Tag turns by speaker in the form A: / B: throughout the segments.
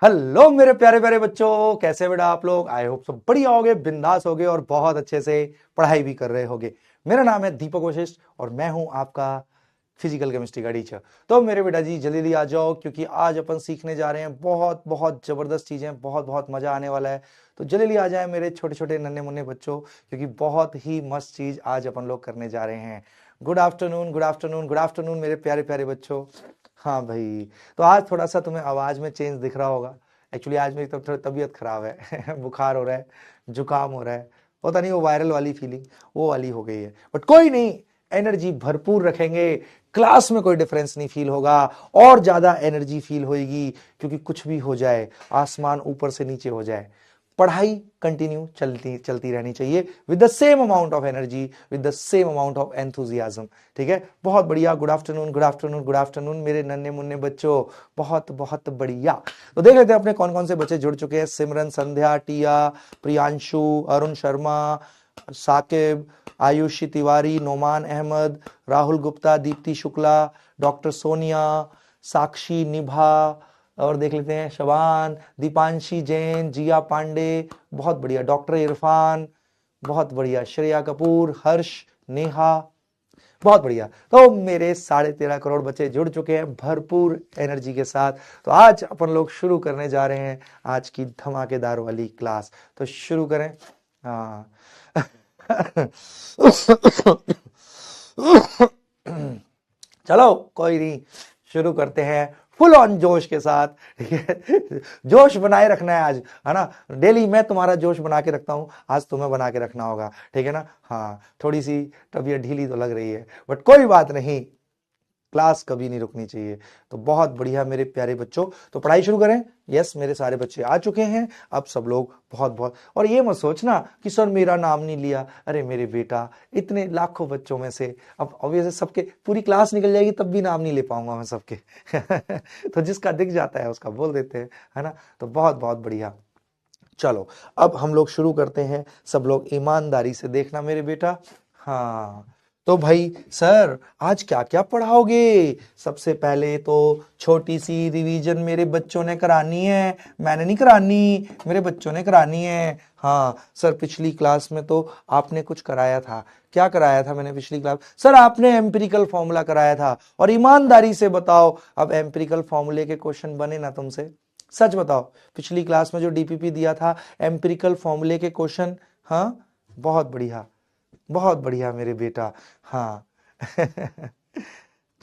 A: Hello मेरे प्यारे प्यारे बच्चों, कैसे बेटा आप लोग। आई होप सब बढ़िया होगे, बिंदास होगे और बहुत अच्छे से पढ़ाई भी कर रहे होगे। मेरा नाम है दीपक वशिष्ठ और मैं हूं आपका फिजिकल केमिस्ट्री का टीचर। तो मेरे बेटा जी जल्दी आ जाओ, क्योंकि आज अपन सीखने जा रहे हैं बहुत बहुत जबरदस्त चीजें, बहुत बहुत मजा आने वाला है। तो जल्दी आ जाए मेरे छोटे छोटे नन्हे मुन्ने बच्चों, क्योंकि बहुत ही मस्त चीज आज अपन लोग करने जा रहे हैं। Good afternoon, good afternoon, good afternoon मेरे प्यारे प्यारे बच्चों। हाँ भाई, तो आज थोड़ा सा तुम्हें आवाज में चेंज दिख रहा होगा। एक्चुअली आज मेरी थोड़ी तबीयत खराब है बुखार हो रहा है, जुकाम हो रहा है, पता नहीं वो वायरल वाली फीलिंग वो वाली हो गई है, बट कोई नहीं, एनर्जी भरपूर रखेंगे। क्लास में कोई डिफरेंस नहीं फील होगा, और ज्यादा एनर्जी फील होगी, क्योंकि कुछ भी हो जाए, आसमान ऊपर से नीचे हो जाए, पढ़ाई कंटिन्यू चलती चलती रहनी चाहिए with the same amount of energy, with the same amount of enthusiasm. ठीक है, बहुत बढ़िया। Good afternoon, good afternoon, good afternoon मेरे नन्हे मुन्ने बच्चों, बहुत बहुत बढ़िया। तो देख लेते हैं अपने कौन कौन से बच्चे जुड़ चुके हैं। सिमरन, संध्या, टिया, प्रियांशु, अरुण शर्मा, साकिब, आयुषी तिवारी, नोमान अहमद, राहुल गुप्ता, दीप्ति शुक्ला, डॉक्टर सोनिया, साक्षी, निभा, और देख लेते हैं शबान, दीपांशी जैन, जिया पांडे, बहुत बढ़िया, डॉक्टर इरफान, बहुत बढ़िया, श्रेया कपूर, हर्ष, नेहा, बहुत बढ़िया। तो मेरे 13.5 करोड़ बच्चे जुड़ चुके हैं भरपूर एनर्जी के साथ। तो आज अपन लोग शुरू करने जा रहे हैं आज की धमाकेदार वाली क्लास। तो शुरू करें। हाँ चलो कोई नहीं, शुरू करते हैं फुल ऑन जोश के साथ। ठीक है, जोश बनाए रखना है आज, है ना। डेली मैं तुम्हारा जोश बना के रखता हूं, आज तुम्हें बना के रखना होगा। ठीक है ना। हाँ, थोड़ी सी तबीयत ढीली तो लग रही है, बट कोई बात नहीं, क्लास कभी नहीं रुकनी चाहिए। तो बहुत बढ़िया मेरे प्यारे बच्चों, तो पढ़ाई शुरू करें। यस, मेरे सारे बच्चे आ चुके हैं। अब सब लोग बहुत बहुत, और ये मत सोचना कि सर मेरा नाम नहीं लिया। अरे मेरे बेटा, इतने लाखों बच्चों में से अब ऑब्वियसली सबके, पूरी क्लास निकल जाएगी तब भी नाम नहीं ले पाऊंगा मैं सबके तो जिसका दिख जाता है उसका बोल देते हैं, है ना। तो बहुत बहुत बढ़िया। चलो अब हम लोग शुरू करते हैं। सब लोग ईमानदारी से देखना मेरे बेटा। हाँ, तो भाई सर आज क्या क्या पढ़ाओगे। सबसे पहले तो छोटी सी रिवीजन मेरे बच्चों ने करानी है, मैंने नहीं करानी, मेरे बच्चों ने करानी है। हाँ सर, पिछली क्लास में तो आपने कुछ कराया था। क्या कराया था मैंने पिछली क्लास? सर आपने एम्पिरिकल फॉर्मूला कराया था। और ईमानदारी से बताओ, अब एम्पिरिकल फॉर्मूले के क्वेश्चन बने ना तुमसे? सच बताओ, पिछली क्लास में जो डीपीपी दिया था, एम्पिरिकल फॉर्मूले के क्वेश्चन? हाँ, बहुत बढ़िया, बहुत बढ़िया मेरे बेटा। हाँ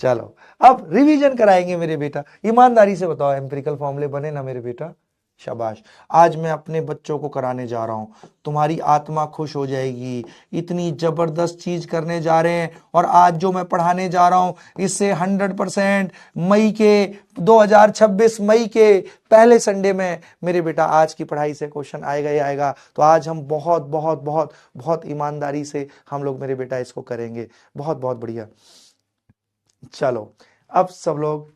A: चलो अब रिवीजन कराएंगे मेरे बेटा। ईमानदारी से बताओ, एम्पिरिकल फॉर्मूले बने ना मेरे बेटा? शाबाश। आज मैं अपने बच्चों को कराने जा रहा हूं, तुम्हारी आत्मा खुश हो जाएगी। इतनी जबरदस्त चीज करने जा रहे हैं, और आज जो मैं पढ़ाने जा रहा हूं इससे 100% मई के 2026 मई के पहले संडे में मेरे बेटा आज की पढ़ाई से क्वेश्चन आएगा ही आएगा। तो आज हम बहुत बहुत बहुत बहुत ईमानदारी से हम लोग मेरे बेटा इसको करेंगे। बहुत बहुत बढ़िया। चलो अब सब लोग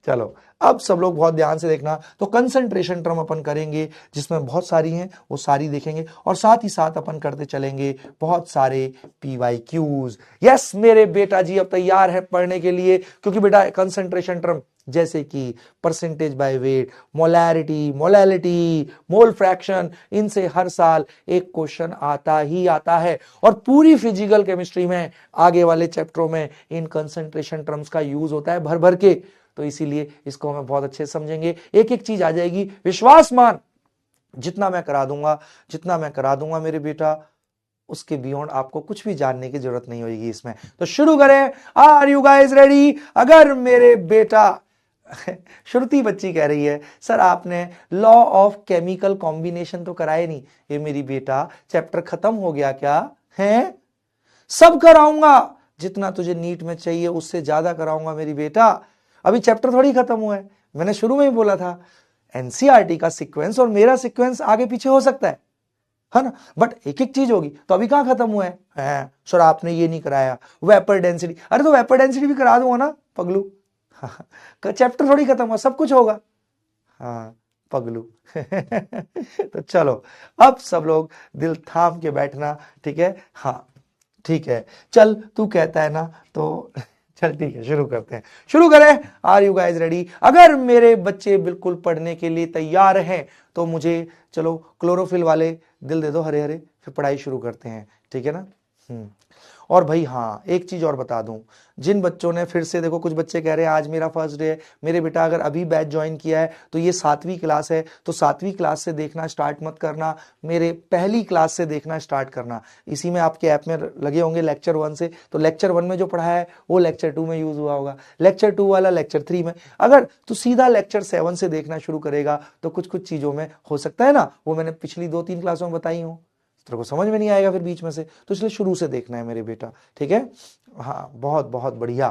A: चलो अब सब लोग बहुत ध्यान से देखना। तो कंसंट्रेशन टर्म अपन करेंगे, जिसमें बहुत सारी हैं, वो सारी देखेंगे, और साथ ही साथ अपन करते चलेंगे बहुत सारे PYQs। यस मेरे बेटा जी, अब तैयार है पढ़ने के लिए, क्योंकि बेटा कंसंट्रेशन टर्म जैसे कि percentage by weight, molarity, molality, mole fraction, इनसे हर साल एक क्वेश्चन आता ही आता है। और पूरी फिजिकल केमिस्ट्री में आगे वाले चैप्टरों में इन कंसंट्रेशन टर्म्स का यूज होता है भर भर के। तो इसीलिए इसको हमें बहुत अच्छे से समझेंगे, एक एक चीज आ जाएगी। विश्वास मान, जितना मैं करा दूंगा, जितना मैं करा दूंगा मेरे बेटा, उसके बियॉन्ड आपको कुछ भी जानने की जरूरत नहीं होगी इसमें। तो शुरू करें। Are you guys ready? अगर मेरे बेटा श्रुति बच्ची कह रही है सर आपने लॉ ऑफ केमिकल कॉम्बिनेशन तो कराए नहीं। ये मेरी बेटा, चैप्टर खत्म हो गया क्या है? सब कराऊंगा, जितना तुझे नीट में चाहिए उससे ज्यादा कराऊंगा मेरी बेटा। अभी चैप्टर थोड़ी खत्म हुआ है, मैंने शुरू में ही बोला था एनसीईआरटी का सीक्वेंस और मेरा सीक्वेंस आगे पीछे हो सकता है ना, बट एक एक चीज होगी। तो अभी कहां खत्म हुआ है? सर आपने ये नहीं कराया वेपर डेंसिटी। अरे तो वेपर डेंसिटी भी करा दूंगा ना पगलू। चैप्टर थोड़ी खत्म हुआ, सब कुछ होगा। हाँ पगलू तो चलो अब सब लोग दिल थाम के बैठना, ठीक है। हाँ ठीक है, चल तू कहता है ना, तो चल ठीक है, शुरू करते हैं, शुरू करें। Are you guys ready? अगर मेरे बच्चे बिल्कुल पढ़ने के लिए तैयार हैं तो मुझे चलो क्लोरोफिल वाले दिल दे दो, हरे हरे, फिर पढ़ाई शुरू करते हैं, ठीक है ना? और भाई हाँ, एक चीज और बता दूं, जिन बच्चों ने, फिर से देखो कुछ बच्चे कह रहे हैं आज मेरा फर्स्ट डे है, मेरे बेटा अगर अभी बैच ज्वाइन किया है तो ये 7वीं क्लास है, तो 7वीं क्लास से देखना स्टार्ट मत करना, मेरे पहली क्लास से देखना स्टार्ट करना। इसी में आपके ऐप में लगे होंगे लेक्चर 1 से, तो लेक्चर 1 में जो पढ़ा है वो लेक्चर 2 में यूज हुआ होगा, लेक्चर 2 वाला लेक्चर 3 में। अगर तू सीधा लेक्चर 7 से देखना शुरू करेगा तो कुछ कुछ चीजों में हो सकता है ना, वो मैंने पिछली 2-3 क्लासों में बताई हूँ, तेरे को समझ में नहीं आएगा फिर बीच में से, तो इसलिए शुरू से देखना है मेरे बेटा, ठीक है? हाँ, बहुत बहुत बढ़िया।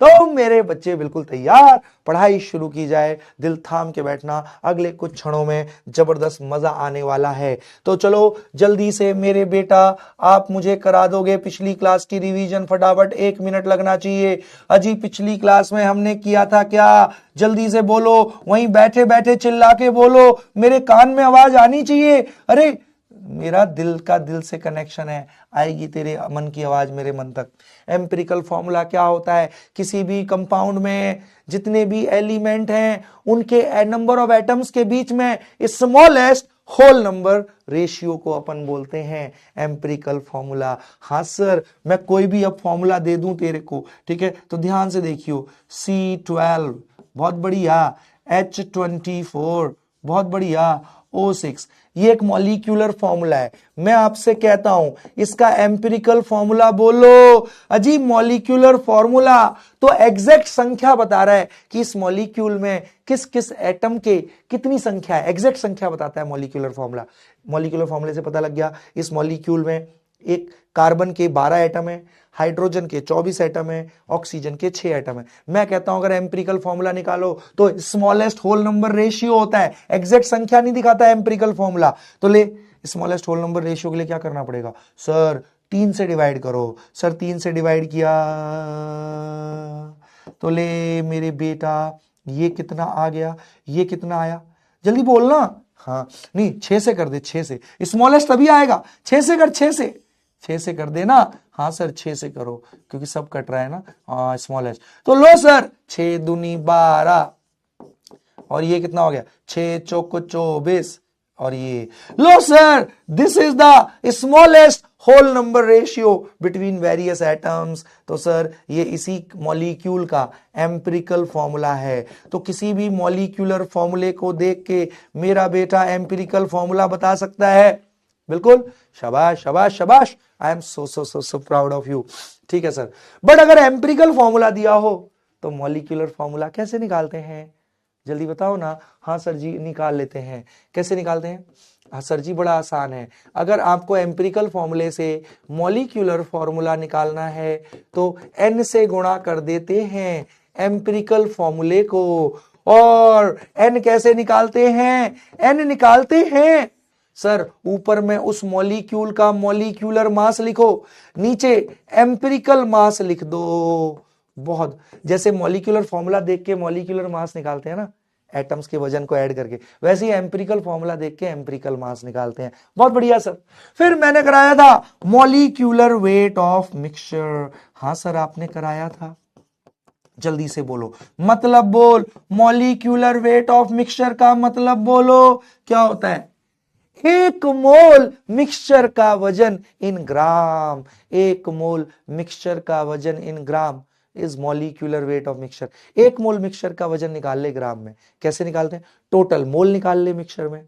A: तो मेरे बच्चे बिल्कुल तैयार, पढ़ाई शुरू की जाए, दिल थाम के बैठना, अगले कुछ क्षणों में जबरदस्त मजा आने वाला है। तो चलो जल्दी से मेरे बेटा, आप मुझे करा दोगे पिछली क्लास की रिवीजन फटाफट, 1 मिनट लगना चाहिए। अजी पिछली क्लास में हमने किया था क्या? जल्दी से बोलो, वहीं बैठे बैठे चिल्ला के बोलो, मेरे कान में आवाज आनी चाहिए। अरे मेरा दिल का दिल से कनेक्शन है, आएगी तेरे मन की आवाज मेरे मन तक। एम्पिरिकल फॉर्मूला क्या होता है? किसी भी कंपाउंड में जितने भी एलिमेंट हैं उनके नंबर ऑफ एटम्स के बीच में स्मॉलेस्ट होल नंबर रेशियो को अपन बोलते हैं एम्पिरिकल फॉर्मूला। हाँ सर, मैं कोई भी अब फॉर्मूला दे दूं तेरे को, ठीक है? तो ध्यान से देखियो, C12 बहुत बढ़िया, H24 बहुत बढ़िया, O6, ये एक मॉलिक्यूलर फॉर्मूला है। मैं आपसे कहता हूं इसका एम्पिरिकल फॉर्मूला बोलो। अजी मॉलिक्यूलर फॉर्मूला तो एग्जैक्ट संख्या बता रहा है कि इस मॉलिक्यूल में किस किस एटम के कितनी संख्या है, एग्जैक्ट संख्या बताता है मॉलिक्यूलर फॉर्मूला। मॉलिक्यूलर फॉर्मूले से पता लग गया इस मॉलिक्यूल में एक कार्बन के 12 एटम है, हाइड्रोजन के 24 एटम है, ऑक्सीजन के 6 एटम है। मैं कहता हूं अगर एम्पिरिकल फॉर्मूला निकालो तो स्मॉलेस्ट होल नंबर रेशियो होता है, एग्जैक्ट संख्या नहीं दिखाता है एम्पिरिकल फॉर्मूला। तो ले स्मॉलेस्ट होल नंबर रेशियो के लिए क्या करना पड़ेगा? सर 3 से डिवाइड करो। सर 3 से डिवाइड किया तो ले मेरे बेटा, ये कितना आ गया, ये कितना आया? जल्दी बोलना। हाँ नहीं, 6 से कर दे, 6 से स्मॉलेस्ट तभी आएगा, 6 से कर, 6 से कर देना। हाँ सर 6 से करो क्योंकि सब कट रहा है ना, हाँ स्मॉलेस्ट। तो लो सर 6 दूनी 12, और ये कितना हो गया, 6 चौको 24, और ये लो sir, this is the smallest whole number ratio between various atoms. तो सर ये इसी मॉलिक्यूल का एम्पिरिकल फॉर्मूला है। तो किसी भी मॉलिक्यूलर फॉर्मूले को देख के मेरा बेटा एम्पिरिकल फॉर्मूला बता सकता है। बिल्कुल, शाबाश शाबाश शाबाश, I am so so so so proud of you. ठीक है सर, बट अगर एम्पिरिकल फॉर्मूला दिया हो तो मॉलिक्यूलर फॉर्मूला कैसे निकालते हैं? जल्दी बताओ ना। हाँ सर जी निकाल लेते हैं। कैसे निकालते हैं? हाँ सर जी बड़ा आसान है। अगर आपको एम्पिरिकल फॉर्मूले से मॉलिक्यूलर फॉर्मूला निकालना है तो n से गुणा कर देते हैं एम्पिरिकल फॉर्मूले को। और n कैसे निकालते हैं? n निकालते हैं सर, ऊपर में उस मॉलिक्यूल का मॉलिक्यूलर मास लिखो, नीचे एम्पिरिकल मास लिख दो। बहुत, जैसे मॉलिक्यूलर फॉर्मूला देख के मॉलिक्यूलर मास निकालते हैं ना एटम्स के वजन को ऐड करके, वैसे ही एम्पिरिकल फॉर्मूला देख के एम्पिरिकल मास निकालते हैं। बहुत बढ़िया सर। फिर मैंने कराया था मॉलिक्यूलर वेट ऑफ मिक्सचर। हाँ सर आपने कराया था, जल्दी से बोलो, मतलब बोल, मॉलिक्यूलर वेट ऑफ मिक्सचर का मतलब बोलो क्या होता है? 1 मोल मिक्सचर का वजन इन ग्राम। 1 मोल मिक्सचर का वजन in gram is molecular weight of mixture. 1 mole mixture का वजन निकाल ले ग्राम में। कैसे निकालते हैं? टोटल मोल निकाल ले मिक्सचर में,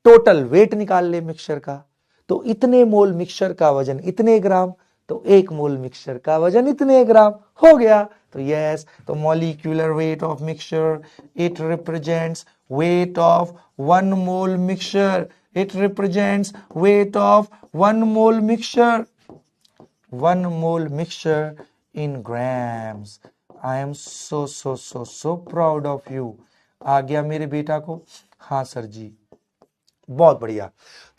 A: टोटल वेट निकाल ले मिक्सचर का। तो इतने मोल मिक्सचर का वजन इतने ग्राम, तो 1 मोल मिक्सचर का वजन इतने ग्राम हो गया। तो यस, तो molecular weight of mixture, it represents weight of 1 mole mixture. It represents weight of 1 mole mixture. 1 mole mixture in grams. I am so proud of you. आ गया मेरे बेटा को? हाँ सर जी, बहुत बढ़िया।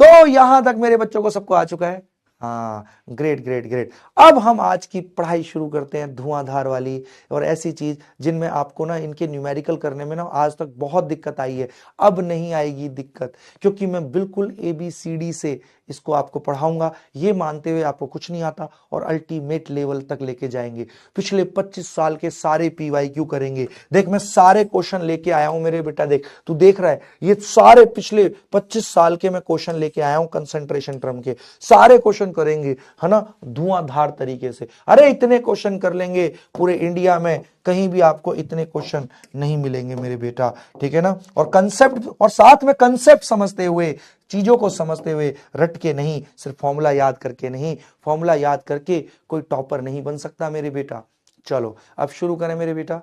A: तो यहां तक मेरे बच्चों को सबको आ चुका है। हाँ ग्रेट ग्रेट ग्रेट। अब हम आज की पढ़ाई शुरू करते हैं धुआंधार वाली और ऐसी चीज जिनमें आपको ना इनके न्यूमेरिकल करने में ना आज तक बहुत दिक्कत आई है, अब नहीं आएगी दिक्कत, क्योंकि मैं बिल्कुल ABCD से इसको आपको पढ़ाऊंगा, ये मानते हुए आपको कुछ नहीं आता और अल्टीमेट लेवल तक लेके जाएंगे। पिछले 25 साल के सारे पीवाईक्यू करेंगे। देख मैं सारे क्वेश्चन लेके आया हूं मेरे बेटा, देख तू देख रहा है, ये सारे पिछले 25 साल के मैं क्वेश्चन लेके आया हूं कंसंट्रेशन टर्म के, सारे क्वेश्चन करेंगे, है ना, धुआंधार तरीके से। अरे इतने क्वेश्चन कर लेंगे पूरे इंडिया में, कहीं भी आपको इतने क्वेश्चन नहीं मिलेंगे मेरे बेटा, ठीक है ना। और कंसेप्ट, और साथ में कंसेप्ट समझते हुए, चीजों को समझते हुए, रट के नहीं, सिर्फ फॉर्मूला याद करके नहीं, फॉर्मूला याद करके कोई टॉपर नहीं बन सकता मेरे बेटा। चलो अब शुरू करें मेरे बेटा।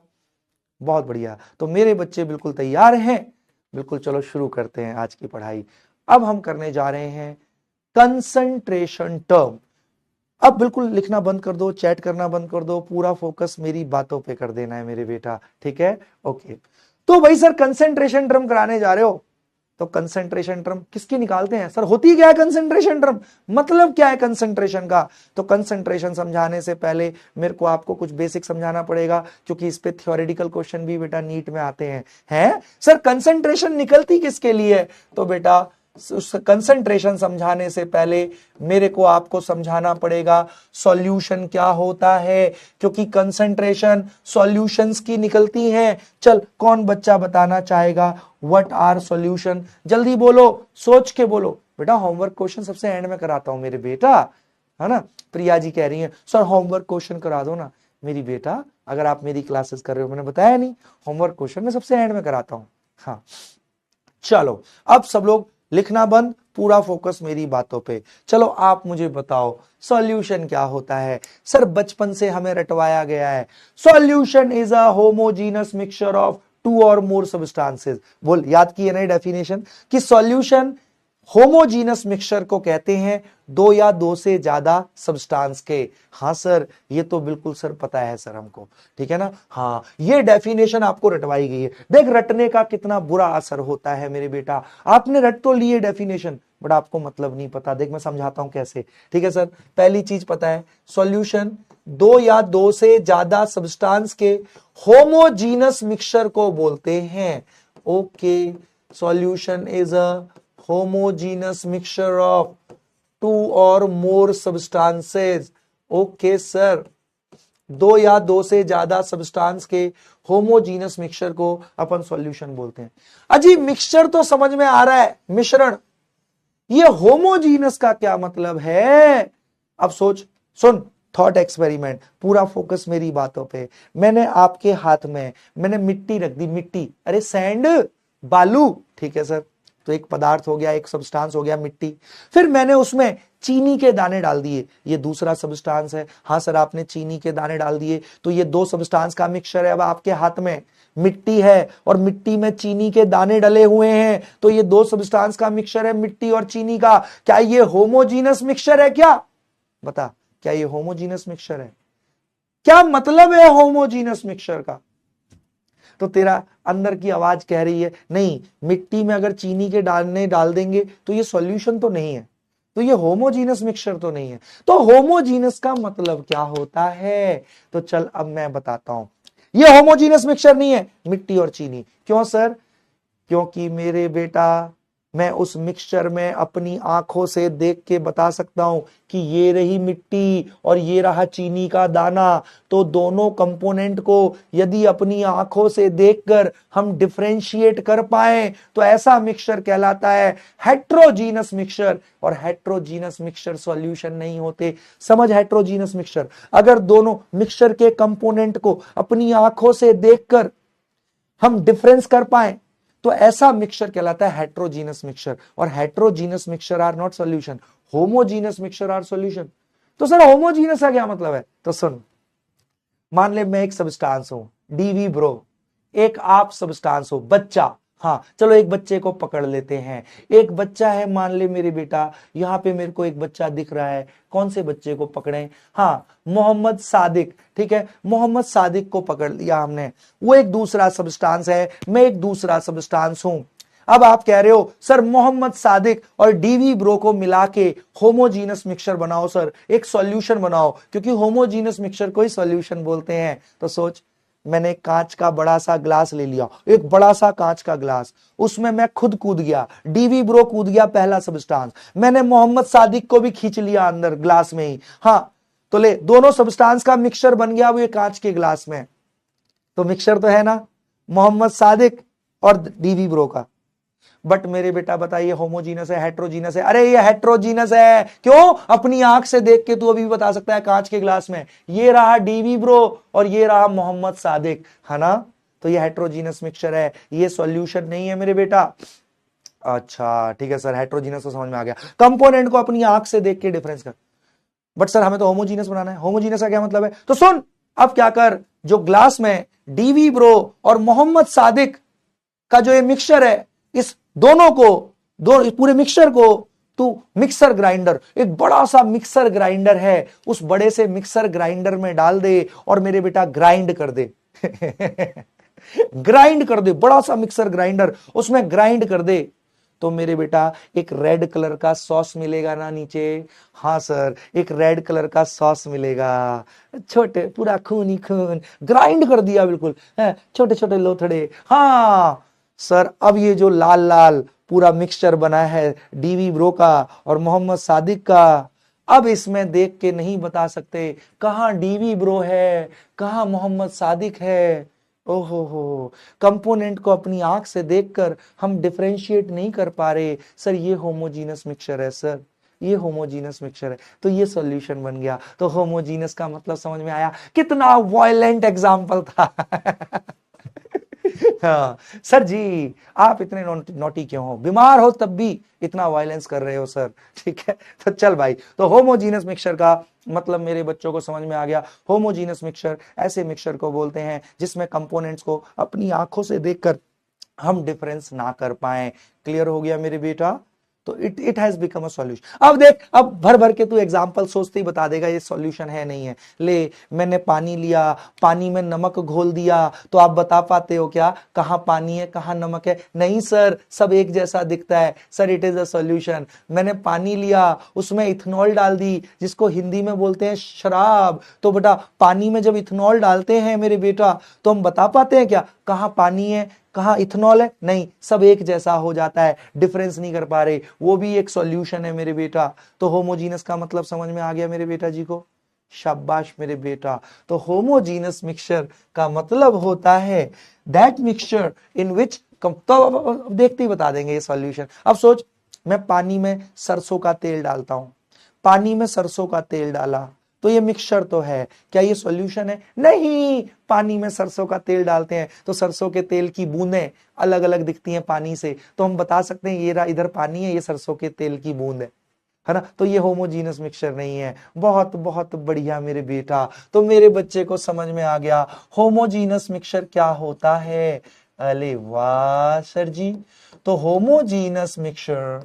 A: बहुत बढ़िया, तो मेरे बच्चे बिल्कुल तैयार हैं, बिल्कुल, चलो शुरू करते हैं आज की पढ़ाई। अब हम करने जा रहे हैं कंसंट्रेशन टर्म। अब बिल्कुल लिखना बंद कर दो, चैट करना बंद कर दो, पूरा फोकस मेरी बातों पे कर देना है मेरे बेटा, ठीक है, ओके। तो भाई सर कंसंट्रेशन टर्म कराने जा रहे हो, तो कंसंट्रेशन टर्म किसकी निकालते हैं सर, होती क्या है कंसंट्रेशन टर्म, मतलब क्या है कंसंट्रेशन का। तो कंसंट्रेशन समझाने से पहले मेरे को आपको कुछ बेसिक समझाना पड़ेगा, क्योंकि इस पे थ्योरेटिकल क्वेश्चन भी बेटा नीट में आते हैं सर कंसंट्रेशन निकलती किसके लिए है। तो बेटा कंसंट्रेशन समझाने से पहले मेरे को आपको समझाना पड़ेगा सॉल्यूशन क्या होता है, क्योंकि कंसंट्रेशन सॉल्यूशंस की निकलती हैं। चल कौन बच्चा बताना चाहेगा व्हाट आर सॉल्यूशन, जल्दी बोलो, सोच के बोलो। बेटा होमवर्क क्वेश्चन सबसे एंड में कराता हूं मेरे बेटा, है ना। प्रिया जी कह रही है सर होमवर्क क्वेश्चन करा दो ना। मेरी बेटा अगर आप मेरी क्लासेस कर रहे हो, मैंने बताया नहीं, होमवर्क क्वेश्चन मैं सबसे एंड में कराता हूं। हाँ चलो अब सब लोग लिखना बंद, पूरा फोकस मेरी बातों पे। चलो आप मुझे बताओ सॉल्यूशन क्या होता है। सर बचपन से हमें रटवाया गया है solution is a homogeneous mixture of two और मोर सब्सटेंसेस। बोल, याद किए ना डेफिनेशन कि सॉल्यूशन होमोजीनस मिक्सचर को कहते हैं दो या दो से ज्यादा सब्सटेंस के। हाँ सर ये तो बिल्कुल सर पता है सर हमको, ठीक है ना। हाँ ये डेफिनेशन आपको रटवाई गई है। देख रटने का कितना बुरा असर होता है मेरे बेटा, आपने रट तो लिए डेफिनेशन बट आपको मतलब नहीं पता। देख मैं समझाता हूं कैसे, ठीक है सर। पहली चीज पता है, सॉल्यूशन दो या दो से ज्यादा सब्सटेंस के होमोजीनस मिक्सचर को बोलते हैं। Okay, solution is a homogeneous mixture of two or more substances। Okay sir, दो या दो से ज्यादा सब्सटेंस के होमोजीनस मिक्सचर को अपन सॉल्यूशन बोलते हैं। अजी मिक्सचर तो समझ में आ रहा है, मिश्रण, ये होमोजीनस का क्या मतलब है। अब सोच, सुन, थॉट एक्सपेरिमेंट, पूरा फोकस मेरी बातों पे। मैंने आपके हाथ में मैंने मिट्टी रख दी, मिट्टी, अरे सैंड, बालू, ठीक है सर, तो एक पदार्थ हो गया, एक सब्सटेंस हो गया मिट्टी। फिर मैंने उसमें चीनी के दाने डाल दिए, ये दूसरा सब्सटेंस है। हाँ सर आपने चीनी के दाने डाल दिए, तो ये दो सब्सटेंस का मिक्सचर है। अब आपके हाथ में मिट्टी है और मिट्टी में चीनी के दाने डले हुए हैं, तो ये दो सब्सटेंस का मिक्सचर है, मिट्टी और चीनी का। क्या ये होमोजीनस मिक्सचर है क्या, बता, क्या ये होमोजीनस मिक्सचर है। क्या मतलब है होमोजीनस मिक्सचर का। तो तेरा अंदर की आवाज कह रही है नहीं, मिट्टी में अगर चीनी के दाने डाल देंगे तो ये सॉल्यूशन तो नहीं है, तो ये होमोजीनस मिक्सचर तो नहीं है। तो होमोजीनस का मतलब क्या होता है, तो चल अब मैं बताता हूं। ये होमोजीनस मिक्सचर नहीं है मिट्टी और चीनी। क्यों सर, क्योंकि मेरे बेटा मैं उस मिक्सचर में अपनी आंखों से देख के बता सकता हूं कि ये रही मिट्टी और ये रहा चीनी का दाना। तो दोनों कंपोनेंट को यदि अपनी आंखों से देखकर हम डिफरेंशिएट कर पाए तो ऐसा मिक्सचर कहलाता है हेट्रोजीनस मिक्सचर। और हेट्रोजीनस मिक्सचर सॉल्यूशन नहीं होते। समझ, हेट्रोजीनस मिक्सचर, अगर दोनों मिक्सचर के कंपोनेंट को अपनी आंखों से देखकर हम डिफरेंस कर पाए तो ऐसा मिक्सचर कहलाता है हेट्रोजीनस मिक्सचर। और heterogeneous mixture are not solution, homogeneous mixture are solution. तो सर होमोजीनस का क्या मतलब है, तो सुन, मान ले मैं एक सब्सटेंस हूं, डीवी ब्रो, एक आप सब्सटेंस हो, बच्चा। हाँ चलो एक बच्चे को पकड़ लेते हैं। एक बच्चा है, मान ले मेरे बेटा, यहां पे मेरे को एक बच्चा दिख रहा है। कौन से बच्चे को पकड़े, हाँ मोहम्मद सादिक, ठीक है, मोहम्मद सादिक को पकड़ लिया हमने। वो एक दूसरा सब्सटेंस है, मैं एक दूसरा सब्सटेंस हूं। अब आप कह रहे हो सर मोहम्मद सादिक और डीवी ब्रो को मिला के होमोजीनस मिक्सचर बनाओ सर, एक सॉल्यूशन बनाओ, क्योंकि होमोजीनस मिक्सचर को ही सॉल्यूशन बोलते हैं। तो सोच, मैंने एक कांच का बड़ा सा ग्लास ले लिया, एक बड़ा सा कांच का ग्लास, उसमें मैं खुद कूद गया, डीवी ब्रो कूद गया पहला सब्सटेंस, मैंने मोहम्मद सादिक को भी खींच लिया अंदर ग्लास में ही। हाँ, तो ले दोनों सब्सटेंस का मिक्सचर बन गया वो ये कांच के ग्लास में। तो मिक्सचर तो है ना मोहम्मद सादिक और डीवी ब्रो का। बट मेरे बेटा बताइए होमोजीनस है हेट्रोजीनस है? अरे ये हेट्रोजीनस है। क्यों? अपनी आंख से देख के तू अभी बता सकता है कांच के ग्लास में ये रहा डीवी ब्रो और ये रहा मोहम्मद सादिक, है ना? तो ये हेट्रोजीनस मिक्सचर है, ये सॉल्यूशन नहीं है मेरे बेटा। अच्छा ठीक है सर, हेट्रोजीनस तो समझ में आ गया, कंपोनेंट को अपनी आंख से देख के डिफरेंस कर। बट सर हमें तो होमोजीनस बनाना है। होमोजीनस का क्या मतलब है? तो सुन, अब क्या कर, जो ग्लास में डीवी ब्रो और मोहम्मद सादिक का जो ये मिक्सचर है, इस दोनों को, इस पूरे मिक्सचर को तू मिक्सर ग्राइंडर, एक बड़ा सा मिक्सर ग्राइंडर है, उस बड़े से मिक्सर ग्राइंडर में डाल दे और मेरे बेटा ग्राइंड कर दे। ग्राइंड कर दे, बड़ा सा मिक्सर ग्राइंडर, उसमें ग्राइंड कर दे। तो मेरे बेटा एक रेड कलर का सॉस मिलेगा ना नीचे? हाँ सर, एक रेड कलर का सॉस मिलेगा, छोटे पूरा खून ही खून, ग्राइंड कर दिया बिल्कुल, छोटे छोटे लोथड़े। हाँ सर, अब ये जो लाल लाल पूरा मिक्सचर बना है डीवी ब्रो का और मोहम्मद सादिक का, अब इसमें देख के नहीं बता सकते कहां डीवी ब्रो है कहां मोहम्मद सादिक है। ओहो हो, कंपोनेंट को अपनी आंख से देखकर हम डिफरेंशिएट नहीं कर पा रहे। सर ये होमोजीनस मिक्सचर है सर, ये होमोजीनस मिक्सचर है। तो ये सॉल्यूशन बन गया। तो होमोजीनस का मतलब समझ में आया? कितना वायलेंट एग्जाम्पल था। हाँ सर जी, आप इतने नोटी क्यों हो? बीमार हो तब भी इतना वायलेंस कर रहे हो सर। ठीक है, तो चल भाई, तो होमोजीनस मिक्सचर का मतलब मेरे बच्चों को समझ में आ गया। होमोजीनस मिक्सचर ऐसे मिक्सचर को बोलते हैं जिसमें कंपोनेंट्स को अपनी आंखों से देखकर हम डिफरेंस ना कर पाए। क्लियर हो गया मेरे बेटा? तो it has become a solution. अब देख, अब भर भर के तू एग्जांपल सोचते ही बता देगा ये सॉल्यूशन है नहीं है। ले, मैंने पानी लिया, पानी में नमक घोल दिया, तो आप बता पाते हो क्या कहां पानी है कहां नमक है? नहीं सर, सब एक जैसा दिखता है। Sir it is a solution. मैंने पानी लिया, उसमें इथेनॉल डाल दी, जिसको हिंदी में बोलते हैं शराब। तो बेटा पानी में जब इथेनॉल डालते हैं मेरे बेटा, तो हम बता पाते हैं क्या कहां पानी है कहां इथेनॉल है? नहीं, सब एक जैसा हो जाता है, डिफरेंस नहीं कर पा रहे। वो भी एक सॉल्यूशन है मेरे बेटा। तो होमोजीनस का मतलब समझ में आ गया मेरे बेटा जी को? शाबाश मेरे बेटा। तो होमोजीनस मिक्सचर का मतलब होता है दैट मिक्सचर इन विच, तो देखते ही बता देंगे ये सॉल्यूशन। अब सोच, मैं पानी में सरसों का तेल डालता हूं, पानी में सरसों का तेल डाला, तो ये मिक्सचर तो है, क्या ये सॉल्यूशन है? नहीं, पानी में सरसों का तेल डालते हैं तो सरसों के तेल की बूंदें अलग अलग दिखती हैं पानी से, तो हम बता सकते हैं ये रहा इधर पानी है, ये सरसों के तेल की बूंद है ना? तो ये होमोजीनस मिक्सचर नहीं है। बहुत बहुत बढ़िया मेरे बेटा, तो मेरे बच्चे को समझ में आ गया होमोजीनस मिक्सचर क्या होता है। अरे वाह सर जी, तो homogeneous mixture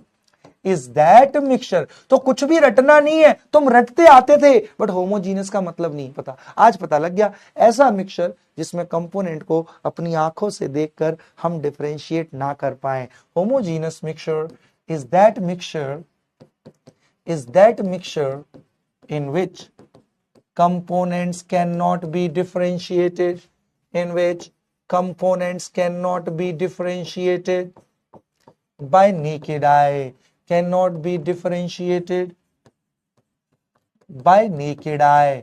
A: is that mixture. तो कुछ भी रटना नहीं है, तुम रटते आते थे बट होमोजीनस का मतलब नहीं पता, आज पता लग गया। ऐसा मिक्सचर जिसमें कंपोनेंट को अपनी आंखों से देखकर हम डिफरेंशिएट ना कर पाए। Homogeneous mixture is that mixture in which components cannot be differentiated, by naked eye, cannot be differentiated by naked eye।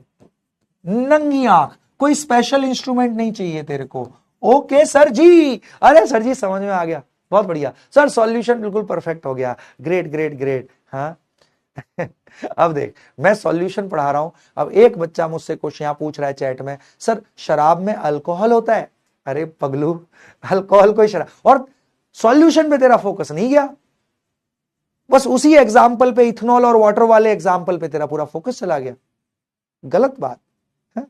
A: नंगी आंख, कोई स्पेशल इंस्ट्रूमेंट नहीं चाहिए तेरे को। ओके सर जी, अरे सर जी समझ में आ गया, बहुत बढ़िया सर, सॉल्यूशन बिल्कुल परफेक्ट हो गया, ग्रेट ग्रेट ग्रेट। हाँ अब देख, मैं सॉल्यूशन पढ़ा रहा हूं, अब एक बच्चा मुझसे क्वेश्चन यहां पूछ रहा है चैट में, सर शराब में अल्कोहल होता है? अरे पगलू, अल्कोहल कोई शराब, और सॉल्यूशन पे तेरा फोकस नहीं गया, बस उसी एग्जाम्पल पे, इथेनॉल और वाटर वाले एग्जाम्पल पे तेरा पूरा फोकस चला गया। गलत बात है?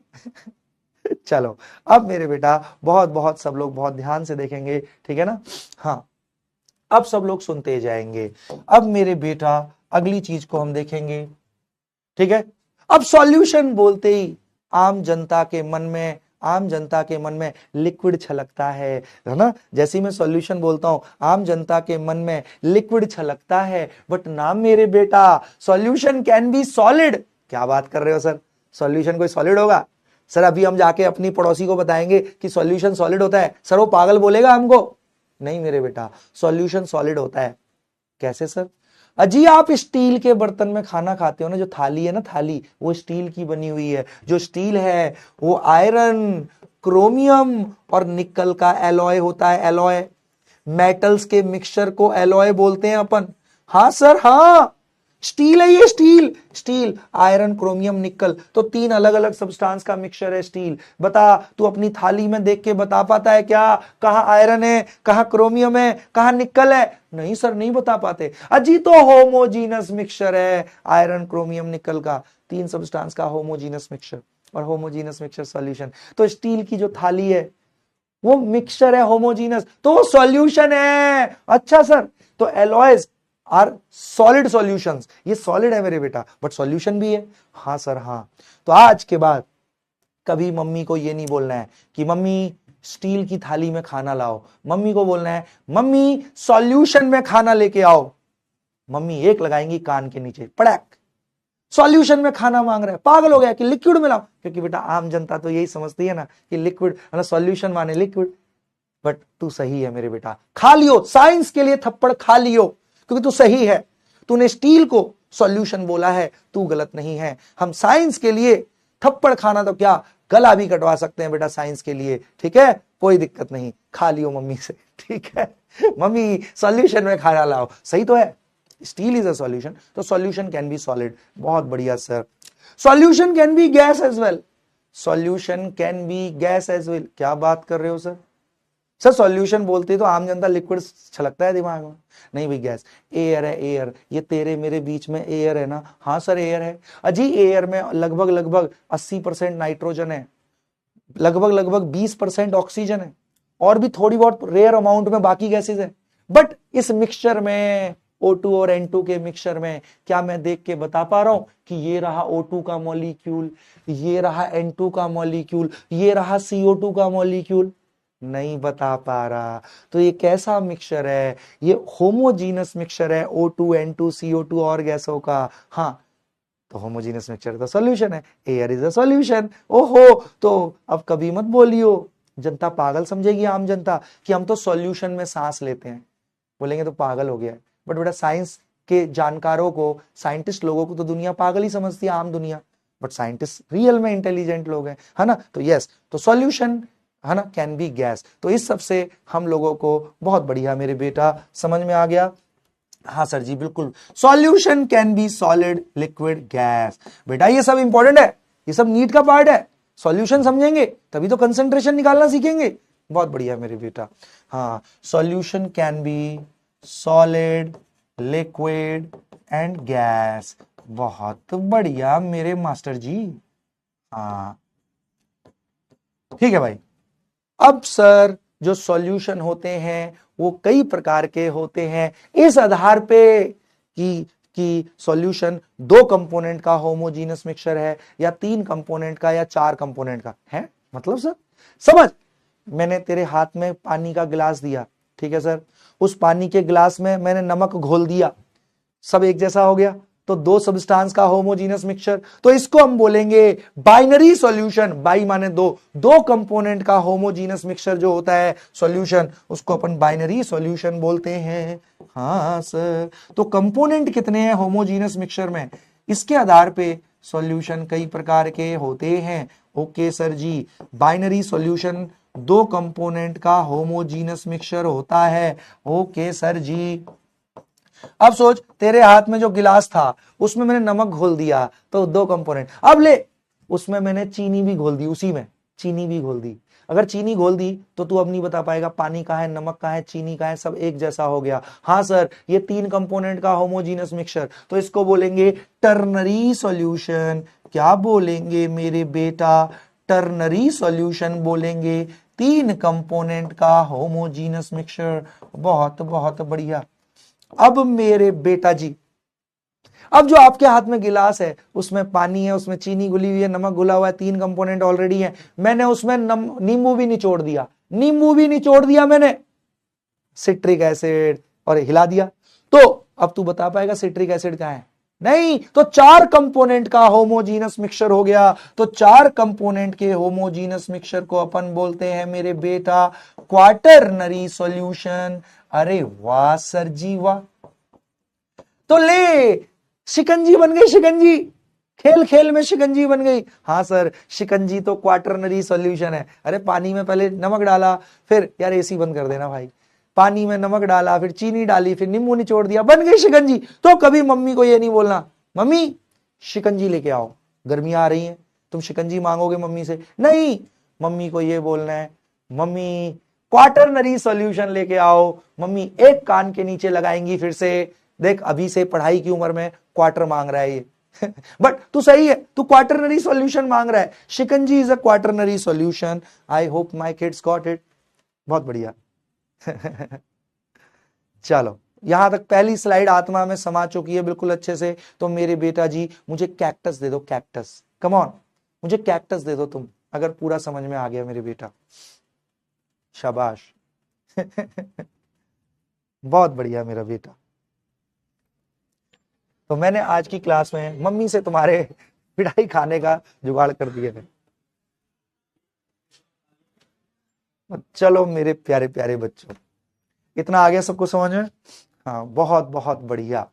A: चलो अब मेरे बेटा बहुत बहुत सब लोग बहुत ध्यान से देखेंगे, ठीक है ना? हाँ, अब सब लोग सुनते जाएंगे। अब मेरे बेटा अगली चीज को हम देखेंगे, ठीक है? अब सॉल्यूशन बोलते ही आम जनता के मन में लिक्विड छलकता है ना? जैसे ही मैं सॉल्यूशन बोलता हूं आम जनता के मन में लिक्विड छलकता है, बट ना मेरे बेटा, सॉल्यूशन कैन बी सॉलिड। क्या बात कर रहे हो सर, सॉल्यूशन कोई सॉलिड होगा? सर अभी हम जाके अपनी पड़ोसी को बताएंगे कि सॉल्यूशन सॉलिड होता है, सर वो पागल बोलेगा हमको? नहीं मेरे बेटा, सॉल्यूशन सॉलिड होता है। कैसे सर? अजी आप स्टील के बर्तन में खाना खाते हो ना, जो थाली है ना, थाली वो स्टील की बनी हुई है। जो स्टील है वो आयरन, क्रोमियम और निकल का एलॉय होता है। एलॉय, मेटल्स के मिक्सचर को एलॉय बोलते हैं अपन। हाँ सर हाँ, स्टील है ये, स्टील। स्टील आयरन, क्रोमियम, निकल, तो 3 अलग अलग सब्सटेंस का मिक्सचर है स्टील। बता तू अपनी थाली में देख के बता पाता है क्या कहां आयरन है, कहां क्रोमियम है, कहां निकल है? नहीं सर, नहीं बता पाते। अजी तो होमोजीनस मिक्सचर है आयरन, क्रोमियम, निकल का, 3 सब्सटेंस का होमोजीनस मिक्सचर। और होमोजीनस मिक्सचर सॉल्यूशन। तो स्टील की जो थाली है वो मिक्सचर है होमोजीनस, तो वो सॉल्यूशन है। अच्छा सर, तो एलॉयज आर सॉलिड सॉल्यूशंस, ये सॉलिड है मेरे बेटा, बट सॉल्यूशन भी है। हाँ सर हाँ। तो आज के बाद कभी मम्मी को ये नहीं बोलना है कि मम्मी स्टील की थाली में खाना लाओ। मम्मी को बोलना है मम्मी सॉल्यूशन में खाना लेके आओ। मम्मी एक लगाएंगी कान के नीचे, पड़क, सॉल्यूशन में खाना मांग रहा है, पागल हो गया कि लिक्विड में लाओ। क्योंकि बेटा आम जनता तो यही समझती है ना कि लिक्विड मतलब सॉल्यूशन माने लिक्विड। बट तू सही है मेरे बेटा, खा लियो, साइंस के लिए थप्पड़ खा लियो, क्योंकि तू सही है। तूने स्टील को सॉल्यूशन बोला है, तू गलत नहीं है। हम साइंस के लिए थप्पड़ खाना तो क्या, गला भी कटवा सकते हैं बेटा साइंस के लिए, ठीक है, कोई दिक्कत नहीं। खा लियो मम्मी से, ठीक है। मम्मी सॉल्यूशन में खाना लाओ, सही तो है, स्टील इज अ सॉल्यूशन, तो सॉल्यूशन कैन बी सॉलिड। बहुत बढ़िया sir. Solution can be gas as well, solution can be gas as well. क्या बात कर रहे हो सर? सर सॉल्यूशन बोलते तो आम जनता लिक्विड छलकता है दिमाग में। नहीं भाई गैस, एयर है, एयर, ये तेरे मेरे बीच में एयर है ना। हाँ सर एयर है। अजी एयर में लगभग लगभग 80% नाइट्रोजन है, लगभग लगभग 20% ऑक्सीजन है, और भी थोड़ी बहुत रेयर अमाउंट में बाकी गैसेज है। बट इस मिक्सचर में O2 और N2 के मिक्सचर में क्या मैं देख के बता पा रहा हूं कि ये रहा O2 का मॉलिक्यूल, ये रहा N2 का मॉलिक्यूल, ये रहा CO2 का मॉलिक्यूल? नहीं बता पा रहा। तो ये कैसा मिक्सचर है? ये होमोजीनस मिक्सचर है O2 N2 CO2 और गैसों का। हाँ, तो होमोजीनस मिक्सचर तो सॉल्यूशन है, एयर इज अ सॉल्यूशन। ओहो, तो अब कभी मत बोलियो, जनता पागल समझेगी, आम जनता, कि हम तो सॉल्यूशन में सांस लेते हैं, बोलेंगे तो पागल हो गया है। बट बेटा साइंस के जानकारों को, साइंटिस्ट लोगों को तो दुनिया पागल ही समझती है, आम दुनिया। बट साइंटिस्ट रियल में इंटेलिजेंट लोग हैं, है ना। तो यस, तो सॉल्यूशन है ना कैन बी गैस। तो इस सब से हम लोगों को बहुत बढ़िया मेरे बेटा समझ में आ गया। हाँ सर जी बिल्कुल, solution can be solid, liquid, gas. बेटा ये सब इंपॉर्टेंट है, ये सब नीट का पार्ट है। सॉल्यूशन समझेंगे तभी तो कंसंट्रेशन निकालना सीखेंगे। बहुत बढ़िया मेरे बेटा। हाँ, solution can be solid, liquid and gas. बहुत बढ़िया मेरे मास्टर जी। हाँ ठीक है भाई। अब सर जो सॉल्यूशन होते हैं वो कई प्रकार के होते हैं, इस आधार पे कि सॉल्यूशन 2 कंपोनेंट का होमोजीनस मिक्सचर है या 3 कंपोनेंट का या 4 कंपोनेंट का है। मतलब सर समझ, मैंने तेरे हाथ में पानी का गिलास दिया, ठीक है सर, उस पानी के गिलास में मैंने नमक घोल दिया, सब एक जैसा हो गया, तो 2 सब्सटेंस का होमोजीनस मिक्सचर, तो इसको हम बोलेंगे बाइनरी सॉल्यूशन। बाई माने 2 कंपोनेंट का होमोजीनस मिक्सचर जो होता है सॉल्यूशन, उसको अपन बाइनरी सॉल्यूशन बोलते हैं। हाँ सर, तो कंपोनेंट कितने हैं होमोजीनस मिक्सचर में, इसके आधार पे सॉल्यूशन कई प्रकार के होते हैं। ओके सर जी, बाइनरी सॉल्यूशन 2 कंपोनेंट का होमोजीनस मिक्सचर होता है। ओके सर जी। अब सोच, तेरे हाथ में जो गिलास था उसमें मैंने नमक घोल दिया, तो 2 कंपोनेंट। अब ले, उसमें मैंने चीनी भी घोल दी, उसी में चीनी भी घोल दी। अगर चीनी घोल दी तो तू अब नहीं बता पाएगा पानी का है, नमक का है, चीनी का है, सब एक जैसा हो गया। हाँ सर, ये 3 कंपोनेंट का होमोजीनस मिक्सचर, तो इसको बोलेंगे टर्नरी सॉल्यूशन। क्या बोलेंगे मेरे बेटा? टर्नरी सॉल्यूशन बोलेंगे, 3 कंपोनेंट का होमोजीनस मिक्सचर। बहुत बहुत बढ़िया। अब मेरे बेटा जी, अब जो आपके हाथ में गिलास है उसमें पानी है, उसमें चीनी घुली हुई है, नमक घुला हुआ है, 3 कंपोनेंट ऑलरेडी है। मैंने उसमें नींबू भी निचोड़ दिया, नींबू भी निचोड़ दिया मैंने, सिट्रिक एसिड, और हिला दिया। तो अब तू बता पाएगा सिट्रिक एसिड कहां है? नहीं, तो 4 कंपोनेंट का होमोजीनस मिक्सचर हो गया। तो 4 कंपोनेंट के होमोजीनस मिक्सचर को अपन बोलते हैं मेरे बेटा क्वाटरनरी सॉल्यूशन। अरे वाह सर जी वाह। तो ले शिकंजी बन गई, शिकंजी खेल खेल में शिकंजी बन गई। हाँ सर, शिकंजी तो क्वाटरनरी सॉल्यूशन है। अरे पानी में पहले नमक डाला, फिर यार एसी बंद कर देना भाई, पानी में नमक डाला, फिर चीनी डाली, फिर नींबू निचोड़ दिया, बन गई शिकंजी। तो कभी मम्मी को ये नहीं बोलना मम्मी शिकंजी लेके आओ, गर्मियां आ रही हैं, तुम शिकंजी मांगोगे मम्मी से, नहीं, मम्मी को ये बोलना है मम्मी क्वाटरनरी सॉल्यूशन लेके आओ। मम्मी एक कान के नीचे लगाएंगी, फिर से देख अभी से पढ़ाई की उम्र में क्वार्टर मांग रहा है ये बट तू सही है, तू क्वाटरनरी सॉल्यूशन मांग रहा है। Shikanji is a quaternary solution. I hope my kids got it. बहुत बढ़िया चलो, यहां तक पहली स्लाइड आत्मा में समा चुकी है बिल्कुल अच्छे से। तो मेरे बेटा जी मुझे कैक्टस दे दो, कैक्टस, कम ऑन, मुझे कैक्टस दे दो तुम, अगर पूरा समझ में आ गया मेरे बेटा, शाबाश बहुत बढ़िया मेरा बेटा। तो मैंने आज की क्लास में मम्मी से तुम्हारे पिटाई खाने का जुगाड़ कर दिया है। चलो मेरे प्यारे प्यारे बच्चों, इतना आ गया सबको समझ में? हाँ, बहुत बहुत बढ़िया।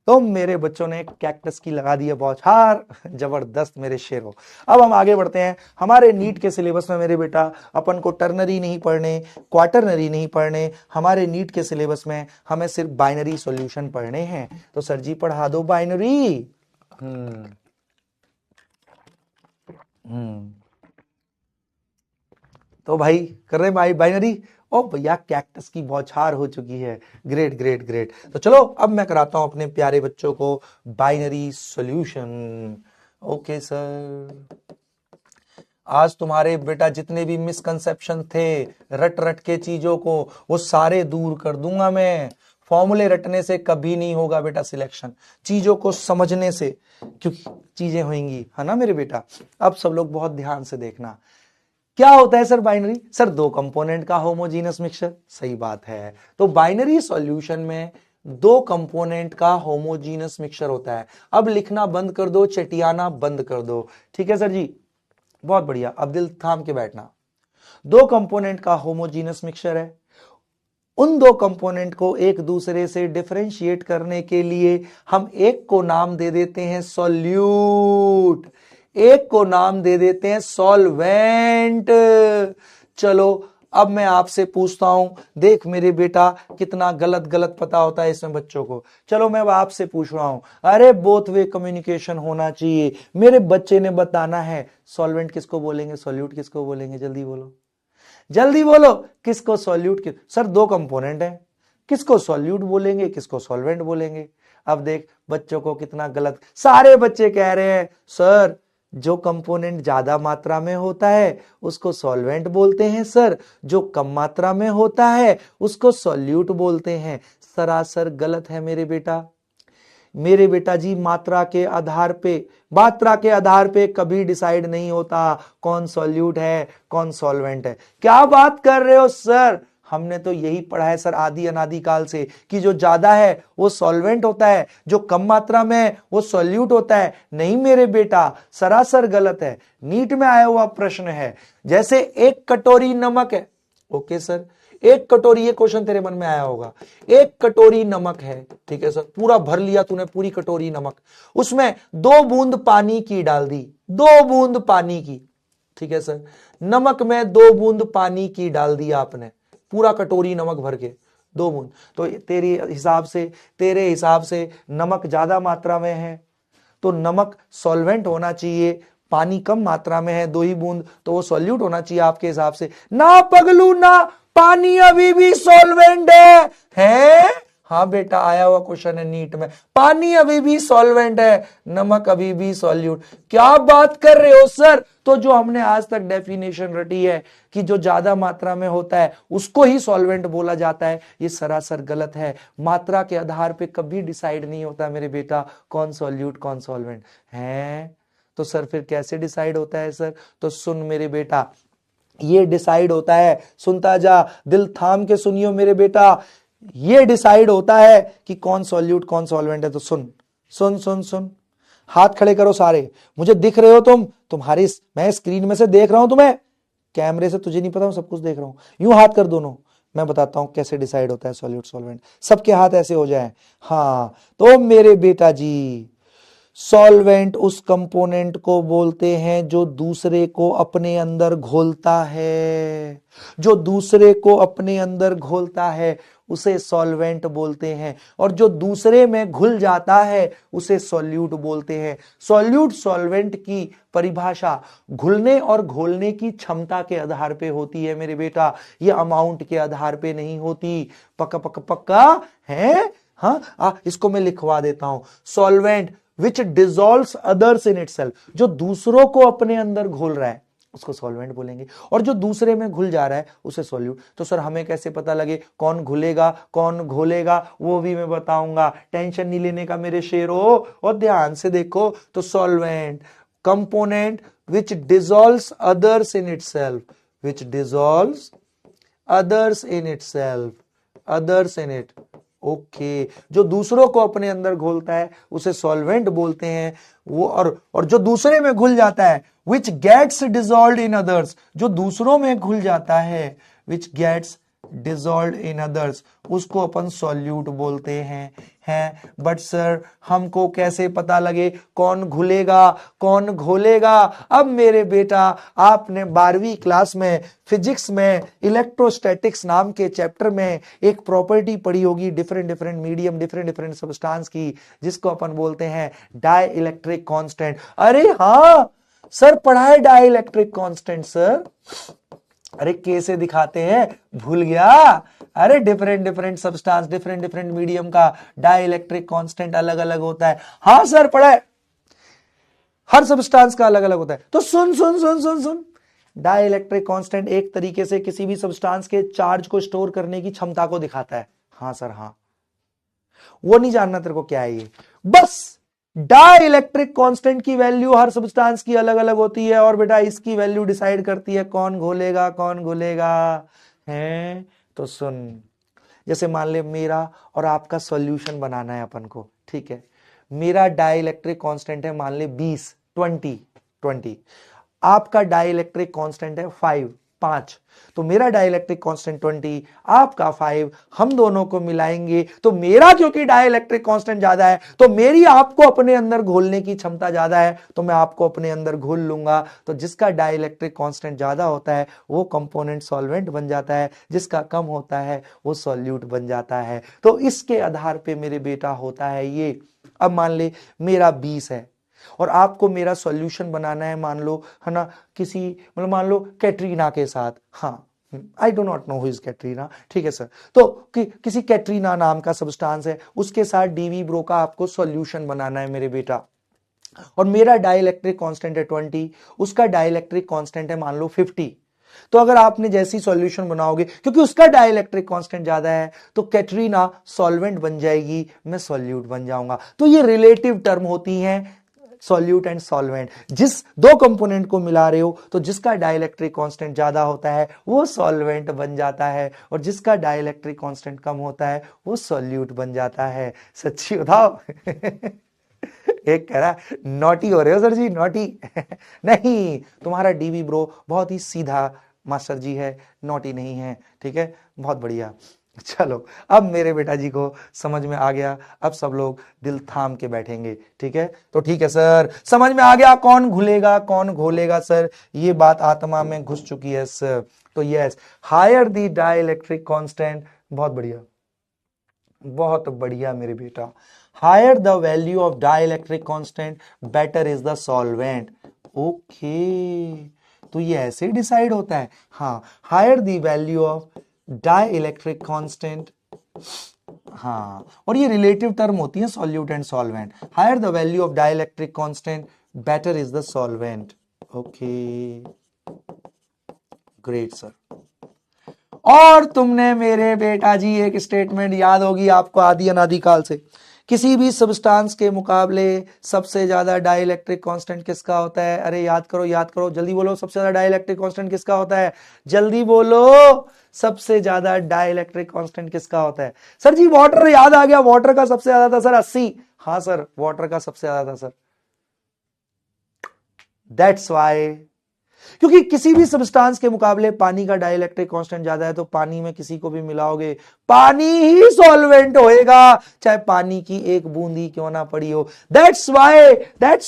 A: तो मेरे बच्चों ने कैक्टस की लगा दी है बौछार, जबरदस्त मेरे शेरों। अब हम आगे बढ़ते हैं हमारे नीट के सिलेबस में मेरे बेटा। अपन को टर्नरी नहीं पढ़ने, क्वाटरनरी नहीं पढ़ने, हमारे नीट के सिलेबस में हमें सिर्फ बाइनरी सॉल्यूशन पढ़ने हैं। तो सर जी पढ़ा दो बाइनरी। तो भाई कर रहे भाई बाइनरी। ओ भैया कैक्टस की बौछार हो चुकी है, ग्रेट ग्रेट ग्रेट। तो चलो अब मैं कराता हूं अपने प्यारे बच्चों को बाइनरी सॉल्यूशन। ओके सर, आज तुम्हारे बेटा जितने भी मिसकंसेप्शन थे, रट रट के चीजों को, वो सारे दूर कर दूंगा मैं। फॉर्मूले रटने से कभी नहीं होगा बेटा सिलेक्शन, चीजों को समझने से, क्योंकि चीजें होंगी, है ना मेरे बेटा। अब सब लोग बहुत ध्यान से देखना, क्या होता है सर बाइनरी? सर 2 कंपोनेंट का होमोजीनस मिक्सचर, सही बात है। तो बाइनरी सॉल्यूशन में 2 कंपोनेंट का होमोजीनस मिक्सचर होता है। अब लिखना बंद कर दो, चटियाना बंद कर दो, ठीक है सर जी, बहुत बढ़िया। अब दिल थाम के बैठना। 2 कंपोनेंट का होमोजीनस मिक्सचर है, उन 2 कंपोनेंट को एक दूसरे से डिफरेंशिएट करने के लिए हम एक को नाम दे देते हैं सॉल्यूट, एक को नाम दे देते हैं सॉल्वेंट। चलो अब मैं आपसे पूछता हूं, देख मेरे बेटा कितना गलत गलत पता होता है इसमें बच्चों को। चलो मैं आपसे पूछ रहा हूं, अरे बोथ वे कम्युनिकेशन होना चाहिए। मेरे बच्चे ने बताना है सॉल्वेंट किसको बोलेंगे, सॉल्यूट किसको बोलेंगे, जल्दी बोलो जल्दी बोलो, किसको सॉल्यूट सर 2 कंपोनेंट है, किसको सॉल्यूट बोलेंगे, किसको सॉल्वेंट बोलेंगे। अब देख बच्चों को कितना गलत, सारे बच्चे कह रहे हैं सर जो कंपोनेंट ज्यादा मात्रा में होता है उसको सॉल्वेंट बोलते हैं सर, जो कम मात्रा में होता है उसको सॉल्यूट बोलते हैं। सरासर गलत है मेरे बेटा। मेरे बेटा जी मात्रा के आधार पे कभी डिसाइड नहीं होता कौन सॉल्यूट है कौन सॉल्वेंट है। क्या बात कर रहे हो सर, हमने तो यही पढ़ा है सर आदि अनादि काल से कि जो ज्यादा है वो सॉल्वेंट होता है, जो कम मात्रा में है वो सॉल्यूट होता है। नहीं मेरे बेटा, सरासर गलत है। नीट में आया हुआ प्रश्न है, जैसे 1 कटोरी नमक है, ओके सर, 1 कटोरी, ये क्वेश्चन तेरे मन में आया होगा, 1 कटोरी नमक है, ठीक है सर, पूरा भर लिया तूने पूरी कटोरी नमक, उसमें 2 बूंद पानी की डाल दी, 2 बूंद पानी की, ठीक है सर, नमक में 2 बूंद पानी की डाल दी आपने, पूरा कटोरी नमक भर के 2 बूंद। तो तेरे हिसाब से नमक ज्यादा मात्रा में है तो नमक सॉल्वेंट होना चाहिए, पानी कम मात्रा में है 2 ही बूंद तो वो सॉल्यूट होना चाहिए आपके हिसाब से। ना पगलू ना, पानी अभी भी सॉल्वेंट है? हाँ बेटा, आया हुआ क्वेश्चन है नीट में, पानी अभी भी सॉल्वेंट है, नमक अभी भी सॉल्यूट। क्या बात कर रहे हो सर? तो जो हमने आज तक डेफिनेशन रटी है कि जो ज्यादा मात्रा में होता है उसको ही सॉल्वेंट बोला जाता है, ये सरासर गलत है। मात्रा के आधार पे कभी डिसाइड नहीं होता मेरे बेटा कौन सॉल्यूट कौन सॉल्वेंट है। तो सर फिर कैसे डिसाइड होता है सर? तो सुन मेरे बेटा, ये डिसाइड होता है, सुनता जा, दिल थाम के सुनियो मेरे बेटा, ये डिसाइड होता है कि कौन सॉल्यूट कौन सॉल्वेंट है। तो सुन सुन सुन सुन, हाथ खड़े करो सारे, मुझे दिख रहे हो तुम, तुम्हारी मैं स्क्रीन में से देख रहा हूं तुम्हें, कैमरे से तुझे नहीं पता, मैं सब कुछ देख रहा हूं। यूं हाथ कर दोनों, मैं बताता हूं कैसे डिसाइड होता है सॉल्यूट सॉल्वेंट। सबके हाथ ऐसे हो जाए। हाँ, तो मेरे बेटा जी, सॉल्वेंट उस कंपोनेंट को बोलते हैं जो दूसरे को अपने अंदर घोलता है, जो दूसरे को अपने अंदर घोलता है उसे सॉल्वेंट बोलते हैं, और जो दूसरे में घुल जाता है उसे सॉल्यूट बोलते हैं। सॉल्यूट सॉल्वेंट की परिभाषा घुलने और घोलने की क्षमता के आधार पे होती है मेरे बेटा, ये अमाउंट के आधार पे नहीं होती। पक्का पक्का पक्का है? हाँ, इसको मैं लिखवा देता हूं, solvent which dissolves others in itself, जो दूसरों को अपने अंदर घोल रहा है उसको सॉल्वेंट बोलेंगे, और जो दूसरे में घुल जा रहा है उसे सॉल्यूट। तो सर हमें कैसे पता लगे कौन घुलेगा कौन घोलेगा, वो भी मैं बताऊंगा, टेंशन नहीं लेने का मेरे शेरो, और ध्यान से देखो। तो solvent component which dissolves others in itself, which dissolves others in itself, others in it, okay, जो दूसरों को अपने अंदर घोलता है उसे सॉल्वेंट बोलते हैं। वो और जो दूसरे में घुल जाता है, which gets dissolved in others, जो दूसरों में घुल जाता है, which gets dissolved in others, उसको अपन सॉल्यूट बोलते हैं। बट सर हमको कैसे पता लगे कौन घुलेगा कौन घोलेगा? अब मेरे बेटा, आपने 12वीं क्लास में फिजिक्स में इलेक्ट्रोस्टैटिक्स नाम के चैप्टर में एक प्रॉपर्टी पढ़ी होगी different different medium different different substance की, जिसको अपन बोलते हैं डाई इलेक्ट्रिक कांस्टेंट। अरे हाँ सर, पढ़ा है डाई इलेक्ट्रिक कांस्टेंट सर। अरे कैसे दिखाते हैं, भूल गया? अरे different different substance different different medium का डाई इलेक्ट्रिक कांस्टेंट अलग अलग होता है। हाँ सर पढ़ा है, हर सब्सटेंस का अलग अलग होता है। तो सुन सुन सुन सुन सुन, डाई इलेक्ट्रिक कांस्टेंट एक तरीके से किसी भी सब्सटेंस के चार्ज को स्टोर करने की क्षमता को दिखाता है। हाँ सर हाँ, वो नहीं जानना तेरे को क्या है ये, बस डाई इलेक्ट्रिक कांस्टेंट की वैल्यू हर सब्सटेंस की अलग अलग होती है, और बेटा इसकी वैल्यू डिसाइड करती है कौन घोलेगा कौन घुलेगा है। तो सुन, जैसे मान ले मेरा और आपका सॉल्यूशन बनाना है अपन को, ठीक है, मेरा डाई इलेक्ट्रिक कांस्टेंट है मान ले 20 20, आपका डाई इलेक्ट्रिक कांस्टेंट है 5, तो मेरा डाइलेक्ट्रिक कांस्टेंट 20, आपका 5, हम दोनों को मिलाएंगे तो मेरा क्योंकि डाइलेक्ट्रिक कांस्टेंट ज्यादा है तो मेरी आपको अपने अंदर घोलने की क्षमता ज्यादा है, तो मैं आपको अपने अंदर घोल लूंगा। तो जिसका डाइलेक्ट्रिक कांस्टेंट ज्यादा होता है वो कंपोनेंट सॉल्वेंट बन जाता है, जिसका कम होता है वो सॉल्यूट बन जाता है। तो इसके आधार पे मेरे बेटा होता है ये। अब मान ले मेरा 20 है और आपको मेरा सॉल्यूशन बनाना है, मान लो है ना, किसी मतलब मान लो कैटरीना के साथ। हाँ, I do not know who is Katrina, ठीक है सर। तो किसी कैटरीना नाम का सब्सटेंस है, उसके साथ डीवी ब्रो का आपको सॉल्यूशन बनाना है मेरे बेटा, और मेरा डाइलेक्ट्रिक कांस्टेंट है 20, उसका डाइलेक्ट्रिक कांस्टेंट है मान लो 50। तो अगर आपने जैसी सॉल्यूशन बनाओगे, क्योंकि उसका डाइलेक्ट्रिक कांस्टेंट ज्यादा है, तो कैटरीना सॉल्वेंट बन जाएगी, मैं सॉल्यूट बन जाऊंगा। तो ये रिलेटिव टर्म होती हैं सॉल्यूट एंड सॉल्वेंट। जिस दो कंपोनेंट को मिला रहे हो तो जिसका डाइलेक्ट्रिक कांस्टेंट ज्यादा होता है वो सॉल्वेंट बन जाता है, और जिसका डाइलेक्ट्रिक कांस्टेंट कम होता है वो सॉल्यूट बन जाता है। सच्ची बताओ? एक कह रहा नॉटी हो रहे हो सर जी, नॉटी। नहीं, तुम्हारा डीवी ब्रो बहुत ही सीधा मास्टर जी है, नॉटी नहीं है, ठीक है, बहुत बढ़िया। चलो, अब मेरे बेटा जी को समझ में आ गया, अब सब लोग दिल थाम के बैठेंगे, ठीक है। तो ठीक है सर, समझ में आ गया कौन घुलेगा कौन घोलेगा सर, ये बात आत्मा में घुस चुकी है सर। तो yes, higher the dielectric constant, बहुत बढ़िया बहुत बढ़िया मेरे बेटा, higher the value of dielectric constant better is the solvent. Okay, तो ये ऐसे डिसाइड होता है। हाँ, higher the value of dielectric constant, हाँ, और ये रिलेटिव टर्म होती है solute and solvent. Higher the value of dielectric constant better is the solvent. Okay, great sir. और तुमने मेरे बेटा जी एक स्टेटमेंट याद होगी आपको आदि अनादि काल से, किसी भी सब्सटेंस के मुकाबले सबसे ज्यादा डाइलेक्ट्रिक कांस्टेंट किसका होता है? अरे याद करो जल्दी बोलो, सबसे ज्यादा डाइलेक्ट्रिक कांस्टेंट किसका होता है? जल्दी बोलो, सबसे ज्यादा डाइलेक्ट्रिक कांस्टेंट किसका होता है? सर जी वाटर याद आ गया, वाटर का सबसे ज्यादा था सर 80। हाँ सर, वाटर का सबसे ज्यादा था सर। दैट्स वाई, क्योंकि किसी भी सब्सटेंस के मुकाबले पानी का डाइलेक्ट्रिक कांस्टेंट ज्यादा है, तो पानी में किसी को भी मिलाओगे पानी ही सॉल्वेंट होएगा, चाहे पानी की एक बूंदी क्यों ना पड़ी हो। दैट्स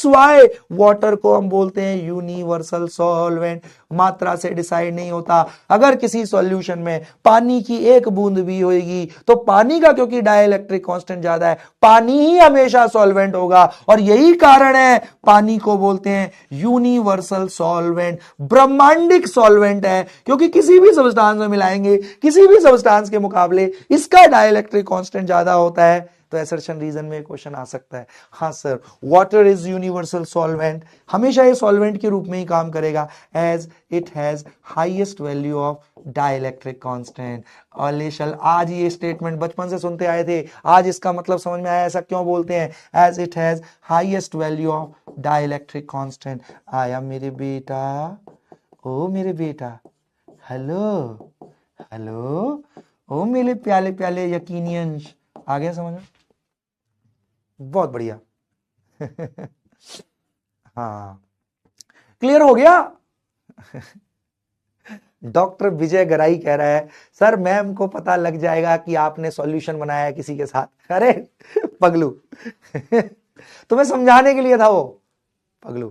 A: वाई वाटर को हम बोलते हैं यूनिवर्सल सॉल्वेंट। मात्रा से डिसाइड नहीं होता, अगर किसी सॉल्यूशन में पानी की एक बूंद भी होगी तो पानी का क्योंकि डाइलेक्ट्रिक कांस्टेंट ज्यादा है, पानी ही हमेशा सॉल्वेंट होगा। और यही कारण है पानी को बोलते हैं यूनिवर्सल सॉल्वेंट, ब्रह्मांडिक सॉल्वेंट है, क्योंकि किसी भी सब्सटेंस में मिलाएंगे, किसी भी सब्सटेंस के मुकाबले इसका डाइलेक्ट्रिक कांस्टेंट ज्यादा होता है। तो असर्शन रीजन में क्वेश्चन आ सकता है, हाँ sir water is universal solvent, हमेशा ये सॉल्वेंट के रूप में ही काम करेगा, as it has highest value of dielectric constant. और आज ये स्टेटमेंट बचपन से सुनते आए थे, आज इसका मतलब समझ में आया, ऐसा क्यों बोलते हैं, as it has highest value of dielectric constant. आया मेरे बेटा, ओ मेरे बेटा, हेलो हेलो, ओ मेरे प्याले प्याले यकीनियंस, आ गया समझ में? बहुत बढ़िया। हाँ क्लियर हो गया। डॉक्टर विजय गराई कह रहा है सर मैम को पता लग जाएगा कि आपने सॉल्यूशन बनाया है किसी के साथ। अरे पगलू तुम्हें समझाने के लिए था वो पगलू।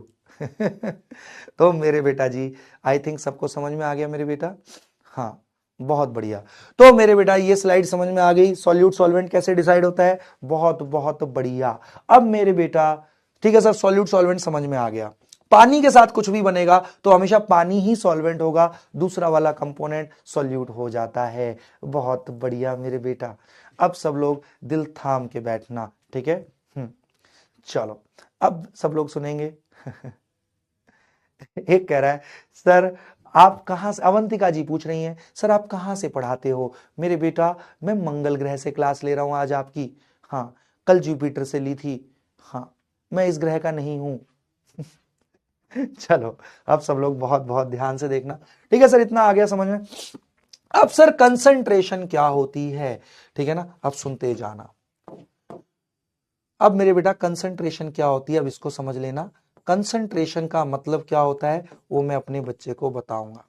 A: तो मेरे बेटा जी आई थिंक सबको समझ में आ गया मेरे बेटा। हाँ बहुत बढ़िया। तो मेरे बेटा ये स्लाइड समझ में आ गई, सॉल्यूट सॉल्वेंट कैसे डिसाइड होता है, बहुत बहुत बढ़िया। अब मेरे बेटा ठीक है सर, सॉल्यूट सॉल्वेंट समझ में आ गया, पानी के साथ कुछ भी बनेगा तो हमेशा पानी ही सॉल्वेंट होगा, दूसरा वाला कंपोनेंट सॉल्यूट हो जाता है। बहुत बढ़िया मेरे बेटा। अब सब लोग दिल थाम के बैठना, ठीक है। चलो अब सब लोग सुनेंगे। एक कह रहा है सर आप कहां से, अवंतिका जी पूछ रही हैं सर आप कहां से पढ़ाते हो? मेरे बेटा मैं मंगल ग्रह से क्लास ले रहा हूं आज आपकी। हाँ कल जुपिटर से ली थी। हाँ मैं इस ग्रह का नहीं हूं। चलो अब सब लोग बहुत बहुत ध्यान से देखना, ठीक है सर, इतना आ गया समझ में। अब सर कंसंट्रेशन क्या होती है, ठीक है ना, अब सुनते जाना। अब मेरे बेटा कंसंट्रेशन क्या होती है, अब इसको समझ लेना। कंसंट्रेशन का मतलब क्या होता है वो मैं अपने बच्चे को बताऊंगा।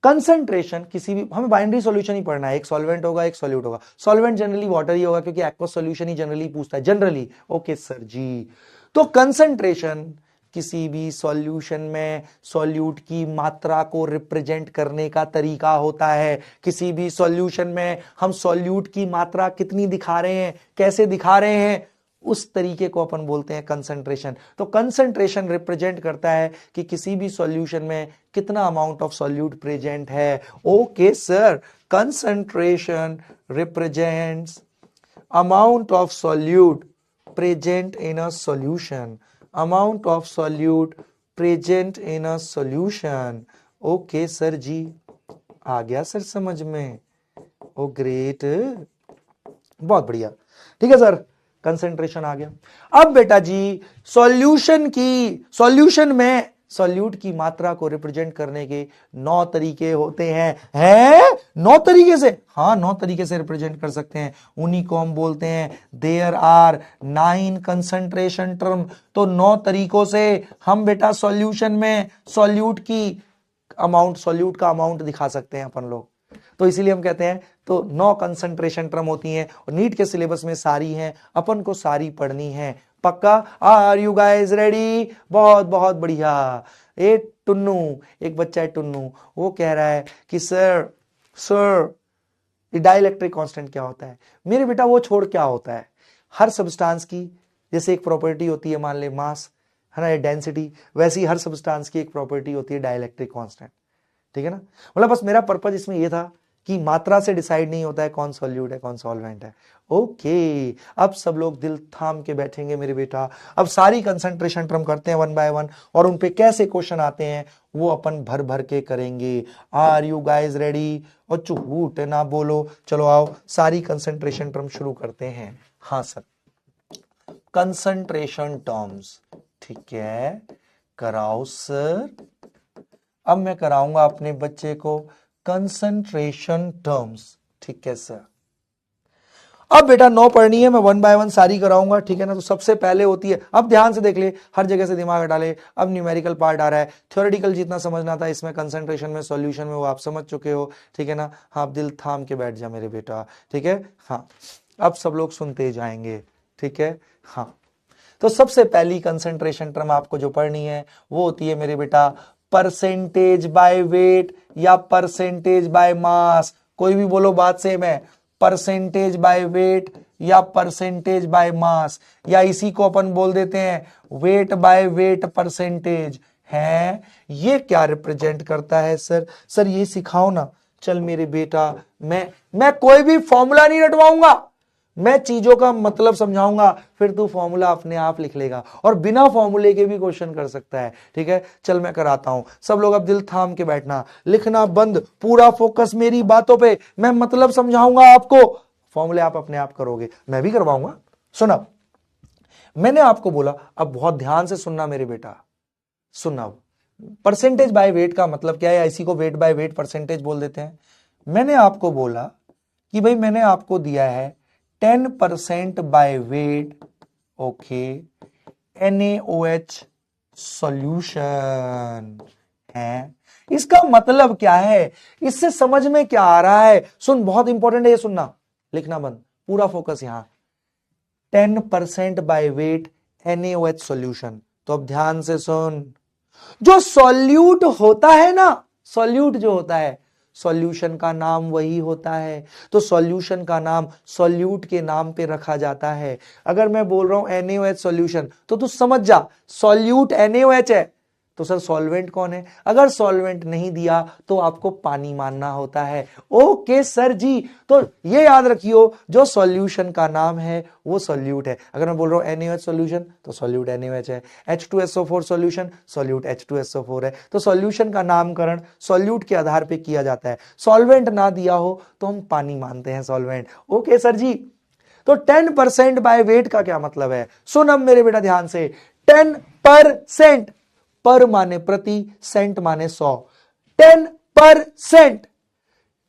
A: कंसंट्रेशन किसी भी, हमें बाइनरी सॉल्यूशन ही पढ़ना है, एक सॉल्वेंट होगा एक सॉल्यूट होगा। सॉल्वेंट जनरली वाटर ही होगा क्योंकि एक्वस सॉल्यूशन ही जनरली पूछता है, जनरली। ओके सर जी। तो कंसंट्रेशन किसी भी सॉल्यूशन में सॉल्यूट की मात्रा को रिप्रेजेंट करने का तरीका होता है। किसी भी सॉल्यूशन में हम सॉल्यूट की मात्रा कितनी दिखा रहे हैं, कैसे दिखा रहे हैं, उस तरीके को अपन बोलते हैं कंसंट्रेशन। तो कंसंट्रेशन रिप्रेजेंट करता है कि किसी भी सॉल्यूशन में कितना अमाउंट ऑफ सॉल्यूट प्रेजेंट है। Okay sir, concentration represents amount of solute present in a solution, amount of solute present in a solution. Okay sir ji, आ गया सर समझ में? ओ ग्रेट, बहुत बढ़िया, ठीक है सर, कंसंट्रेशन आ गया। अब बेटा जी सॉल्यूशन में सॉल्यूट की मात्रा को रिप्रेजेंट करने के 9 तरीके होते हैं 9 तरीके से, हाँ 9 तरीके से रिप्रेजेंट कर सकते हैं, उन्हीं को हम बोलते हैं देयर आर 9 कंसंट्रेशन टर्म। तो 9 तरीकों से हम बेटा सॉल्यूशन में सॉल्यूट का अमाउंट दिखा सकते हैं अपन लोग। तो इसीलिए हम कहते हैं तो 9 कंसंट्रेशन टर्म होती हैं और नीट के सिलेबस में सारी हैं, अपन को सारी पढ़नी है। पक्का? Are you guys ready? बहुत बहुत बढ़िया। टुन्नू, एक बच्चा है टुन्नू, वो कह रहा है कि सर डाइलेक्ट्रिक कांस्टेंट क्या होता है? मेरे बेटा वो छोड़, क्या होता है, हर सब्सटेंस की जैसे एक प्रॉपर्टी होती है, मान ले मास है ना, डेंसिटी, वैसी हर सब्सटेंस की एक प्रॉपर्टी होती है डाइलेक्ट्रिक कांस्टेंट, ठीक है ना। मतलब बस मेरा पर्पज इसमें यह था कि मात्रा से डिसाइड नहीं होता है कौन सॉल्यूट है कौन सॉल्वेंट है। ओके, अब सब लोग दिल थाम के बैठेंगे मेरे बेटा। अब सारी कंसंट्रेशन टर्म करते हैं 1 बाय 1 और उन पे कैसे क्वेश्चन आते हैं वो अपन भर भर के करेंगे। Are you guys ready? और झूठ ना बोलो, चलो आओ सारी कंसंट्रेशन टर्म शुरू करते हैं। हाँ सर, कंसंट्रेशन टर्म्स। ठीक है, कराओ सर। अब मैं कराऊंगा अपने बच्चे को कंसंट्रेशन टर्म्स। ठीक है सर। अब बेटा 9 पढ़नी है, मैं 1 बाय 1 सारी कराऊंगा। ठीक है ना। तो सबसे पहले होती है, अब ध्यान से देख ले, हर जगह से दिमाग हटा ले। अब न्यूमेरिकल पार्ट आ रहा है, थ्योरेटिकल जितना समझना था इसमें कंसंट्रेशन में सॉल्यूशन में वो आप समझ चुके हो। ठीक है ना। हाँ, दिल थाम के बैठ जा मेरे बेटा। ठीक है। हाँ, अब सब लोग सुनते जाएंगे। ठीक है। हाँ, तो सबसे पहली कंसंट्रेशन टर्म आपको जो पढ़नी है वो होती है मेरे बेटा परसेंटेज बाय वेट या परसेंटेज बाय मास। कोई भी बोलो, बात सेम है। परसेंटेज बाय वेट या परसेंटेज बाय मास, या इसी को अपन बोल देते हैं वेट बाय वेट परसेंटेज है। ये क्या रिप्रेजेंट करता है सर? सर ये सिखाओ ना। चल मेरे बेटा, मैं कोई भी फॉर्मूला नहीं रटवाऊंगा, मैं चीजों का मतलब समझाऊंगा, फिर तू फॉर्मूला अपने आप लिख लेगा और बिना फॉर्मूले के भी क्वेश्चन कर सकता है। ठीक है, चल मैं कराता हूं। सब लोग अब दिल थाम के बैठना, लिखना बंद, पूरा फोकस मेरी बातों पे। मैं मतलब समझाऊंगा आपको, फॉर्मूले आप अपने आप करोगे, मैं भी करवाऊंगा। सुना, मैंने आपको बोला, अब बहुत ध्यान से सुनना मेरे बेटा, सुनना। परसेंटेज बाय वेट का मतलब क्या है? इसी को वेट बाय वेट परसेंटेज बोल देते हैं। मैंने आपको बोला कि भाई मैंने आपको दिया है 10% by weight, okay, NaOH solution है। इसका मतलब क्या है? इससे समझ में क्या आ रहा है? सुन, बहुत इंपॉर्टेंट है ये सुनना, लिखना बंद, पूरा फोकस यहां। 10% बाय वेट NaOH सॉल्यूशन। तो अब ध्यान से सुन, जो सॉल्यूट होता है ना, सॉल्यूट जो होता है, सॉल्यूशन का नाम वही होता है। तो सॉल्यूशन का नाम सॉल्यूट के नाम पे रखा जाता है। अगर मैं बोल रहा हूं NaOH सॉल्यूशन, तो तू समझ जा सॉल्यूट NaOH है। तो सर सॉल्वेंट कौन है? अगर सॉल्वेंट नहीं दिया तो आपको पानी मानना होता है। ओके सर जी, तो ये याद रखियो, जो सॉल्यूशन का नाम है वो सॉल्यूट है। अगर मैं बोल रहा हूं NaOH सॉल्यूशन, तो सॉल्यूट NaOH है। H2SO4 सॉल्यूशन, सॉल्यूट H2SO4 है। तो सॉल्यूशन का नामकरण सॉल्यूट के आधार पे किया जाता है। सॉल्वेंट ना दिया हो तो हम पानी मानते हैं सॉल्वेंट। ओके सर जी। तो 10% बाय वेट का क्या मतलब है? सुन अब मेरे बेटा ध्यान से, 10%, पर माने प्रति, सेंट माने 100। 10%,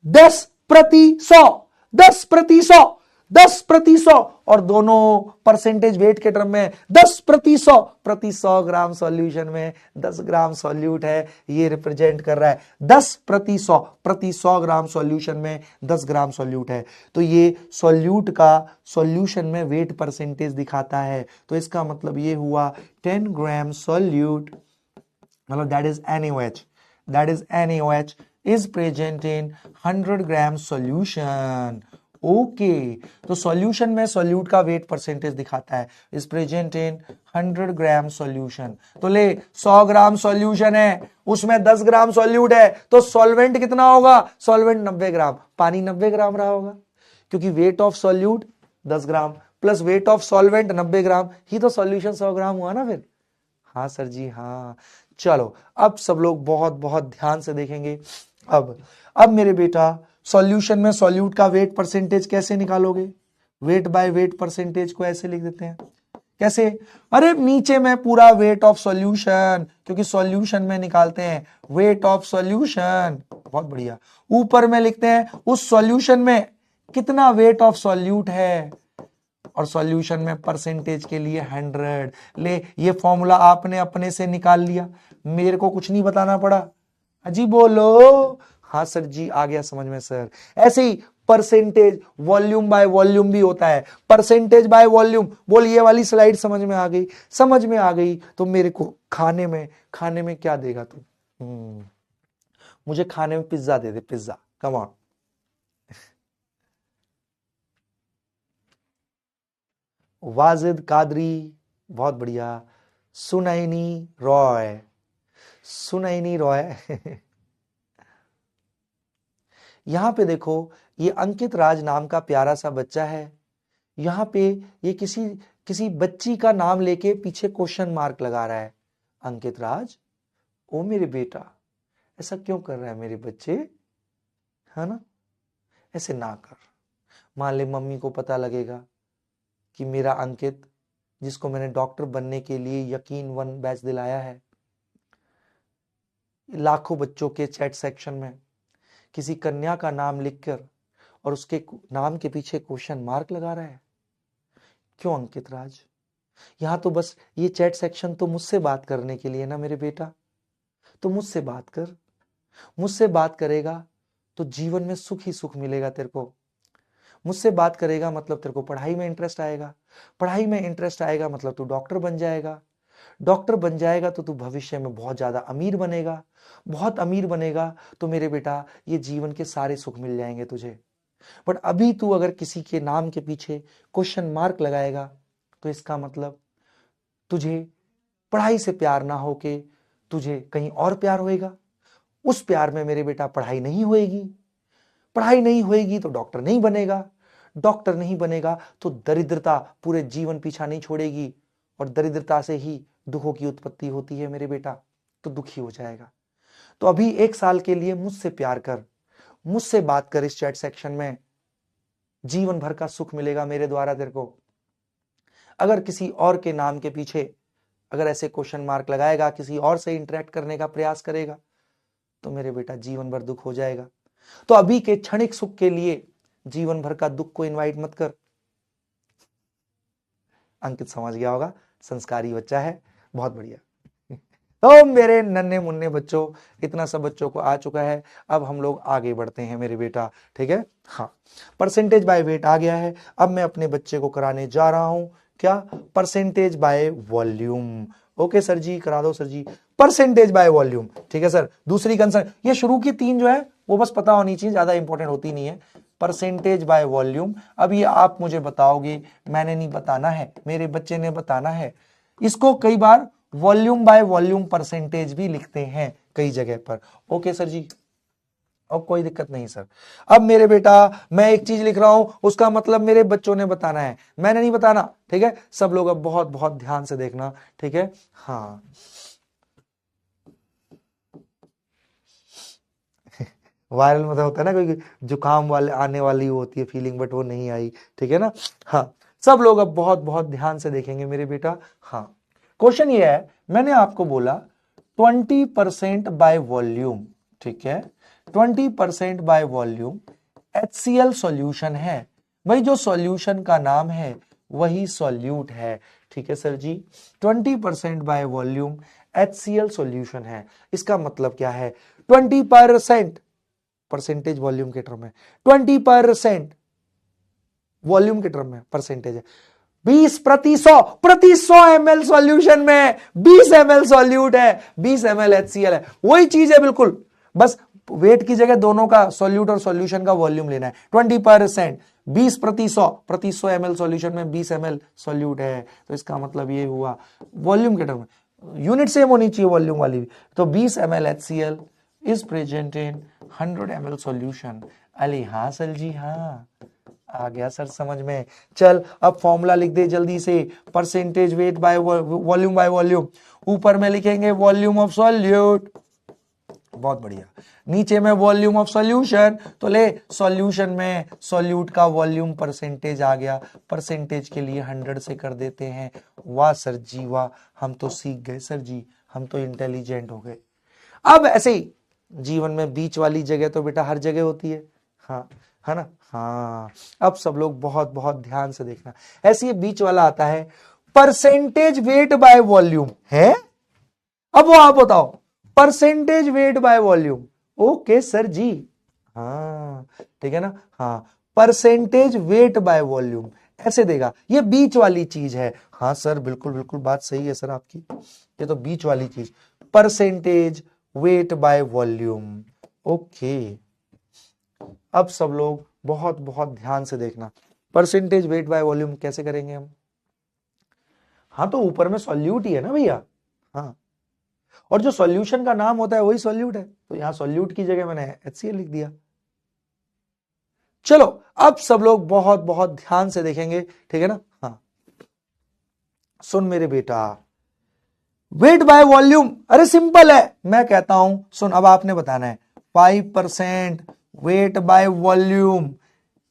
A: 10%, 10%, 10%, और दोनों परसेंटेज वेट के टर्म में 10%, प्रति 100 ग्राम सॉल्यूशन में 10 ग्राम सॉल्यूट है। ये रिप्रेजेंट कर रहा है 10%, प्रति 100 ग्राम सॉल्यूशन में 10 ग्राम सॉल्यूट है। तो ये सॉल्यूट का सॉल्यूशन में वेट परसेंटेज दिखाता है। तो इसका मतलब ये हुआ 10 ग्राम सॉल्यूट, मतलब that is NaOH is present in 100 gram solution. Okay, तो सॉल्यूशन में सॉल्यूट का वेट परसेंटेज दिखाता है, is present in 100 gram solution. तो ले 100 ग्राम सॉल्यूशन है, उसमें 10 ग्राम सॉल्यूट है, तो सॉल्वेंट कितना होगा? सॉल्वेंट 90 ग्राम, पानी 90 ग्राम रहा होगा, क्योंकि weight of solute 10 gram plus weight of solvent 90 ग्राम, ही तो सॉल्यूशन 100 ग्राम हुआ ना फिर। हाँ सर जी, हाँ। चलो, अब सब लोग बहुत बहुत ध्यान से देखेंगे। अब मेरे बेटा, सॉल्यूशन में सॉल्यूट का वेट परसेंटेज कैसे निकालोगे? वेट बाय वेट परसेंटेज को ऐसे लिख देते हैं। कैसे? अरे नीचे में पूरा वेट ऑफ सॉल्यूशन, क्योंकि सॉल्यूशन में निकालते हैं वेट ऑफ सॉल्यूशन, बहुत बढ़िया। ऊपर में लिखते हैं उस सॉल्यूशन में कितना वेट ऑफ सॉल्यूट है, और सॉल्यूशन में परसेंटेज के लिए 100। ले, ये फॉर्मूला आपने अपने से निकाल लिया, मेरे को कुछ नहीं बताना पड़ा। अजी बोलो, हाँ सर जी, आ गया समझ में सर। ऐसे ही परसेंटेज वॉल्यूम बाय वॉल्यूम भी होता है, परसेंटेज बाय वॉल्यूम। बोल, ये वाली स्लाइड समझ में आ गई? समझ में आ गई तो मेरे को खाने में क्या देगा तू? मुझे खाने में pizza they they, pizza, come on. Wajid Qadri, बहुत बढ़िया। सुनैनी रॉय, सुनैनी रॉय। यहां पे देखो, ये अंकित राज नाम का प्यारा सा बच्चा है। यहां पे ये किसी बच्ची का नाम लेके पीछे क्वेश्चन मार्क लगा रहा है। अंकित राज, ओ मेरे बेटा, ऐसा क्यों कर रहा है मेरे बच्चे? है ना, ऐसे ना कर। मान ले मम्मी को पता लगेगा कि मेरा अंकित जिसको मैंने डॉक्टर बनने के लिए यकीन वन बैच दिलाया है, लाखों बच्चों के चैट सेक्शन में किसी कन्या का नाम लिखकर और उसके नाम के पीछे क्वेश्चन मार्क लगा रहा है। क्यों अंकित राज? यहां तो बस ये चैट सेक्शन तो मुझसे बात करने के लिए ना मेरे बेटा। तो मुझसे बात कर, मुझसे बात करेगा तो जीवन में सुख ही सुख मिलेगा तेरे को। मुझसे बात करेगा मतलब तेरे को पढ़ाई में इंटरेस्ट आएगा, पढ़ाई में इंटरेस्ट आएगा मतलब तू डॉक्टर बन जाएगा, डॉक्टर बन जाएगा तो तू भविष्य में बहुत ज्यादा अमीर बनेगा, बहुत अमीर बनेगा तो मेरे बेटा ये जीवन के सारे सुख मिल जाएंगे तुझे। बट अभी तू अगर किसी के नाम के पीछे क्वेश्चन मार्क लगाएगा तो इसका मतलब तुझे पढ़ाई से प्यार ना होके तुझे कहीं और प्यार होएगा। उस प्यार में मेरे बेटा पढ़ाई नहीं होएगी, पढ़ाई नहीं होएगी तो डॉक्टर नहीं बनेगा, डॉक्टर नहीं बनेगा तो दरिद्रता पूरे जीवन पीछा नहीं छोड़ेगी, और दरिद्रता से ही दुखों की उत्पत्ति होती है मेरे बेटा, तो दुखी हो जाएगा। तो अभी 1 साल के लिए मुझसे प्यार कर, मुझसे बात कर इस चैट सेक्शन में, जीवन भर का सुख मिलेगा मेरे द्वारा तेरे को। अगर किसी और के नाम के पीछे अगर ऐसे क्वेश्चन मार्क लगाएगा, किसी और से इंटरेक्ट करने का प्रयास करेगा तो मेरे बेटा जीवन भर दुख हो जाएगा। तो अभी के क्षणिक सुख के लिए जीवन भर का दुख को इनवाइट मत कर। अंकित समझ गया होगा, संस्कारी बच्चा है, बहुत बढ़िया। तो मेरे नन्हे मुन्ने बच्चों, इतना सब बच्चों को आ चुका है, अब हम लोग आगे बढ़ते हैं मेरे बेटा, ठीक है। हाँ, परसेंटेज बाय वेट आ गया है। अब मैं अपने बच्चे को कराने जा रहा हूं क्या, percentage by volume. Okay sir ji, करा दो sir ji, percentage by volume, ठीक है सर। दूसरी कंसर्न, ये शुरू की 3 जो है वो बस पता होनी चाहिए, ज्यादा इंपॉर्टेंट होती नहीं है। परसेंटेज बाय वॉल्यूम, अब ये आप मुझे बताओगे, मैंने नहीं बताना है, मेरे बच्चे ने बताना है। इसको कई बार वॉल्यूम बाय वॉल्यूम परसेंटेज भी लिखते हैं कई जगह पर। ओके सर जी, अब कोई दिक्कत नहीं सर। अब मेरे बेटा मैं एक चीज लिख रहा हूं, उसका मतलब मेरे बच्चों ने बताना है, मैंने नहीं बताना, ठीक है। सब लोग अब बहुत बहुत ध्यान से देखना, ठीक है। हाँ वायरल मतलब होता है ना, कोई जुकाम वाले आने वाली होती है फीलिंग, बट वो नहीं आई, ठीक है ना। हाँ, सब लोग अब बहुत बहुत ध्यान से देखेंगे मेरे बेटा। हाँ, क्वेश्चन ये है, मैंने आपको बोला 20% बाय वॉल्यूम, ठीक है, 20% बाय वॉल्यूम HCl सॉल्यूशन है। भाई जो सॉल्यूशन का नाम है वही सॉल्यूट है, ठीक है sir ji. 20% by volume HCl solution है, इसका मतलब क्या है, 20% परसेंटेज वॉल्यूम के टर्म में, 20% वॉल्यूम के टर्म में परसेंटेज है, 20 प्रति 100 ml सॉल्यूशन में 20 ml सॉल्यूट है, 20 ml HCl है, वही चीज है बिल्कुल, बस वेट की जगह दोनों का सॉल्यूट और सॉल्यूशन का वॉल्यूम लेना है। 20%, 20 प्रति 100 ml सॉल्यूशन में 20 ml सॉल्यूट है, तो इसका मतलब ये हुआ वॉल्यूम के टर्म में, यूनिट सेम होनी चाहिए वॉल्यूम वाली भी। तो 20 ml HCl is present in 100 ml solution. Ali हाँ सर जी, हाँ आ गया सर समझ में। चल अब फॉर्मूला लिख दे जल्दी से, percentage weight by volume by volume, ऊपर में लिखेंगे वॉल्यूम ऑफ सॉल्यूट, बहुत बढ़िया, नीचे में वॉल्यूम ऑफ सॉल्यूशन, तो ले सॉल्यूशन में सॉल्यूट का वॉल्यूम परसेंटेज आ गया, परसेंटेज के लिए 100 से कर देते हैं। वाह सर जी वाह, हम तो सीख गए सर जी, हम तो इंटेलिजेंट हो गए। अब ऐसे ही जीवन में बीच वाली जगह तो बेटा हर जगह होती है, हाँ है ना। हाँ, अब सब लोग बहुत बहुत ध्यान से देखना, ऐसे ये बीच वाला आता है परसेंटेज वेट बाय वॉल्यूम है। अब वो आप बताओ, percentage weight by volume, okay sir ji, हाँ ठीक है ना। हाँ, परसेंटेज वेट बाय वॉल्यूम ऐसे देगा, ये बीच वाली चीज है। हाँ सर बिल्कुल बिल्कुल बात सही है सर आपकी, ये तो बीच वाली चीज, percentage weight by volume. Okay, अब सब लोग बहुत बहुत ध्यान से देखना, परसेंटेज वेट बाय वॉल्यूम कैसे करेंगे हम। हाँ, तो ऊपर में सॉल्यूट ही है ना भैया, हाँ, और जो सॉल्यूशन का नाम होता है वही सॉल्यूट है, तो यहां सॉल्यूट की जगह मैंने HCl लिख दिया। चलो अब सब लोग बहुत बहुत ध्यान से देखेंगे, ठीक है ना। हाँ, सुन मेरे बेटा, वेट बाय वॉल्यूम, अरे सिंपल है, मैं कहता हूं सुन, अब आपने बताना है 5% wait by volume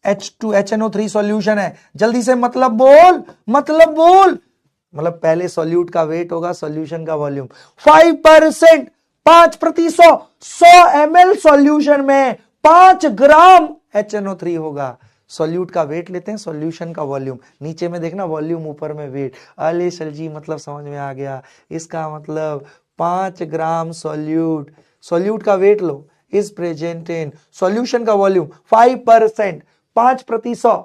A: HNO3 solution है, जल्दी से मतलब बोल, मतलब बोल, मतलब पहले सॉल्यूट का वेट होगा, सॉल्यूशन का वॉल्यूम। 5%, 5%, 100 ml सॉल्यूशन में 5 ग्राम HNO3 होगा। सॉल्यूट का वेट लेते हैं, सॉल्यूशन का वॉल्यूम, नीचे में देखना वॉल्यूम, ऊपर में वेट। अले सर जी मतलब समझ में आ गया, इसका मतलब 5 ग्राम सॉल्यूट, सॉल्यूट का वेट लो, इज प्रेजेंट इन सॉल्यूशन का वॉल्यूम 5%, 5%,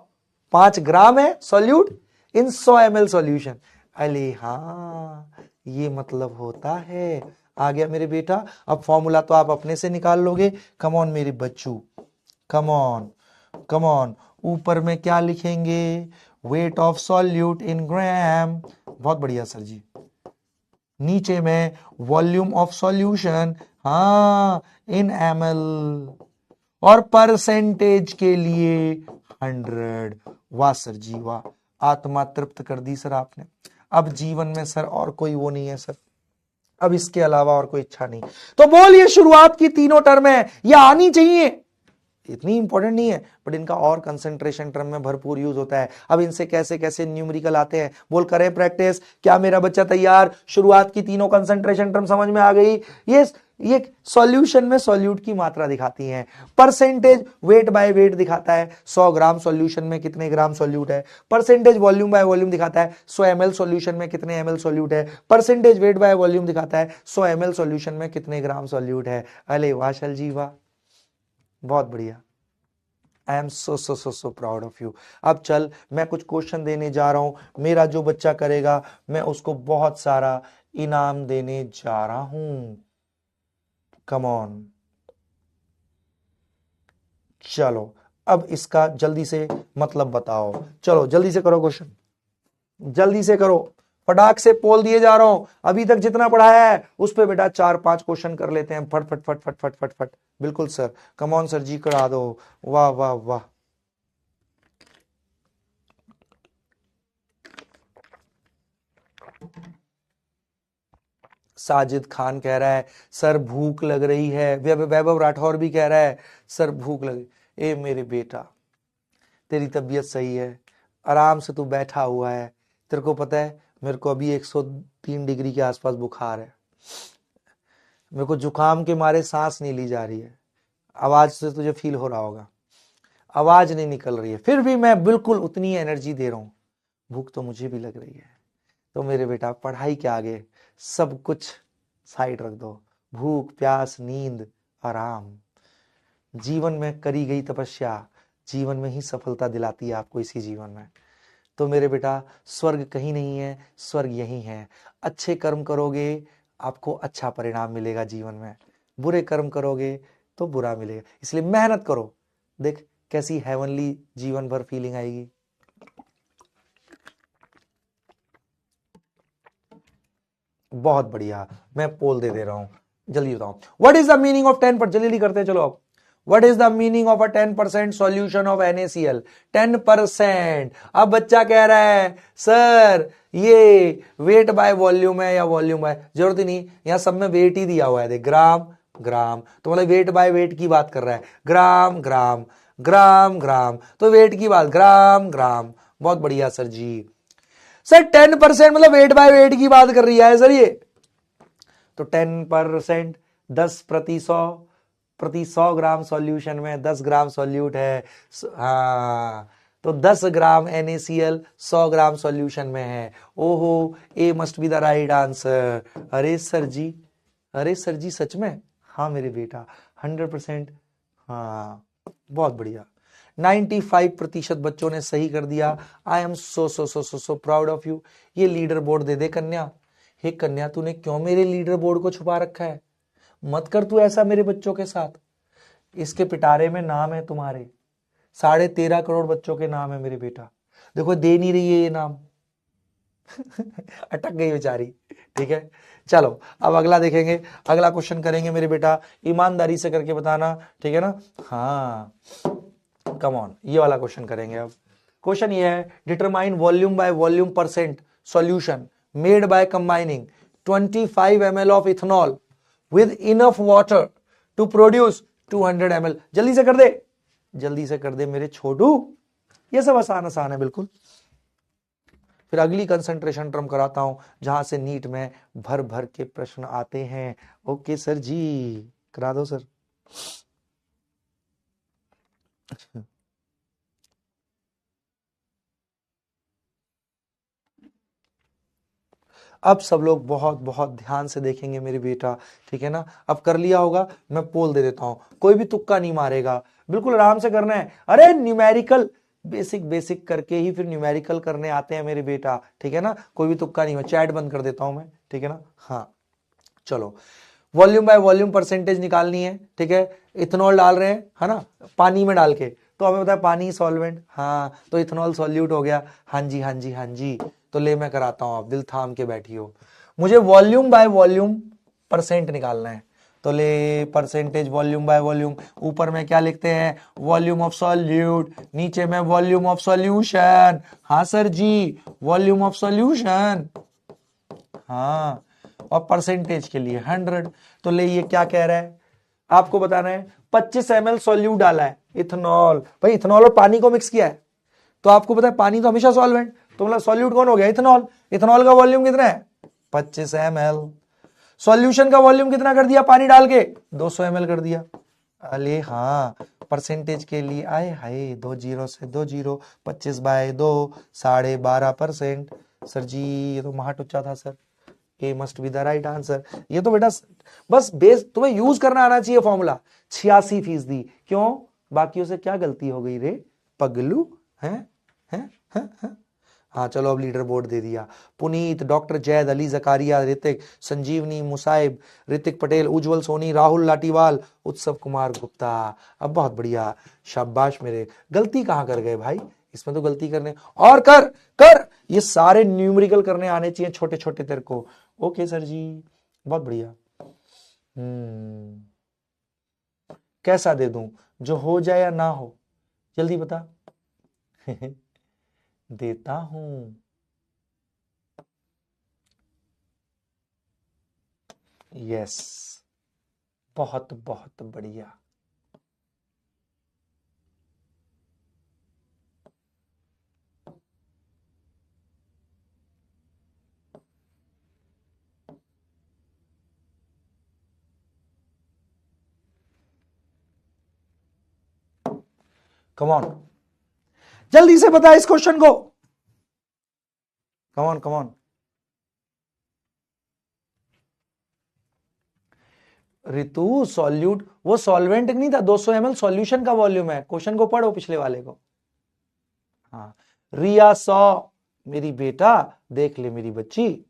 A: 5 ग्राम है सॉल्यूट इन 100 ml सॉल्यूशन। अले हाँ, ये मतलब होता है। आ गया मेरे बेटा। अब फॉर्मूला तो आप अपने से निकाल लोगे। कम ऑन मेरे बच्चू, कम ऑन, कम ऑन। ऊपर में क्या लिखेंगे? वेट ऑफ सॉल्यूट इन ग्राम। बहुत बढ़िया सर जी। नीचे में वॉल्यूम ऑफ सॉल्यूशन, हाँ, इन ml, और परसेंटेज के लिए 100। वाह सर जी वाह, आत्मा तृप्त कर दी सर आपने। अब जीवन में सर और कोई वो नहीं है सर, अब इसके अलावा और कोई इच्छा नहीं। तो बोलिए शुरुआत की तीनों टर्म है, ये आनी चाहिए, इतनी इंपॉर्टेंट नहीं है, बट इनका और कंसंट्रेशन टर्म में भरपूर यूज होता है। अब इनसे कैसे कैसे न्यूमेरिकल आते हैं, बोल करें प्रैक्टिस। क्या मेरा बच्चा तैयार? शुरुआत की तीनों कंसंट्रेशन टर्म समझ में आ गई? ये सॉल्यूशन में सॉल्यूट की मात्रा दिखाती हैं। परसेंटेज वेट बाय वेट दिखाता है, 100 ग्राम सॉल्यूशन में कितने ग्राम सॉल्यूट है। परसेंटेज वॉल्यूम बाय वॉल्यूम दिखाता है, 100 ml सॉल्यूशन में कितने ml सॉल्यूट है। परसेंटेज वेट बाय वॉल्यूम दिखाता है, 100 ml सॉल्यूशन में कितने ग्राम सॉल्यूट है। अरे वाह शल जी वाह, बहुत बढ़िया। I am so proud of you. अब चल, मैं कुछ क्वेश्चन देने जा रहा हूं, मेरा जो बच्चा करेगा मैं उसको बहुत सारा इनाम देने जा रहा हूं। कम ऑन, चलो अब इसका जल्दी से मतलब बताओ। चलो जल्दी से करो क्वेश्चन, जल्दी से करो, फटाक से पोल दिए जा रहा हूं। अभी तक जितना पढ़ाया है उस पे बेटा 4-5 क्वेश्चन कर लेते हैं, फट फट फट फट फट फट फट। बिल्कुल sir, come on sir ji करा दो। वाह वाह वाह। साजिद खान कह रहा है सर भूख लग रही है। वैभव राठौर भी कह रहा है सर भूख लग। ए मेरे बेटा, तेरी तबीयत सही है, आराम से तू बैठा हुआ है। तेरे को पता है मेरे को अभी 103 डिग्री के आसपास बुखार है, मेरे को जुकाम के मारे सांस नहीं ली जा रही है। आवाज से तुझे फील हो रहा होगा, आवाज नहीं निकल रही है, फिर भी मैं बिल्कुल उतनी एनर्जी दे रहा हूं। भूख तो मुझे भी लग रही है। तो मेरे बेटा पढ़ाई के आगे सब कुछ साइड रख दो। भूख, प्यास, नींद, आराम, जीवन में करी गई तपस्या जीवन में ही सफलता दिलाती है आपको इसी जीवन में। तो मेरे बेटा स्वर्ग कहीं नहीं है, स्वर्ग यही है। अच्छे कर्म करोगे आपको अच्छा परिणाम मिलेगा जीवन में, बुरे कर्म करोगे तो बुरा मिलेगा। इसलिए मेहनत करो, देख कैसी हेवनली जीवन भर फीलिंग आएगी। बहुत बढ़िया, मैं पोल दे रहा हूं, जल्दी बताओ। What is the meaning of 10%? जल्दी करते हैं चलो। अब what is the meaning of a 10% solution of NaCl? 10%। अब बच्चा कह रहा है सर ये वेट बाय वॉल्यूम है या वॉल्यूम बाय, जरूरत ही नहीं, यहां सब में वेट ही दिया हुआ है, देख ग्राम ग्राम, तो मतलब वेट बाय वेट की बात कर रहा है। ग्राम ग्राम ग्राम ग्राम, तो वेट की बात, ग्राम ग्राम। बहुत बढ़िया सर जी। सर 10% मतलब वेट बाय वेट की बात कर रही है सर ये। तो 10%, 10 प्रति 100 ग्राम सॉल्यूशन में 10 ग्राम सॉल्यूट है। हाँ, तो 10 ग्राम NaCl 100 ग्राम सॉल्यूशन में है। ओहो, A must be the right answer. अरे सर जी, अरे सर जी सच में? हाँ मेरे बेटा 100%। हाँ बहुत बढ़िया, 95% बच्चों ने सही कर दिया। I am so proud of you. ये लीडर बोर्ड दे दे कन्या। हे कन्या, तूने क्यों मेरे लीडर बोर्ड को छुपा रखा है? मत कर तू ऐसा मेरे बच्चों के साथ। इसके पिटारे में नाम है तुम्हारे, 13.5 करोड़ बच्चों के नाम है मेरे बेटा। देखो दे नहीं रही है ये नाम अटक गई बेचारी। ठीक है, चलो अब अगला देखेंगे, अगला क्वेश्चन करेंगे मेरे बेटा, ईमानदारी से करके बताना, ठीक है ना? हाँ कम ऑन, ये वाला क्वेश्चन करेंगे। अब क्वेश्चन ये है, determine volume by volume percent solution made by combining 25 ml of ethanol with enough water to produce 200 ml। जल्दी से कर दे, जल्दी से कर दे मेरे छोटू, ये सब आसान आसान है बिल्कुल। फिर अगली कंसंट्रेशन टर्म कराता हूं जहां से नीट में भर भर के प्रश्न आते हैं। ओके सर जी, करा दो सर। अब सब लोग बहुत बहुत ध्यान से देखेंगे मेरे बेटा, ठीक है ना। अब कर लिया होगा, मैं पोल दे देता हूं, कोई भी तुक्का नहीं मारेगा, बिल्कुल आराम से करना है। अरे न्यूमेरिकल बेसिक बेसिक करके ही फिर न्यूमेरिकल करने आते हैं मेरे बेटा, ठीक है ना। कोई भी तुक्का नहीं, मैं चैट बंद कर देता हूं मैं, ठीक है ना। हाँ चलो, वॉल्यूम बाय वॉल्यूम परसेंटेज निकालनी है, ठीक है। इथेनॉल डाल रहे हैं, है ना, पानी में डाल के, तो हमें पता है पानी सॉल्वेंट, हाँ तो इथेनॉल सॉल्यूट हो गया। हाँ जी हाँ जी हाँ जी, तो ले मैं कराता हूं, आप दिल थाम के बैठियो। मुझे वॉल्यूम बाय वॉल्यूम परसेंट निकालना है, तो ले परसेंटेज वॉल्यूम बाय वॉल्यूम। ऊपर में क्या लिखते हैं, वॉल्यूम ऑफ सॉल्यूट, नीचे में वॉल्यूम ऑफ सॉल्यूशन। हाँ sir ji, volume of solution, हाँ, और परसेंटेज के लिए 100। तो ले ये क्या कह रहा है, आपको बताना है 25 ml सॉल्यूट डाला है इथेनॉल, भाई इथेनॉल और पानी को मिक्स किया है, तो आपको पता है पानी तो हमेशा सॉल्वेंट, तो मतलब सॉल्यूट कौन हो गया, इथेनॉल। इथेनॉल का वॉल्यूम कितना है, 25 ml। सॉल्यूशन का वॉल्यूम कितना कर दिया पानी डाल के, 200 ml कर दिया। अरे हाँ, परसेंटेज के लिए आए हाय, 2 जीरो से 2 जीरो, 25/2 12.5%। सर जी ये तो महाटुच्चा था sir, A must be the right answer. ये तो बेटा बस बेस तुम्हें यूज करना आना चाहिए फॉर्मूला। 86%, क्यों, बाकियों से क्या गलती हो गई रे पगलू, हैं हैं। हाँ चलो, अब लीडर बोर्ड दे दिया। पुनीत, डॉक्टर जैद, अली जकारिया, ऋतिक, संजीवनी, मुसाइब, ऋतिक पटेल, उज्जवल सोनी, राहुल लाटीवाल, उत्सव कुमार गुप्ता। अब बहुत बढ़िया, शाबाश मेरे। गलती कहां कर गए भाई, इसमें तो गलती करने और कर कर, ये सारे न्यूमेरिकल करने आने चाहिए छोटे छोटे तेरे को। ओके सर जी, बहुत बढ़िया। कैसा दे दूं, जो हो जाए या ना हो, जल्दी बता। देता हूं, यस, बहुत बहुत बढ़िया। कम ऑन, जल्दी से बता इस क्वेश्चन को, कम on come on. Ritu solute, वो सॉल्वेंट नहीं था, 200 ml सॉल्यूशन का वॉल्यूम है, क्वेश्चन को पढ़ो पिछले वाले को। हाँ, रिया 100, मेरी बेटा देख ले मेरी बच्ची।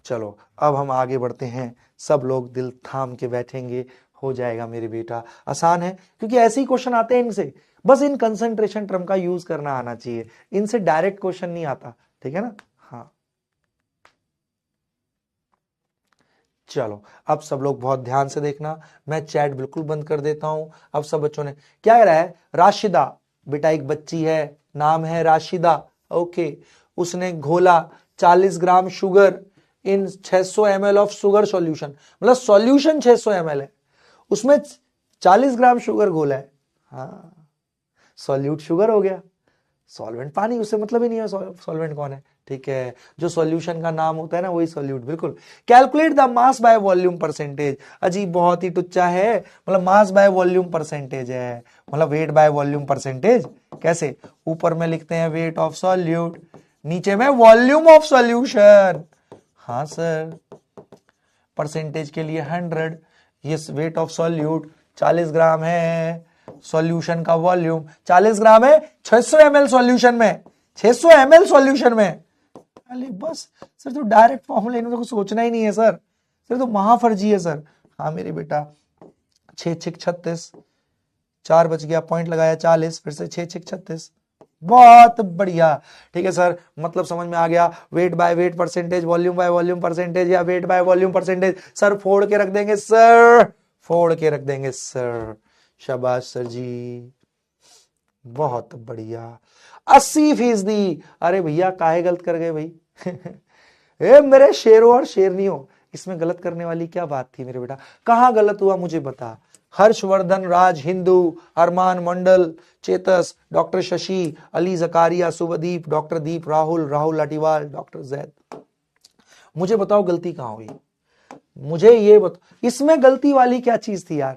A: चलो अब हम आगे बढ़ते हैं, सब लोग दिल थाम के बैठेंगे, हो जाएगा मेरे बेटा, आसान है क्योंकि ऐसे ही क्वेश्चन आते हैं इनसे, बस इन कंसंट्रेशन टर्म का यूज करना आना चाहिए, इनसे डायरेक्ट क्वेश्चन नहीं आता, ठीक है ना। हाँ चलो, अब सब लोग बहुत ध्यान से देखना, मैं चैट बिल्कुल बंद कर देता हूं। अब सब बच्चों ने क्या कह रहा है, राशिदा, बेटा एक बच्ची है, नाम है राशिदा, ओके। उसने घोला 40 gram sugar in 600 ml of sugar solution, मतलब सॉल्यूशन 600 ml है, उसमें 40 ग्राम शुगर घोला है, हाँ सॉल्यूट शुगर हो गया, सॉल्वेंट पानी, उससे मतलब ही नहीं है सॉल्वेंट कौन है, ठीक है। जो सॉल्यूशन का नाम होता है ना वही सॉल्यूट, बिल्कुल। Calculate the mass by volume percentage, अजीब बहुत ही टुच्चा है, मतलब मास बाय वॉल्यूम परसेंटेज है, मतलब वेट बाय वॉल्यूम परसेंटेज। कैसे, ऊपर में लिखते हैं वेट ऑफ सॉल्यूट, नीचे में वॉल्यूम ऑफ सॉल्यूशन। हाँ सर, परसेंटेज के लिए 100, ये वेट ऑफ सॉल्यूट 40 ग्राम है, सॉल्यूशन का वॉल्यूम 40 ग्राम है 600 ml सॉल्यूशन में, 600 ml सॉल्यूशन में। अरे बस सर, तो डायरेक्ट फॉर्मूला, इन्होंने तो सोचना ही नहीं है सर, सर तो महाफर्जी है सर। हाँ मेरे बेटा, 6 6 36, 4 बच गया, पॉइंट लगाया 40, फिर से 6 6 36, बहुत बढ़िया, ठीक है सर, मतलब समझ में आ गया। Weight by weight percentage, volume by volume percentage, या weight by volume percentage, sir फोड़ के रख देंगे सर, फोड़ के रख देंगे सर, शाबाश सर जी, बहुत बढ़िया। 80%, अरे भैया काहे गलत कर गए भाई। ए मेरे शेरों और शेरनियों, इसमें गलत करने वाली क्या बात थी मेरे बेटा, कहां गलत हुआ मुझे बता। हर्षवर्धन राज हिंदू, अरमान मंडल चेतस, डॉक्टर शशि, अली जकारिया, शुभदीप, डॉक्टर दीप, राहुल, राहुल लाटीवाल, डॉक्टर जैद। मुझे बताओ गलती कहां हुई, मुझे ये बताओ इसमें गलती वाली क्या चीज थी यार।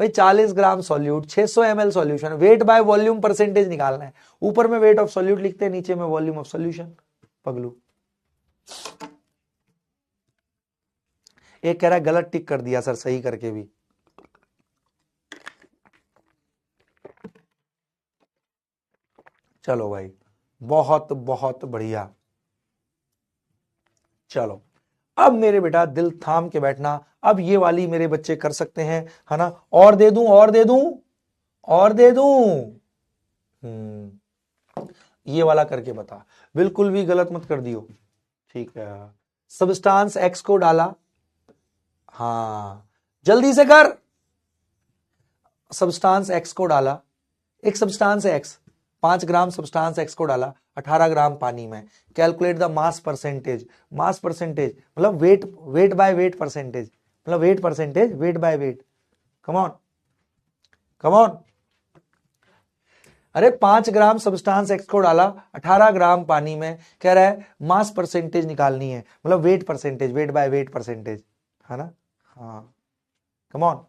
A: भाई 40 gram solute, 600 ml solution, weight by volume percentage निकालना है। ऊपर में वेट ऑफ सॉल्यूट लिखते हैं, नीचे में वॉल्यूम ऑफ सॉल्यूशन। पगलू एक कह रहा है गलत टिक कर दिया सर, सही करके भी। चलो भाई, बहुत बहुत बढ़िया। चलो अब मेरे बेटा दिल थाम के बैठना, अब ये वाली मेरे बच्चे कर सकते हैं, है ना। और दे दूं, और दे दूं, और दे दूं। ये वाला करके बता, बिल्कुल भी गलत मत कर दियो, ठीक है। सब्सटेंस एक्स को डाला, हाँ जल्दी से कर। सब्सटेंस एक्स को डाला, एक सब्सटेंस है एक्स, 5 ग्राम सब्सटेंस एक्स को डाला 18 ग्राम पानी में। Calculate the mass percentage, mass percentage मतलब weight, weight by weight percentage, मतलब weight percentage, weight by weight. Come on come on. अरे 5 ग्राम सब्सटेंस एक्स को डाला 18 ग्राम पानी में, कह रहा है मास परसेंटेज निकालनी है, मतलब weight percentage, weight by weight percentage, है ना। हाँ come on,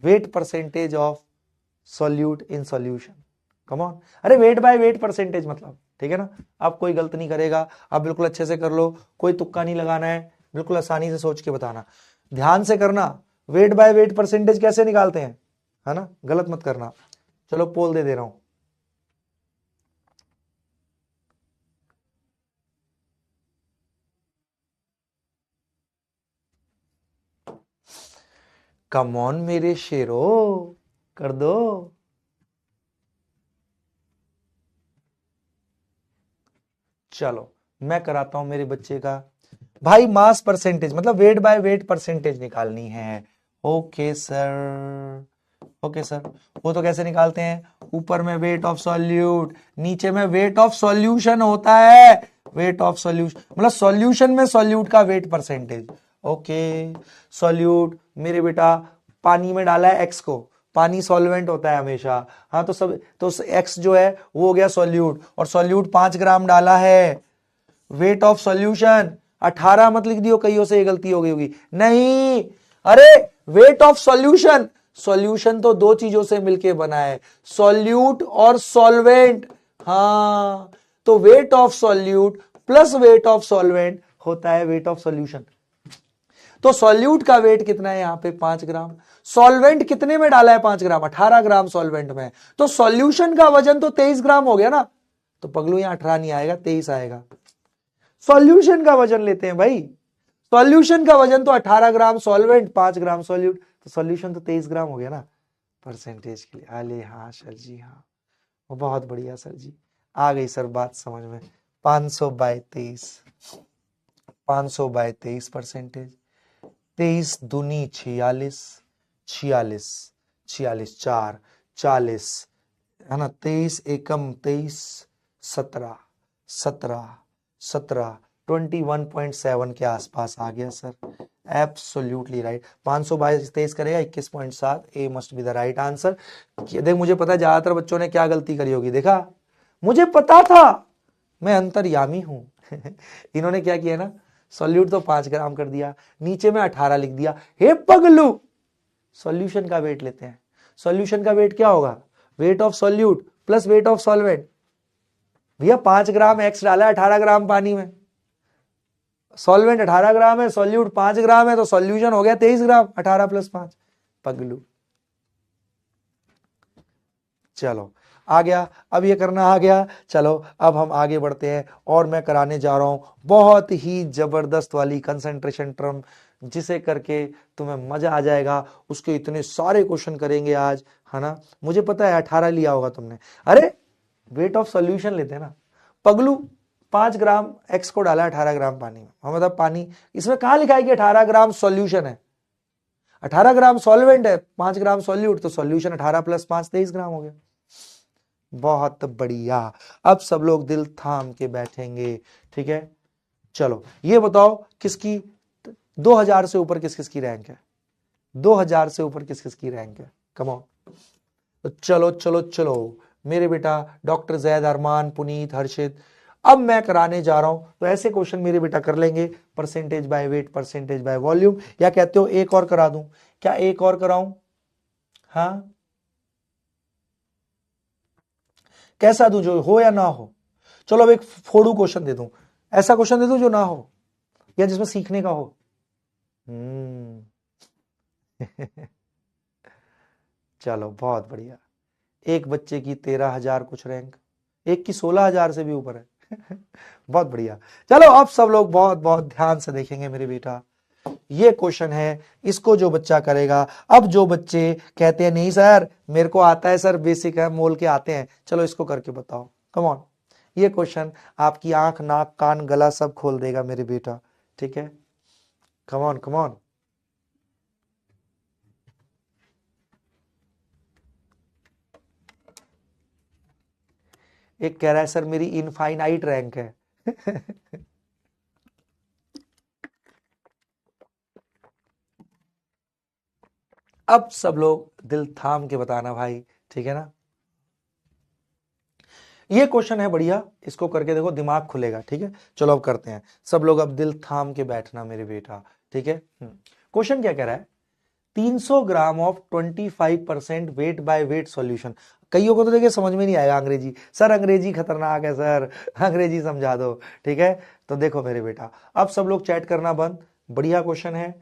A: wait percentage of solute in solution, come on. अरे वेट बाय वेट परसेंटेज मतलब, ठीक है ना। अब कोई गलत नहीं करेगा, अब बिल्कुल अच्छे से कर लो, कोई तुक्का नहीं लगाना है, बिल्कुल आसानी से सोच के बताना, ध्यान से करना। वेट बाय वेट परसेंटेज कैसे निकालते हैं, है ना, गलत मत करना। चलो पोल दे रहा हूं। कम ऑन मेरे शेरो, कर दो। चलो मैं कराता हूं मेरे बच्चे का। भाई मास परसेंटेज मतलब वेट बाय वेट परसेंटेज निकालनी है। Okay sir, okay sir. वो तो कैसे निकालते हैं, ऊपर में वेट ऑफ सॉल्यूट, नीचे में वेट ऑफ सॉल्यूशन होता है। वेट ऑफ सॉल्यूशन मतलब सॉल्यूशन में सॉल्यूट का वेट परसेंटेज। ओके, सॉल्यूट मेरे बेटा पानी में डाला है एक्स को, पानी सॉल्वेंट होता है हमेशा, हाँ तो सब तो एक्स जो है वो हो गया सॉल्यूट, और सॉल्यूट 5 ग्राम डाला है। वेट ऑफ सॉल्यूशन 18 मत लिख दियो, कईयों से ये गलती हो गई होगी, नहीं। अरे वेट ऑफ सॉल्यूशन, सॉल्यूशन तो दो चीजों से मिलके बना है, सॉल्यूट और सॉल्वेंट। हाँ तो weight of solute plus weight of solvent होता है वेट ऑफ सॉल्यूशन। तो सॉल्यूट का वेट कितना है यहां पे 5 ग्राम, सॉल्वेंट कितने में डाला है 5 ग्राम, 18 ग्राम सॉल्वेंट में, तो सॉल्यूशन का वजन तो 23 ग्राम हो गया ना। तो पगलू यहां 18 नहीं आएगा, 23 आएगा। सॉल्यूशन का वजन लेते हैं भाई, सॉल्यूशन का वजन तो 18 ग्राम सॉल्वेंट 5 ग्राम सॉल्यूट, तो सॉल्यूशन तो 23 ग्राम हो गया ना परसेंटेज के लिए। अरे हाँ सर जी, हाँ वो बहुत बढ़िया सर जी, आ गई सर बात समझ में। 500/23, 500/23 परसेंटेज, 23 दूनी 46, 46, 46 4 40, है ना, 23 एकम 23, 17, 17, 17, 21.7 के आसपास आ गया सर, एब्सोल्युटली राइट। 500/23 करेगा 21.7, A must be the right answer. देख मुझे पता है ज्यादातर बच्चों ने क्या गलती करी होगी, देखा मुझे पता था, मैं अंतर्यामी हूं। इन्होंने क्या किया ना, सॉल्यूट तो 5 ग्राम कर दिया, नीचे में 18 लिख दिया। हे पगलू, सॉल्यूशन का वेट लेते हैं, सॉल्यूशन का वेट क्या होगा, weight of solute plus weight of solvent. भैया 5 ग्राम एक्स डाला है 18 ग्राम पानी में, सॉल्वेंट 18 ग्राम है, सॉल्यूट 5 ग्राम है, तो सॉल्यूशन हो गया 23 ग्राम, 18 + 5 पगलू। चलो आ गया, अब ये करना आ गया। चलो अब हम आगे बढ़ते हैं, और मैं कराने जा रहा हूं बहुत ही जबरदस्त वाली कंसंट्रेशन टर्म, जिसे करके तुम्हें मजा आ जाएगा। उसके इतने सारे क्वेश्चन करेंगे आज, है ना। मुझे पता है 18 लिया होगा तुमने। अरे वेट ऑफ सॉल्यूशन लेते हैं ना पगलू, 5 ग्राम एक्स को डाला 18 ग्राम पानी में, मतलब पानी, इसमें कहां लिखा है कि 18 ग्राम सॉल्यूशन है, 18 ग्राम सॉल्वेंट है, 5 ग्राम सॉल्यूट, तो सॉल्यूशन 18 + 5 23 ग्राम हो गया। बहुत बढ़िया, अब सब लोग दिल थाम के बैठेंगे, ठीक है। चलो ये बताओ किसकी 2000 से ऊपर किस किस की रैंक है, 2000 से ऊपर किस किस की रैंक है? Come on. तो चलो चलो चलो मेरे बेटा, डॉक्टर जैद, अरमान, पुनीत, हर्षित, अब मैं कराने जा रहा हूं तो ऐसे क्वेश्चन मेरे बेटा कर लेंगे, percentage by weight, percentage by volume, या कहते हो एक और करा दूं? क्या एक और कराऊं? हाँ, कैसा दूं, जो हो या ना हो? चलो अब एक फोड़ू क्वेश्चन दे दूं, ऐसा क्वेश्चन दे दूं जो ना हो या जिसमें सीखने का हो। चलो बहुत बढ़िया। एक बच्चे की 13,000 कुछ रैंक, एक की 16,000 से भी ऊपर है। बहुत बढ़िया। चलो अब सब लोग बहुत बहुत ध्यान से देखेंगे मेरे बेटा, ये क्वेश्चन है, इसको जो बच्चा करेगा, अब जो बच्चे कहते हैं नहीं सर मेरे को आता है सर, बेसिक है, मोल के आते हैं, चलो इसको करके बताओ। कम ऑन, ये क्वेश्चन आपकी आंख, नाक, कान, गला सब खोल देगा मेरे बेटा, ठीक है? कम ऑन कम ऑन। एक कह रहा है सर मेरी इनफाइनाइट रैंक है। अब सब लोग दिल थाम के बताना भाई, ठीक है ना? ये क्वेश्चन है बढ़िया, इसको करके देखो दिमाग खुलेगा, ठीक है? चलो अब करते हैं, सब लोग अब दिल थाम के बैठना मेरे बेटा, ठीक है? क्वेश्चन क्या कह रहा है? 300 gram of 25% weight by weight solution. कईयों को तो देखिए समझ में नहीं आएगा अंग्रेजी, सर अंग्रेजी खतरनाक है सर, अंग्रेजी समझा दो, ठीक है? तो देखो मेरे बेटा, अब सब लोग चैट करना बंद, बढ़िया क्वेश्चन है,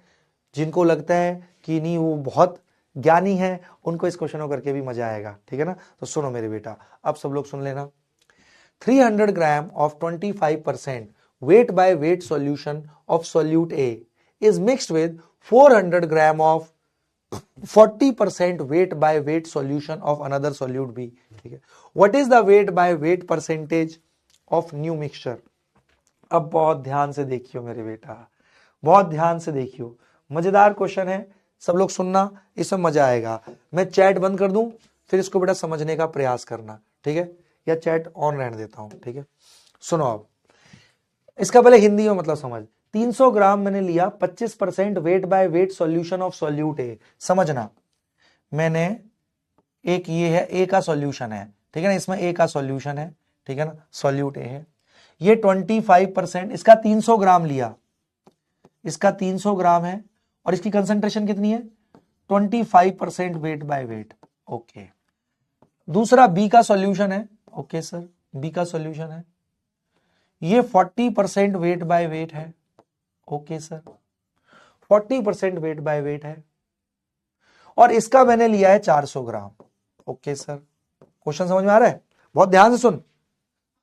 A: जिनको लगता है कि नहीं वो बहुत ज्ञानी है उनको इस क्वेश्चन को करके भी मजा आएगा, ठीक है ना? तो सुनो मेरे बेटा, अब सब लोग सुन लेना। 300 ग्राम of 25% weight by weight solution of solute A is mixed with 400 gram of 40% weight by weight solution of another solute B. ठीक है? What is the weight by weight percentage of new mixture? अब बहुत ध्यान से देखियो मेरे बेटा, बहुत ध्यान से देखियो, मजेदार क्वेश्चन है, सब लोग सुनना, इसमें मजा आएगा। मैं चैट बंद कर दूं, फिर इसको बेटा समझने का प्रयास करना, ठीक है? या चैट ऑन रहने देता हूं, ठीक है? सुनो अब, इसका पहले हिंदी में मतलब समझ। 300 ग्राम मैंने लिया, 25% weight by weight solution of solute A. समझना, मैंने एक ये है ए का सॉल्यूशन है, ठीक है ना, इसमें ए का सॉल्यूशन है, ठीक है ना, सॉल्यूट ए है, ये 25%, इसका 300 ग्राम लिया, इसका 300 ग्राम है, और इसकी कंसंट्रेशन कितनी है? 25% वेट बाय वेट, ओके। दूसरा बी का सॉल्यूशन है, ओके सर, बी का सॉल्यूशन है, ये 40% वेट बाय वेट है, okay sir, 40% wait by wait है, और इसका मैंने लिया है 400 ग्राम, ओके सर। क्वेश्चन समझ में आ रहा है? बहुत ध्यान से सुन।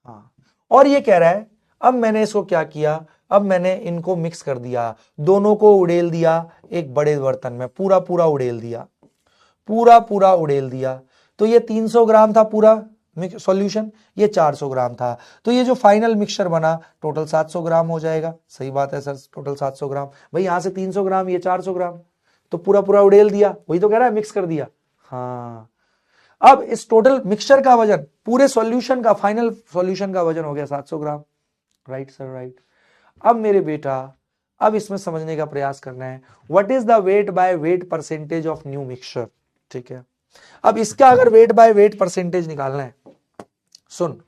A: हाँ, और ये कह रहा है अब मैंने इसको क्या किया, अब मैंने इनको मिक्स कर दिया, दोनों को उड़ेल दिया एक बड़े बर्तन में, पूरा पूरा उड़ेल दिया, पूरा पूरा उड़ेल दिया, तो ये 300 ग्राम था पूरा सॉल्यूशन, ये 400 ग्राम था, तो ये जो फाइनल मिक्सचर बना टोटल 700 ग्राम हो जाएगा। सही बात है सर, टोटल 700 ग्राम, भाई यहां से 300 ग्राम, ये 400 ग्राम, तो पूरा पूरा उड़ेल दिया, वही तो कह रहा है, मिक्स कर दिया। हाँ, अब इस टोटल मिक्सचर का वजन, पूरे सॉल्यूशन का, फाइनल सॉल्यूशन का वजन हो गया 700 ग्राम। Right sir, right. अब मेरे बेटा, अब इसमें समझने का प्रयास करना है, what is the wait by weight percentage of new mixture, ठीक है? अब इसका अगर वेट बाय वेट परसेंटेज निकालना है, सुन,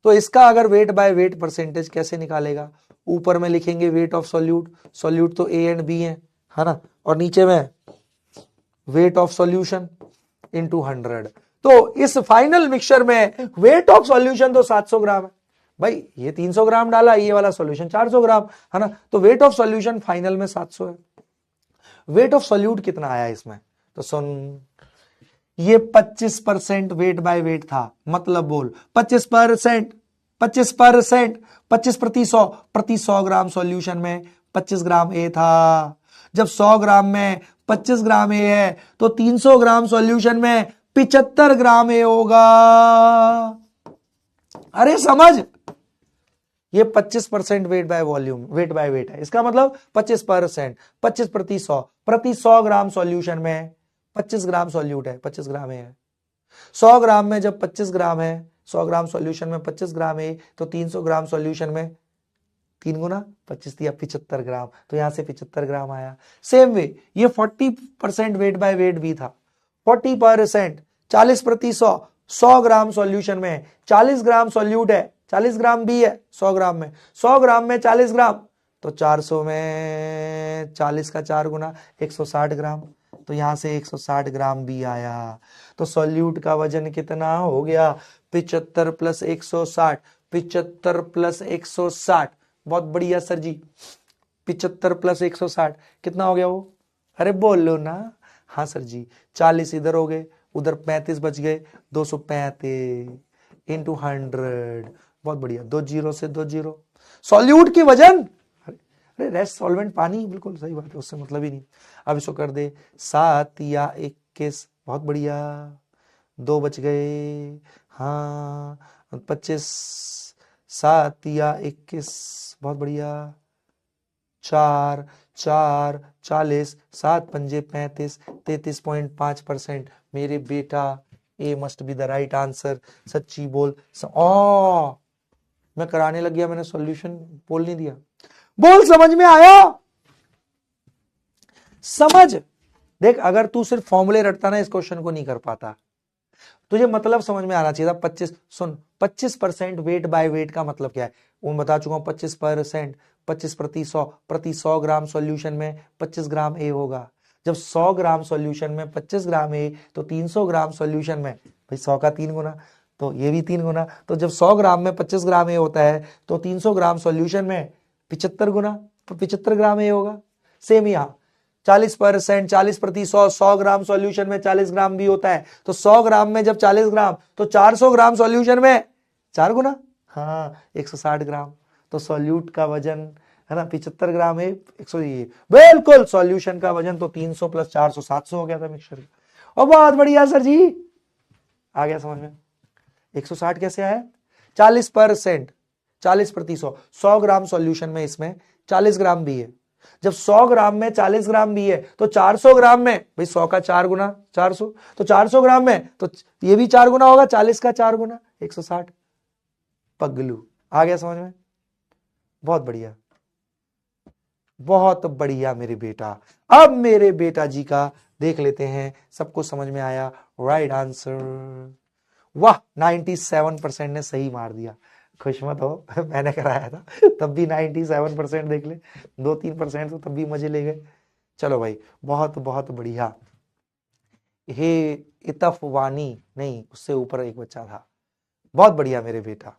A: तो इसका अगर वेट बाय वेट परसेंटेज कैसे निकालेगा? ऊपर में लिखेंगे वेट ऑफ सॉल्यूट, सॉल्यूट तो ए एंड बी है ना, और नीचे में वेट ऑफ सॉल्यूशन इनटू 100। तो इस फाइनल मिक्सचर में वेट ऑफ सॉल्यूशन तो 700 ग्राम है, भाई ये 300 ग्राम डाला, ये वाला सॉल्यूशन 400 ग्राम है ना, तो वेट ऑफ सॉल्यूशन फाइनल में 700 है। वेट ऑफ सॉल्यूट कितना आया इसमें? तो सुन, ये 25% वेट बाय वेट था, मतलब बोल 25%, 25%, 25 प्रति 100 ग्राम सॉल्यूशन में 25 ग्राम ए था। जब 100 ग्राम में 25 ग्राम ए है, तो 300 ग्राम सॉल्यूशन में 75 ग्राम ए होगा। अरे समझ, ये 25% weight by volume, wait by wait है, इसका मतलब 25%, 25 प्रति 100 ग्राम सॉल्यूशन में 25 ग्राम सॉल्यूट है, 25 ग्राम है। 100 ग्राम में जब 25 ग्राम है, 100 ग्राम सॉल्यूशन में 25 ग्राम है, तो 300 ग्राम सॉल्यूशन में 3 गुना 25 दिया 75 ग्राम, तो यहां से 75 ग्राम आया। सेम वे ये 40% वेट बाय वेट भी था। 40%, 40%, 100 ग्राम सॉल्यूशन में है, 40 ग्राम सॉल्यूट है, 40 ग्राम भी है 100 ग्राम में, 100 ग्राम में 40 ग्राम, तो 400 में 40 का 4 गुना 160 ग्राम, तो यहां से 160 ग्राम भी आया। तो सॉल्यूट का वजन कितना हो गया? 75 प्लस 160, 75 प्लस 160, बहुत बढ़िया सर जी। 75 प्लस 160 कितना हो गया वो? अरे बोलो ना। हाँ सर जी, 40 इधर हो गए, उधर 35 बच गए, 235 इंटू 100, बहुत बढ़िया। 2 जीरो से 2 जीरो, सॉल्यूट की वजन, अरे रेस्ट सॉल्वेंट पानी, बिल्कुल सही बात है, उससे मतलब ही नहीं। अब इसको कर दे 7 या 21, बहुत बढ़िया, 2 बच गए, हाँ 25, 7 या 21, बहुत बढ़िया, 4 4 40, 7 पंजे 35, 33.5%। मेरे बेटा A must be the right answer. सच्ची बोल। मैं कराने लग गया, मैंने सॉल्यूशन बोल नहीं दिया। बोल समझ में आया? समझ देख, अगर तू सिर्फ फॉर्मूले रटता ना इस क्वेश्चन को नहीं कर पाता, तुझे मतलब समझ में आना चाहिए था। 25 सुन, 25% वेट बाय वेट का मतलब क्या है वो बता चुका हूं। 25%, 25 प्रति 100 ग्राम सॉल्यूशन में 25 ग्राम ए होगा। जब 100 ग्राम सॉल्यूशन में 25 ग्राम ए, तो 300 ग्राम सॉल्यूशन में भाई 100 का 3 गुना, तो ये भी 3 गुना। तो जब 100 ग्राम में 25 ग्राम ए होता है, तो 300 ग्राम सॉल्यूशन में 75 गुना, तो 75 ग्राम ए होगा। सेम यहां 40%, 40 प्रति 100, 100 ग्राम सॉल्यूशन में 40 ग्राम भी होता है, तो 100 ग्राम में जब 40 ग्राम, तो 400 ग्राम सॉल्यूशन में 4 गुना, हाँ 160 ग्राम। तो सॉल्यूट का वजन है ना 75 ग्राम है, 100, ये बिल्कुल सॉल्यूशन का वजन तो 300 प्लस 400 700 हो गया था मिक्सचर। और बहुत बढ़िया सर जी, आ गया समझ में। 160 कैसे आया? 40%, 40 प्रति 100, 100 ग्राम सॉल्यूशन में इसमें 40 ग्राम भी है। जब 100 ग्राम में 40 ग्राम भी है, तो 400 ग्राम में भाई 100 का 4 गुना 400, तो 400 ग्राम में तो ये भी 4 गुना होगा, 40 का 4 गुना 160। पगलू, आ गया समझ में? बहुत बढ़िया, बहुत बढ़िया मेरे बेटा। अब मेरे बेटा जी का देख लेते हैं, सबको समझ में आया? Right answer. वाह, 97% ने सही मार दिया। खुश मत हो, मैंने कराया था तब भी 97% देख ले, 2-3% तो तब भी मजे ले गए। चलो भाई, बहुत बहुत बढ़िया। हे इतफवानी, नहीं उससे ऊपर एक बच्चा था, बहुत बढ़िया मेरे बेटा।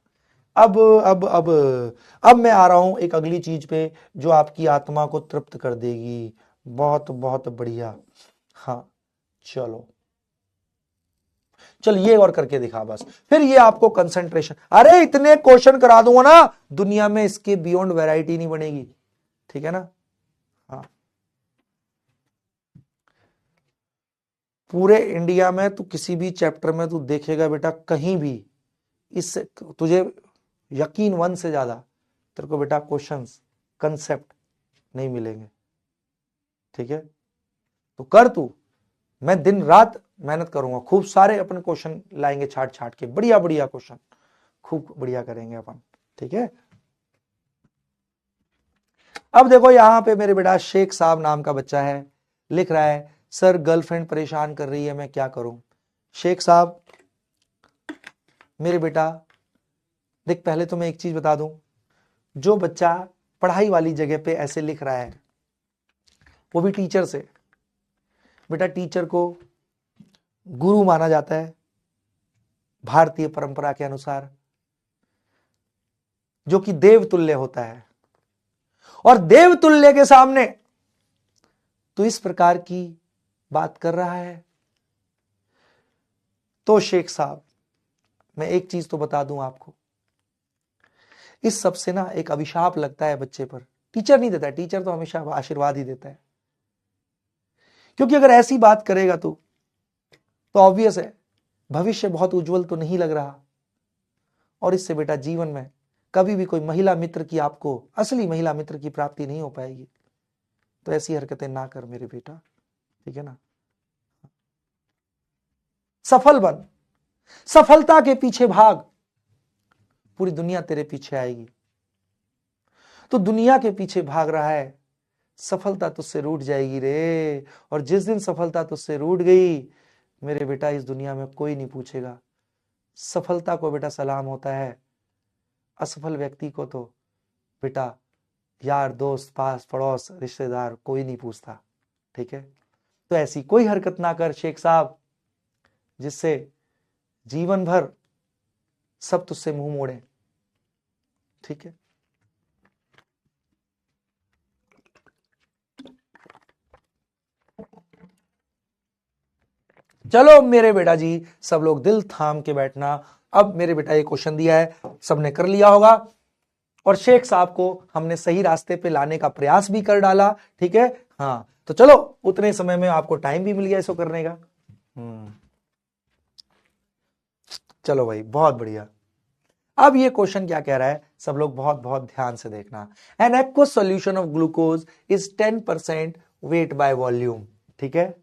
A: अब मैं आ रहा हूं एक अगली चीज पे जो आपकी आत्मा को तृप्त कर देगी। बहुत बहुत बढ़िया। हाँ चलो, चल ये और करके दिखा बस, फिर ये आपको कंसंट्रेशन। अरे इतने क्वेश्चन करा दूंगा ना, दुनिया में इसके बियॉन्ड वैरायटी नहीं बनेगी, ठीक है ना? हाँ, पूरे इंडिया में तू किसी भी चैप्टर में तू देखेगा बेटा, कहीं भी इससे तुझे यकीन 1 से ज्यादा तेरे को बेटा क्वेश्चंस कंसेप्ट नहीं मिलेंगे, ठीक है? तो कर तू, मैं दिन रात मेहनत करूंगा, खूब सारे अपन क्वेश्चन लाएंगे छाट छाट के, बढ़िया बढ़िया क्वेश्चन, खूब बढ़िया करेंगे अपन, ठीक है? अब देखो यहां पे मेरे बेटा शेख साहब नाम का बच्चा है, लिख रहा है सर गर्लफ्रेंड परेशान कर रही है, मैं क्या करूं? शेख साहब मेरे बेटा देख, पहले तो मैं एक चीज बता दूं, जो बच्चा पढ़ाई वाली जगह पे ऐसे लिख रहा है, वो भी टीचर से, बेटा टीचर को गुरु माना जाता है भारतीय परंपरा के अनुसार, जो कि देवतुल्य होता है। और देवतुल्य के सामने तो इस प्रकार की बात कर रहा है। तो शेख साहब, मैं एक चीज तो बता दूं आपको, इस सब से ना एक अभिशाप लगता है बच्चे पर। टीचर नहीं देता है, टीचर तो हमेशा आशीर्वाद ही देता है, क्योंकि अगर ऐसी बात करेगा तो ऑब्वियस है भविष्य बहुत उज्जवल तो नहीं लग रहा, और इससे बेटा जीवन में कभी भी कोई महिला मित्र की, आपको असली महिला मित्र की प्राप्ति नहीं हो पाएगी। तो ऐसी हरकतें ना कर मेरे बेटा, ठीक है ना? सफल बन, सफलता के पीछे भाग, पूरी दुनिया तेरे पीछे आएगी। तो दुनिया के पीछे भाग रहा है, सफलता तुझसे रूठ जाएगी रे। और जिस दिन सफलता तुझसे रूठ गई मेरे बेटा, इस दुनिया में कोई नहीं पूछेगा। सफलता को बेटा सलाम होता है, असफल व्यक्ति को तो बेटा यार दोस्त पास पड़ोस रिश्तेदार कोई नहीं पूछता। ठीक है, तो ऐसी कोई हरकत ना कर शेख साहब जिससे जीवन भर सब तुझसे मुंह मोड़े। ठीक है, चलो मेरे बेटा जी, सब लोग दिल थाम के बैठना। अब मेरे बेटा ये क्वेश्चन दिया है, सबने कर लिया होगा और शेख साहब को हमने सही रास्ते पे लाने का प्रयास भी कर डाला। ठीक है, हाँ तो चलो उतने समय में आपको टाइम भी मिल गया इसको करने का। चलो भाई बहुत बढ़िया। अब ये क्वेश्चन क्या कह रहा है, सब लोग बहुत बहुत ध्यान से देखना। An aqueous solution of glucose is 10% wait by volume. ठीक है,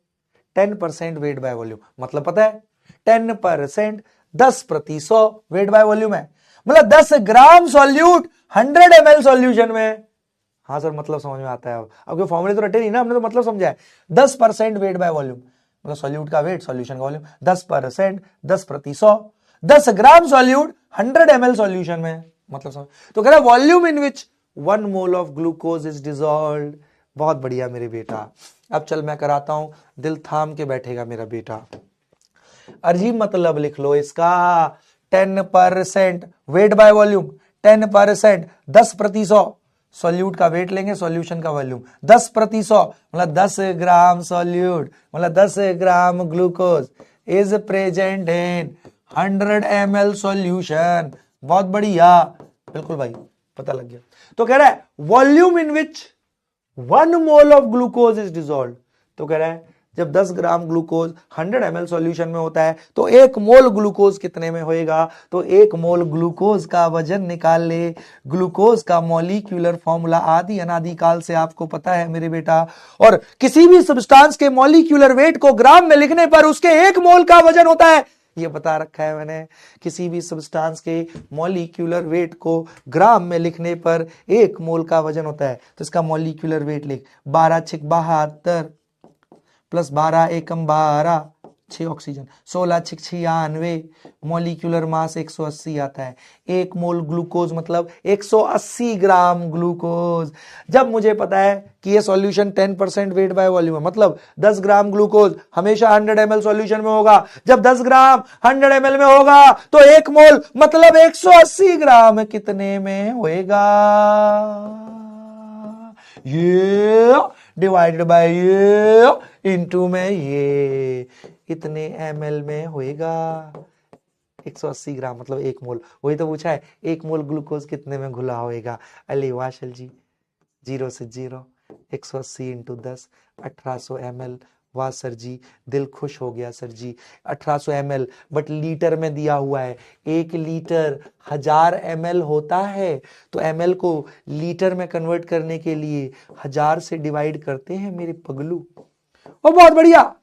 A: 10% वेट बाय वॉल्यूम मतलब पता है 10%, 10% वेट बाय वॉल्यूम है, मतलब 10 ग्राम सॉल्यूट 100 ml सॉल्यूशन में। हाँ सर मतलब समझ में आता है। अब कोई फॉर्मूले तो रटे नहीं ना, हमने तो मतलब समझा है। 10% वेट बाय वॉल्यूम मतलब सॉल्यूट का वेट सॉल्यूशन का वॉल्यूम, 10%, 10%, 10 ग्राम सॉल्यूट 100 ml सॉल्यूशन में मतलब समझ। तो कह रहा है volume in which 1 mole of glucose is dissolved. बहुत बढ़िया मेरे बेटा। अब चल मैं कराता हूं, दिल थाम के बैठेगा मेरा बेटा। अजीब मतलब लिख लो इसका, 10% वेट बाय वॉल्यूम, 10% 10%, सॉल्यूट का वेट लेंगे सॉल्यूशन का वॉल्यूम 10%, मतलब 10 ग्राम सॉल्यूट मतलब 10 gram glucose is present in 100 ml solution. बहुत बढ़िया, बिल्कुल भाई पता लग गया। तो कह रहा है volume in which 1 mole of glucose is dissolved. तो कह रहा है जब 10 ग्राम ग्लूकोज 100 ml सॉल्यूशन में होता है तो 1 मोल ग्लूकोज कितने में होएगा। तो 1 मोल ग्लूकोज का वजन निकाल ले। ग्लूकोज का मॉलिक्यूलर फॉर्मूला आदि अनादि काल से आपको पता है मेरे बेटा। और किसी भी सब्सटेंस के मॉलिक्यूलर वेट को ग्राम में लिखने पर उसके 1 मोल का वजन होता है। ये बता रखा है मैंने, किसी भी सब्सटेंस के मॉलिक्यूलर वेट को ग्राम में लिखने पर 1 मोल का वजन होता है। तो इसका मॉलिक्यूलर वेट लिख, 12 × 72 प्लस 12 एकम 12, 6 ऑक्सीजन, 16 × 96, मॉलिक्यूलर मास 180 आता है। 1 मोल ग्लूकोज मतलब 180 ग्राम ग्लूकोज। जब मुझे पता है कि ये सॉल्यूशन 10% वेट बाय वॉल्यूम है, मतलब 10 ग्राम ग्लूकोज हमेशा 100 ml सॉल्यूशन में होगा। जब 10 ग्राम 100 ml में होगा तो 1 मोल मतलब 180 ग्राम कितने में होएगा, ये डिवाइडेड बाय ये इनटू में ये इतने ml में होएगा। 180 ग्राम मतलब 1 मोल, वही तो पूछा है 1 मोल ग्लूकोज कितने में घुला होएगा। अली वाशल जी, 0 से 0, 180 × 10, 1800 ml। वाह सर जी, दिल खुश हो गया sir ji. 1800 ml but litre में दिया हुआ है। 1 लीटर 1000 ml होता है, तो ml को लीटर में कन्वर्ट करने के लिए 1000 से डिवाइड करते हैं मेरे पगलू। और बहुत बढ़िया,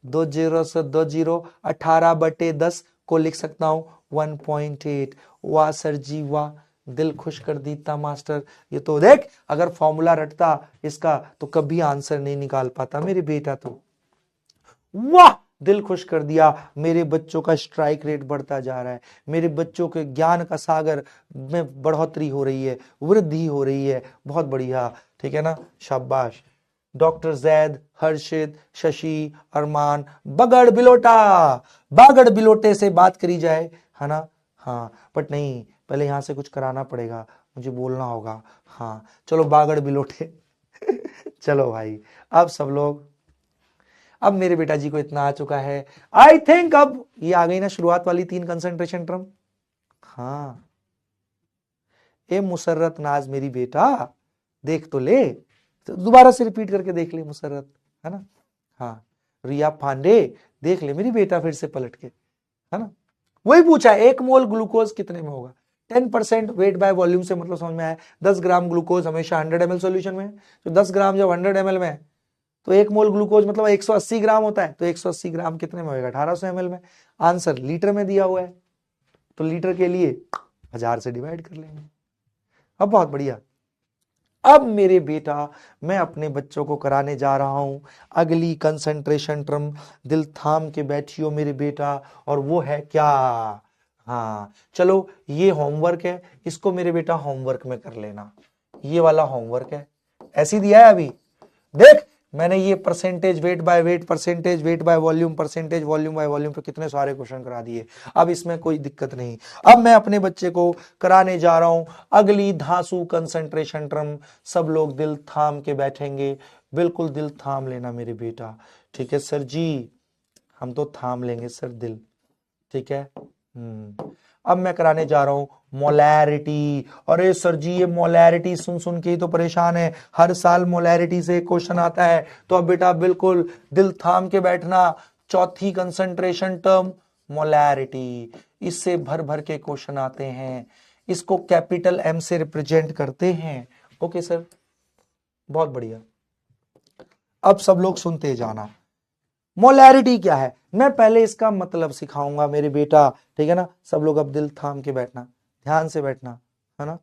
A: 2 0 से 2 0, 18/10 को लिख सकता हूं 1.8। वाह सर जी वाह, दिल खुश कर दीता मास्टर। ये तो देख, अगर फॉर्मूला रटता इसका तो कभी आंसर नहीं निकाल पाता मेरे बेटा। तो वाह, दिल खुश कर दिया। मेरे बच्चों का स्ट्राइक रेट बढ़ता जा रहा है, मेरे बच्चों के ज्ञान का सागर में बढ़ोतरी हो रही है, वृद्धि हो रही है। बहुत बढ़िया, ठीक है ना, शाबाश। डॉक्टर जैद, हर्षित, शशि, अरमान, बगड़ बिलोटा, बागड़ बिलोटे से बात करी जाए, है ना। हाँ बट नहीं, पहले यहां से कुछ कराना पड़ेगा, मुझे बोलना होगा। हाँ चलो बागड़ बिलोटे चलो भाई, अब सब लोग, अब मेरे बेटा जी को इतना आ चुका है, आई थिंक अब ये आ गई ना शुरुआत वाली 3 कंसंट्रेशन टर्म। हाँ ए मुसर्रत नाज मेरी बेटा, देख तो ले, तो दोबारा से रिपीट करके देख ले मुसर्रत, है ना। हाँ रिया पांडे, देख ले मेरी बेटा फिर से पलट के, है ना। वही पूछा 1 मोल ग्लूकोज कितने में होगा। 10% वेट बाय वॉल्यूम से मतलब समझ में आया, 10 ग्राम ग्लूकोज हमेशा 100 ml सॉल्यूशन में, तो 10 ग्राम जब 100 ml में तो 1 मोल ग्लूकोज मतलब 180 ग्राम होता है। तो 180 ग्राम कितने में होगा, 1800 ml में। आंसर लीटर में दिया हुआ है, तो लीटर के लिए 1000 से डिवाइड कर लेंगे। अब बहुत बढ़िया, अब मेरे बेटा मैं अपने बच्चों को कराने जा रहा हूं अगली कंसंट्रेशन टर्म। दिल थाम के बैठियो मेरे बेटा, और वो है क्या? हाँ चलो, ये होमवर्क है, इसको मेरे बेटा होमवर्क में कर लेना। ये वाला होमवर्क है, ऐसी दिया है अभी। देख, मैंने ये percentage weight by weight, percentage weight by volume, percentage volume by volume पे कितने सारे क्वेश्चन करा दिए। अब इसमें कोई दिक्कत नहीं। अब मैं अपने बच्चे को कराने जा रहा हूं अगली धांसू कंसंट्रेशन टर्म। सब लोग दिल थाम के बैठेंगे, बिल्कुल दिल थाम लेना मेरे बेटा। ठीक है सर जी, हम तो थाम लेंगे सर दिल, ठीक है। अब मैं कराने जा रहा हूं मोलैरिटी। अरे सर जी, ये मोलैरिटी सुन सुन के ही तो परेशान है, हर साल मोलैरिटी से क्वेश्चन आता है। तो अब बेटा बिल्कुल दिल थाम के बैठना, चौथी कंसंट्रेशन टर्म मोलैरिटी, इससे भर भर के क्वेश्चन आते हैं। इसको कैपिटल एम से रिप्रेजेंट करते हैं। ओके सर, बहुत बढ़िया। अब सब लोग सुनते जाना, मोलैरिटी क्या है, मैं पहले इसका मतलब सिखाऊंगा मेरे बेटा, ठीक है ना। सब लोग अब दिल थाम के बैठना, ध्यान से बैठना, है ना।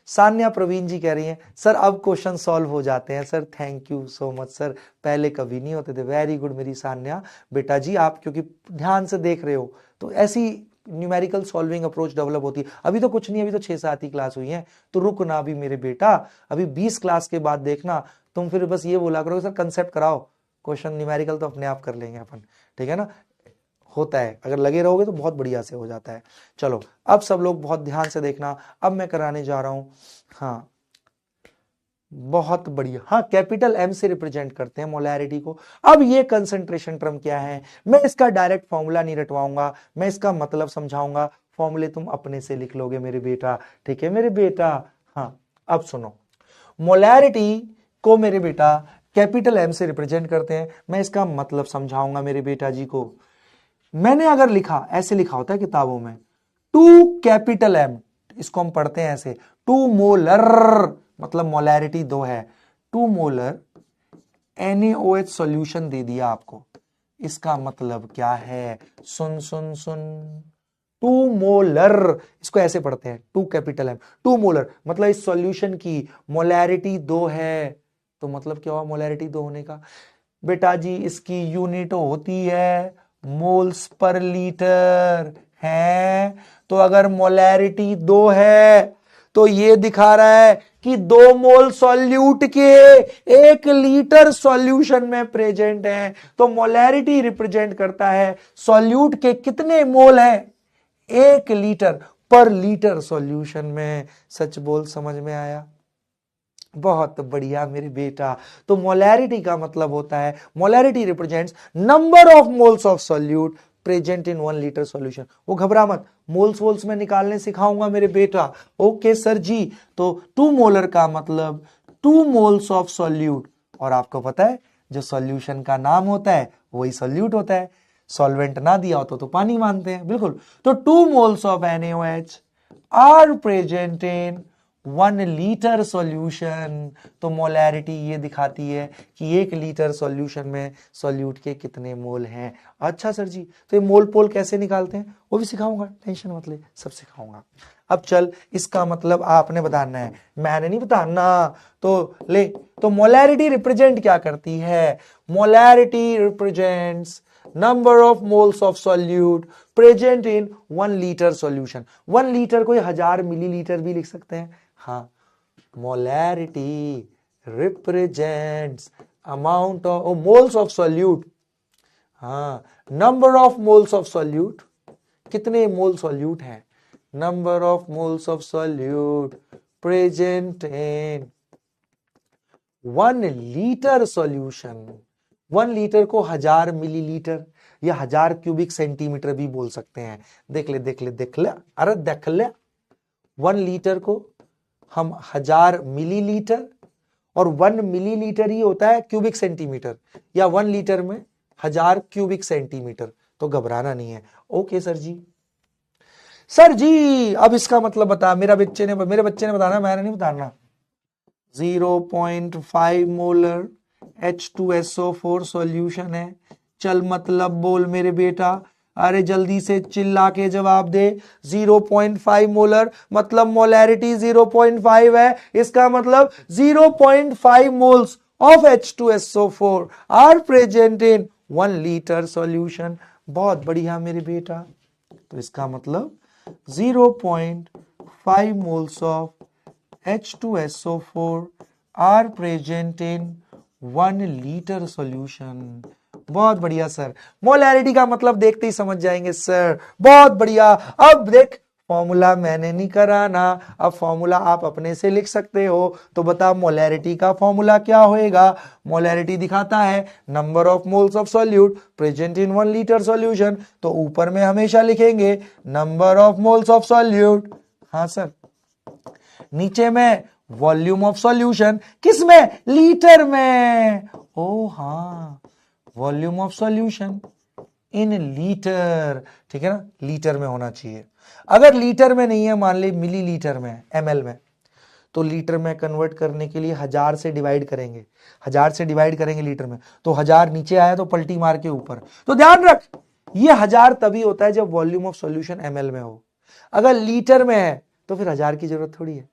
A: सान्या प्रवीण जी कह रही हैं सर अब क्वेश्चन सॉल्व हो जाते हैं sir, thank you so much sir, पहले कभी नहीं होते थे। वेरी गुड मेरी सान्या बेटा जी, आप क्योंकि ध्यान से देख रहे हो तो ऐसी न्यूमेरिकल सॉल्विंग अप्रोच डेवलप होती है। अभी तो कुछ नहीं, अभी तो 6-7 ही क्लास हुई है, तो रुकना भी मेरे बेटा, अभी 20 क्लास के बाद देखना। तुम फिर बस ये बोला करो सर कंसेप्ट कराओ, क्वेश्चन न्यूमेरिकल तो अपने आप कर लेंगे अपन, ठीक है ना। होता है, अगर लगे रहोगे तो बहुत बढ़िया से हो जाता है। चलो अब सब लोग बहुत ध्यान से देखना, अब मैं कराने जा रहा हूं। हाँ बहुत बढ़िया, हाँ कैपिटल एम से रिप्रेजेंट करते हैं मोलैरिटी को। अब ये कंसंट्रेशन टर्म क्या है, मैं इसका डायरेक्ट फॉर्मूला नहीं रटवाऊंगा, मैं इसका मतलब समझाऊंगा, फॉर्मूले तुम अपने से लिख लोगे मेरे बेटा, ठीक है मेरे बेटा। हाँ अब सुनो, मोलैरिटी को मेरे बेटा कैपिटल एम से रिप्रेजेंट करते हैं, मैं इसका मतलब समझाऊंगा मेरे बेटा जी को। मैंने अगर लिखा, ऐसे लिखा होता है किताबों में, टू कैपिटल एम, इसको हम पढ़ते हैं ऐसे, टू मोलर, मतलब मोलैरिटी 2 है, टू मोलर NaOH सॉल्यूशन दे दिया आपको। इसका मतलब क्या है, सुन सुन सुन, टू मोलर, इसको ऐसे पढ़ते हैं, two capital M, two molar मतलब इस सॉल्यूशन की मोलैरिटी 2 है। तो मतलब क्या हुआ मोलैरिटी 2 होने का, बेटा जी इसकी यूनिट होती है मोल्स पर लीटर है। तो अगर मोलैरिटी 2 है तो ये दिखा रहा है कि 2 मोल सॉल्यूट के 1 लीटर सॉल्यूशन में प्रेजेंट है। तो मोलैरिटी रिप्रेजेंट करता है सॉल्यूट के कितने मोल हैं, 1 लीटर पर लीटर सॉल्यूशन में। सच बोल, समझ में आया? बहुत बढ़िया मेरे बेटा। तो मोलैरिटी का मतलब होता है, molarity represents number of moles of solute present in 1 litre solution. वो घबरा मत, मोल्स वोल्स में निकालने सिखाऊंगा मेरे बेटा। ओके सर जी। तो 2 मोलर का मतलब 2 मोल्स ऑफ सॉल्यूट, और आपको पता है जो सॉल्यूशन का नाम होता है वही सॉल्यूट होता है, सॉल्वेंट ना दिया होता तो पानी मानते हैं, बिल्कुल। तो 2 moles of NaOH are present in 1 litre solution. तो मोलैरिटी ये दिखाती है कि 1 लीटर सॉल्यूशन में सॉल्यूट के कितने मोल हैं। अच्छा सर जी, तो ये मोल पोल कैसे निकालते हैं वो भी सिखाऊंगा, टेंशन मत ले, सब सिखाऊंगा। अब चल, इसका मतलब आपने बताना है, मैंने नहीं बताना। तो ले, तो मोलैरिटी रिप्रेजेंट क्या करती है, molarity represents number of moles of solute present in 1 litre solution. 1 litre को 1000 मिलीलीटर भी लिख सकते हैं। हाँ, molarity represents amount of moles of solute, हाँ number of moles of solute, कितने मोल सॉल्यूट हैं, number of moles of solute present in 1 litre solution. 1 litre को 1000 मिलीलीटर या 1000 क्यूबिक सेंटीमीटर भी बोल सकते हैं। देख ले देख ले देख ले, अरे देख ले, 1 लीटर को हम 1000 मिलीलीटर, और 1 मिलीलीटर ही होता है क्यूबिक सेंटीमीटर, या 1 लीटर में 1000 क्यूबिक सेंटीमीटर। तो घबराना नहीं है। ओके सर जी। सर जी अब इसका मतलब बता, मेरे बच्चे ने बताना, मैंने नहीं बताना। 0.5 मोलर H2SO4 सॉल्यूशन है। चल मतलब बोल मेरे बेटा, अरे जल्दी से चिल्ला के जवाब दे। 0.5 मोलर मतलब मोलैरिटी 0.5 है, इसका मतलब 0.5 moles of H2SO4 are present in 1 liter solution। बहुत बढ़िया मेरे बेटा, तो इसका मतलब 0.5 moles of H2SO4 are present in 1 liter solution। बहुत बढ़िया सर, मोलैरिटी का मतलब देखते ही समझ जाएंगे सर, बहुत बढ़िया। अब देख, फॉर्मूला मैंने नहीं कराना, अब फॉर्मूला आप अपने से लिख सकते हो। तो बता मोलैरिटी का फॉर्मूला क्या होएगा। मोलैरिटी दिखाता है number of moles of solute present in 1 litre solution, तो ऊपर में हमेशा लिखेंगे number of moles of solute. हाँ सर, नीचे में वॉल्यूम ऑफ सॉल्यूशन, किस में, लीटर में। ओ हाँ, volume of solution in litre, ठीक है ना, लीटर में होना चाहिए। अगर लीटर में नहीं है, मान ली मिली लीटर में, एमएल में, तो लीटर में कन्वर्ट करने के लिए 1000 से डिवाइड करेंगे, 1000 से डिवाइड करेंगे लीटर में, तो 1000 नीचे आया तो पलटी मार के ऊपर। तो ध्यान रख, ये 1000 तभी होता है जब वॉल्यूम ऑफ सॉल्यूशन एमएल में हो। अगर लीटर में है तो फिर 1000 की जरूरत थोड़ी है,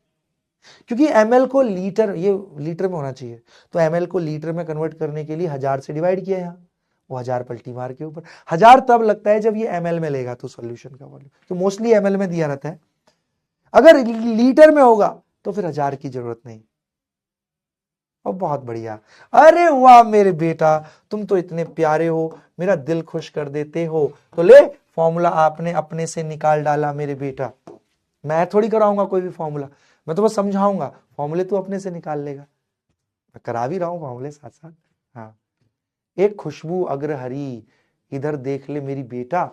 A: क्योंकि एमएल को लीटर, ये लीटर में होना चाहिए, तो एमएल को लीटर में कन्वर्ट करने के लिए 1000 से डिवाइड किया यहां, वो 1000 पलटी मार के ऊपर। 1000 तब लगता है जब ये एमएल में लेगा तो सॉल्यूशन का वॉल्यूम, तो मोस्टली एमएल में दिया रहता है। अगर लीटर में होगा तो फिर 1000 की जरूरत नहीं। और बहुत बढ़िया, अरे वाह मेरे बेटा, तुम तो इतने प्यारे हो, मेरा दिल खुश कर देते हो। तो ले, फॉर्मूला आपने अपने से निकाल डाला मेरे बेटा, मैं थोड़ी कराऊंगा कोई भी फॉर्मूला, मैं तो बस समझाऊंगा, फॉर्मूले तू अपने से निकाल लेगा। मैं करा भी रहा हूं फॉर्मूले साथ साथ। हाँ, एक खुशबू अग्रहरी, इधर देख ले मेरी बेटा।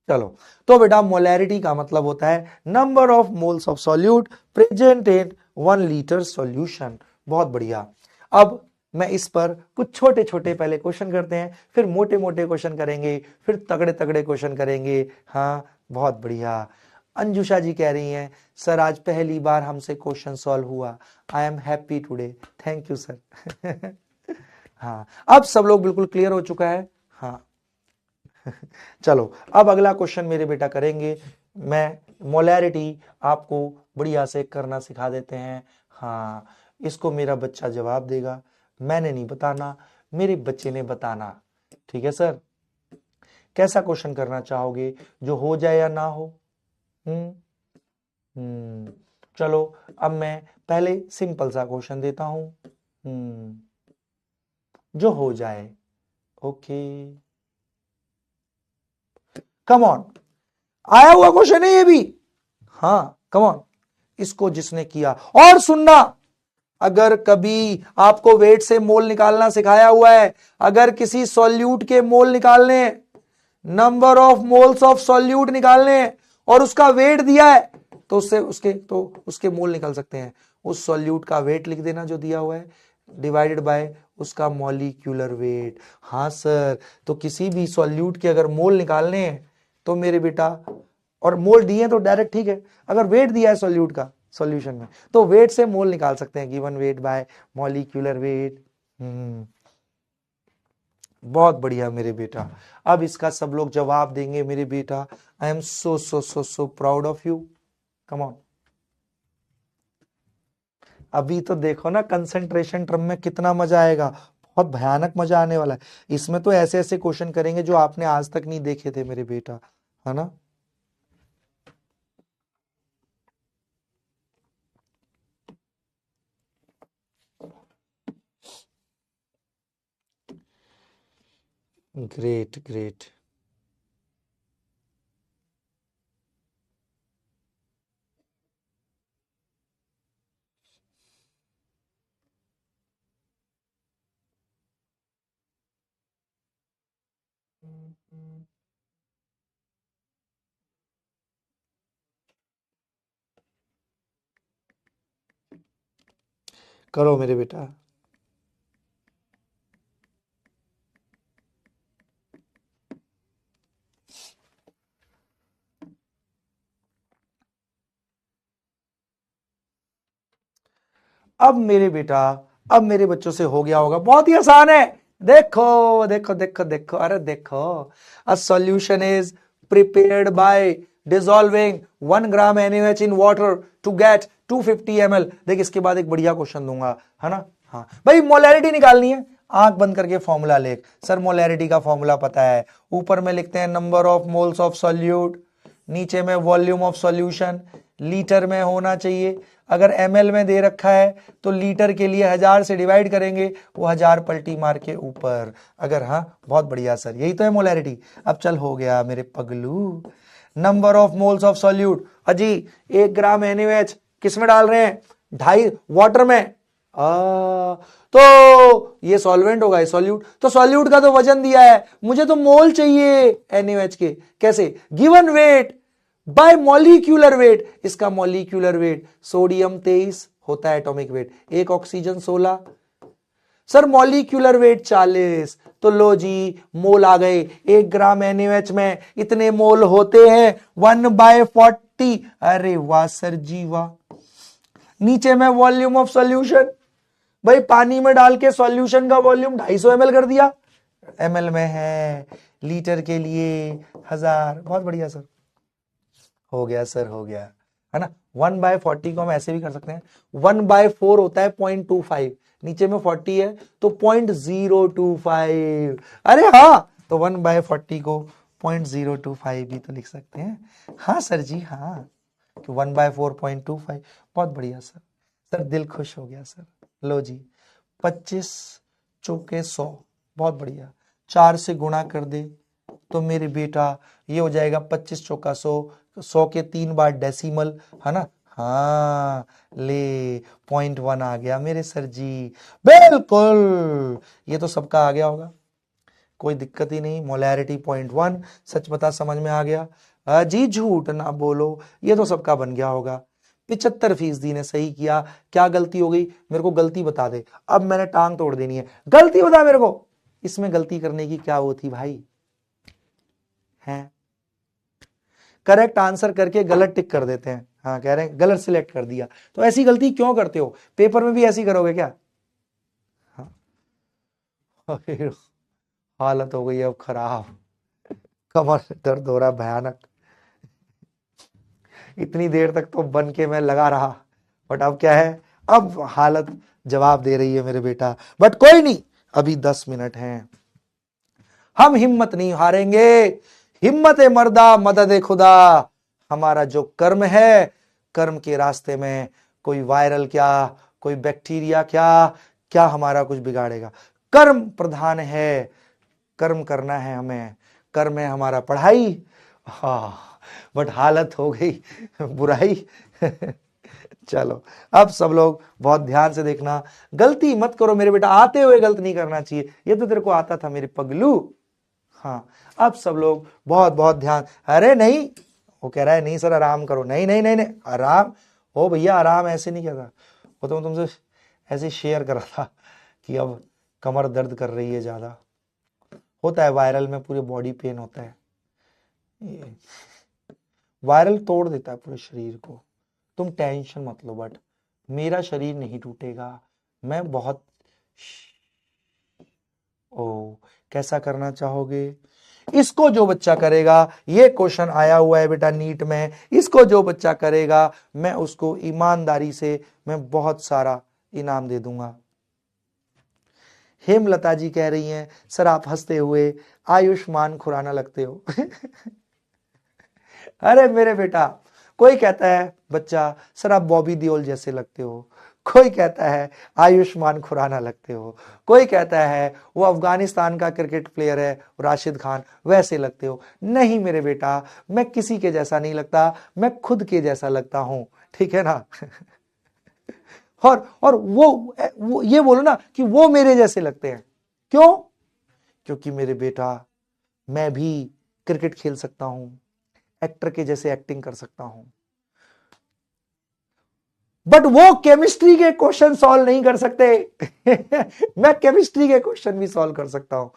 A: चलो, तो बेटा मोलैरिटी का मतलब होता है number of moles of solute present in 1 litre solution. बहुत बढ़िया। अब मैं इस पर कुछ छोटे छोटे पहले क्वेश्चन करते हैं, फिर मोटे मोटे क्वेश्चन करेंगे, फिर तगड़े तगड़े क्वेश्चन करेंगे। हाँ, बहुत बढ़िया। अंजुषा जी कह रही हैं, सर आज पहली बार हमसे क्वेश्चन सॉल्व हुआ, I am happy today, thank you sir. हाँ, अब सब लोग बिल्कुल क्लियर हो चुका है। हाँ, चलो अब अगला क्वेश्चन मेरे बेटा करेंगे। मैं मोलैरिटी आपको बढ़िया से करना सिखा देते हैं। हाँ, इसको मेरा बच्चा जवाब देगा, मैंने नहीं बताना, मेरे बच्चे ने बताना। ठीक है सर, कैसा क्वेश्चन करना चाहोगे, जो हो जाए या ना हो। हम्म चलो, अब मैं पहले सिंपल सा क्वेश्चन देता हूं, जो हो जाए। ओके, कम ऑन, आया हुआ क्वेश्चन है ये भी। हाँ, कम ऑन, इसको जिसने किया, और सुनना, अगर कभी आपको वेट से मोल निकालना सिखाया हुआ है, अगर किसी सॉल्यूट के मोल निकालने, number of moles of solute निकालने, और उसका वेट दिया है, तो उसके मोल निकाल सकते हैं। उस सॉल्यूट का वेट लिख देना जो दिया हुआ है, डिवाइडेड बाय उसका मॉलिक्यूलर वेट। हाँ सर, तो किसी भी सॉल्यूट के अगर मोल निकालने हैं तो मेरे बेटा, और मोल दिए तो डायरेक्ट ठीक है, अगर वेट दिया है सॉल्यूट का सॉल्यूशन में, तो वेट से मोल निकाल सकते हैं, given weight by molecular weight. बहुत बढ़िया मेरे बेटा, अब इसका सब लोग जवाब देंगे मेरे बेटा। I am so so so so proud of you, come on. अभी तो देखो ना, कंसंट्रेशन टर्म में कितना मजा आएगा, बहुत भयानक मजा आने वाला है। इसमें तो ऐसे ऐसे क्वेश्चन करेंगे जो आपने आज तक नहीं देखे थे मेरे बेटा, है ना। Great great. करो मेरे बेटा। अब मेरे बेटा, अब मेरे बच्चों से हो गया होगा, बहुत ही आसान है, देखो देखो देखो देखो, अरे देखो, a solution is prepared by dissolving 1 gram NaOH in water to get 250 ml। देख इसके बाद एक बढ़िया क्वेश्चन दूंगा, है ना। हाँ भाई, मोलैरिटी निकालनी है, आंख बंद करके फॉर्मूला लिख। सर मोलैरिटी का फॉर्मूला पता है, ऊपर में लिखते हैं number of moles of solute, नीचे में वॉल्यूम ऑफ सॉल्यूशन, लीटर में होना चाहिए। अगर ml में दे रखा है तो लीटर के लिए 1000 से डिवाइड करेंगे, वो 1000 पलटी मार के ऊपर। अगर हाँ, बहुत बढ़िया सर, यही तो है मोलैरिटी। अब चल हो गया मेरे पगलू। Number of moles of solute, अजी 1 ग्राम NaOH किस में डाल रहे हैं, 2.5 वाटर में। तो ये सॉल्वेंट होगा, ये सॉल्यूट, तो सॉल्यूट का तो वजन दिया है, मुझे तो मोल चाहिए NaOH के। कैसे, given weight by molecular weight. इसका मॉलिक्यूलर वेट सोडियम 23 होता है एटॉमिक वेट, एक ऑक्सीजन 16। सर मॉलिक्यूलर वेट 40, तो लो जी मोल आ गए। 1 ग्राम NaOH में इतने मोल होते हैं 1/40। अरे वाह सर जी वाह। नीचे में वॉल्यूम ऑफ सॉल्यूशन, भाई पानी में डाल के सॉल्यूशन का वॉल्यूम 250 ml कर दिया, ml में है, लीटर के लिए 1000। बहुत बढ़िया सर, हो गया सर, हो गया, है ना। 1/40 को हम ऐसे भी कर सकते हैं, 1/4 होता है 0.25, नीचे में 40 है तो 0.025। अरे हाँ, तो 1/40 को 0.025 भी तो लिख सकते हैं। हाँ सर जी हाँ, तो 1/4 0.25। बहुत बढ़िया सर, सर दिल खुश हो गया सर। लो जी, 25 चौके 100, बहुत बढ़िया। 4 से गुणा कर दे तो मेरे बेटा ये हो जाएगा 25 चौका 100, 100 के 3 बार डेसिमल, है ना। हाँ ले, 0.1 आ गया मेरे सर जी, बिल्कुल। ये तो सबका आ गया होगा, कोई दिक्कत ही नहीं। मोलैरिटी 0.1, सच बता समझ में आ गया। जी झूठ ना बोलो, ये तो सबका बन गया होगा। 75% ने सही किया। क्या गलती हो गई, मेरे को गलती बता दे, अब मैंने टांग तोड़ देनी है, गलती बता मेरे को। इसमें गलती करने की क्या वो थी भाई, है करेक्ट आंसर करके गलत टिक कर देते हैं। हाँ कह रहे हैं गलत सिलेक्ट कर दिया, तो ऐसी गलती क्यों करते हो, पेपर में भी ऐसी करोगे क्या। हाँ हालत हो गई अब खराब, कमर दर्द हो रहा भयानक। इतनी देर तक तो बन के मैं लगा रहा, बट अब क्या है, अब हालत जवाब दे रही है मेरे बेटा। बट कोई नहीं, अभी 10 मिनट हैं, हम हिम्मत नहीं हारेंगे। हिम्मत मर्दा मदद खुदा। हमारा जो कर्म है, कर्म के रास्ते में कोई वायरल क्या, कोई बैक्टीरिया क्या, क्या हमारा कुछ बिगाड़ेगा। कर्म प्रधान है, कर्म करना है हमें, कर्म है हमारा पढ़ाई। हाँ बट हालत हो गई बुराई चलो अब सब लोग बहुत ध्यान से देखना, गलती मत करो मेरे बेटा, आते हुए गलत नहीं करना चाहिए, ये तो तेरे को आता था मेरे पगलू। हाँ अब सब लोग बहुत बहुत ध्यान, अरे नहीं, वो कह रहा है नहीं सर आराम करो, नहीं नहीं नहीं नहीं आराम, ओ भैया आराम ऐसे नहीं कहता, वो तो मैं तुमसे ऐसे शेयर कर रहा था कि अब कमर दर्द कर रही है ज्यादा, होता है वायरल में पूरे बॉडी पेन होता है, वायरल तोड़ देता है पूरे शरीर को। तुम टेंशन मत लो, बट मेरा शरीर नहीं टूटेगा, मैं बहुत। ओ कैसा करना चाहोगे, इसको जो बच्चा करेगा, ये क्वेश्चन आया हुआ है बेटा नीट में, इसको जो बच्चा करेगा मैं उसको ईमानदारी से मैं बहुत सारा इनाम दे दूंगा। हेमलता जी कह रही हैं सर आप हंसते हुए आयुष्मान खुराना लगते हो अरे मेरे बेटा, कोई कहता है बच्चा सर आप बॉबी देओल जैसे लगते हो, कोई कहता है आयुष्मान खुराना लगते हो, कोई कहता है वो अफगानिस्तान का क्रिकेट प्लेयर है राशिद खान वैसे लगते हो। नहीं मेरे बेटा, मैं किसी के जैसा नहीं लगता, मैं खुद के जैसा लगता हूं, ठीक है ना और वो ये बोलो ना कि वो मेरे जैसे लगते हैं, क्यों, क्योंकि मेरे बेटा मैं भी क्रिकेट खेल सकता हूं, एक्टर के जैसे एक्टिंग कर सकता हूं, बट वो केमिस्ट्री के क्वेश्चन सॉल्व नहीं कर सकते मैं केमिस्ट्री के क्वेश्चन भी सॉल्व कर सकता हूं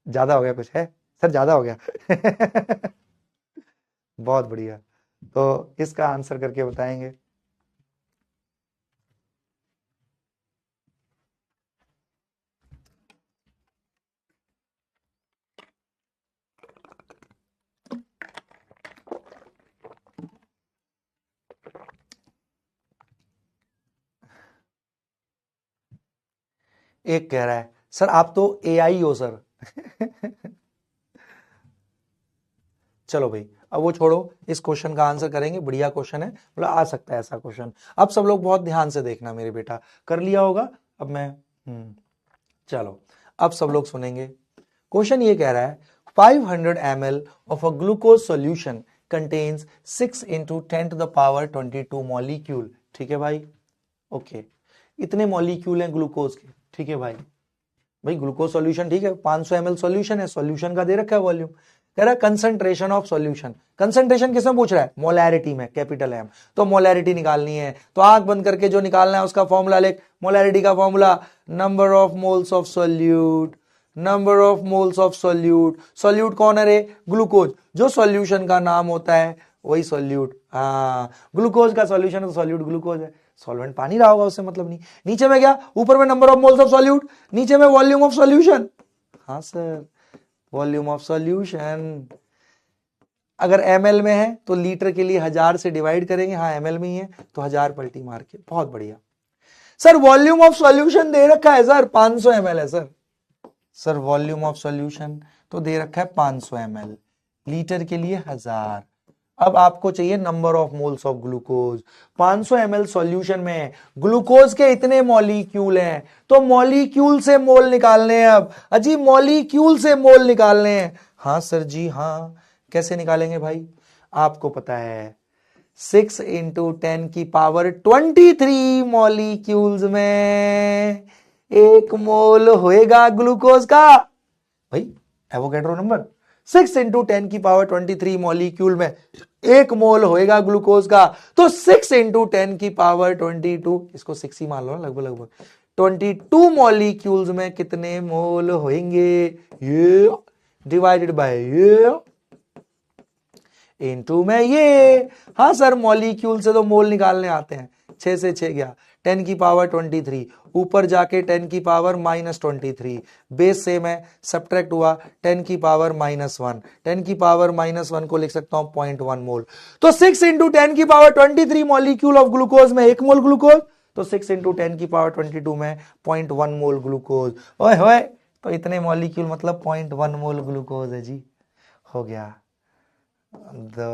A: ज्यादा हो गया कुछ है सर, ज्यादा हो गया बहुत बढ़िया, तो इसका आंसर करके बताएंगे। एक कह रहा है सर आप तो एआई हो सर। चलो भाई अब वो छोड़ो, इस क्वेश्चन का आंसर करेंगे, बढ़िया क्वेश्चन है, मतलब आ सकता है ऐसा क्वेश्चन। अब सब लोग बहुत ध्यान से देखना मेरे बेटा, कर लिया होगा अब मैं चलो अब सब लोग सुनेंगे। क्वेश्चन ये कह रहा है 500 ml of a glucose solution contains 6 into 10 to the power 22 molecule। ठीक है भाई, ओके इतने मॉलिक्यूल हैं ग्लूकोज के, ठीक है भाई। भाई ग्लूकोज सॉल्यूशन ठीक है, 500 ml सॉल्यूशन है, सॉल्यूशन का दे रखा है वॉल्यूम। कह रहा है कंसंट्रेशन ऑफ सॉल्यूशन, कंसंट्रेशन किसमें पूछ रहा है, मोलैरिटी में, कैपिटल एम। तो मोलैरिटी निकालनी है, तो आंख बंद करके जो निकालना है उसका फॉर्मूला लिख। मोलैरिटी का formula number of moles of solute, number of moles of solute. Solute कौन है रे, ग्लूकोज, जो सॉल्यूशन का नाम होता है वही सोल्यूट। हाँ ग्लूकोज का सॉल्यूशन है तो सोल्यूट ग्लूकोज है, सॉल्वेंट पानी रहा होगा उससे मतलब नहीं। नीचे में क्या, ऊपर में number of moles of solute, नीचे में वॉल्यूम ऑफ सॉल्यूशन। हाँ सर वॉल्यूम ऑफ सॉल्यूशन, अगर ml में है तो लीटर के लिए 1000 से डिवाइड करेंगे, हाँ ml में ही है तो 1000 पलटी मार के, बहुत बढ़िया। सर वॉल्यूम ऑफ सॉल्यूशन दे रखा है सर 500 ml है sir, sir volume of solution तो दे रखा है 500 ml, लीटर के लिए 1000। अब आपको चाहिए number of moles of glucose. 500 ml solution में ग्लूकोज के इतने मॉलिक्यूल हैं, तो मॉलिक्यूल से मोल निकालने हैं। अब अजी मॉलिक्यूल से मोल निकालने हैं। हाँ सर जी हाँ, कैसे निकालेंगे भाई, आपको पता है 6 into 10 की पावर 23 मॉलिक्यूल्स में 1 मोल होएगा ग्लूकोज का। भाई एवोगैड्रो नंबर 6 into 10 की पावर 23 मॉलिक्यूल में 1 मोल होएगा ग्लूकोज का, तो 6 into 10 की पावर 22, इसको 6 ही मान लो लगभग लगभग, 22 मॉलिक्यूल्स में कितने मोल होंगे, ये डिवाइडेड बाय ये इनटू में ये। हाँ सर मॉलिक्यूल से तो मोल निकालने आते हैं, 6 से 6 गया, 10 की पावर 23, ऊपर जाके 10 की पावर -23, बेस सेम है, सब्ट्रैक्ट हुआ 10 की पावर -1, 10 की पावर -1 को लिख सकता हूं 0.1 मोल। तो 6 into 10 की पावर 23 मॉलिक्यूल ऑफ ग्लूकोज में 1 मोल ग्लूकोज, तो 6 into 10 की पावर 22 में 0.1 मोल ग्लूकोज। ओए होए, तो इतने मॉलिक्यूल मतलब 0.1 मोल ग्लूकोज है जी, हो गया। the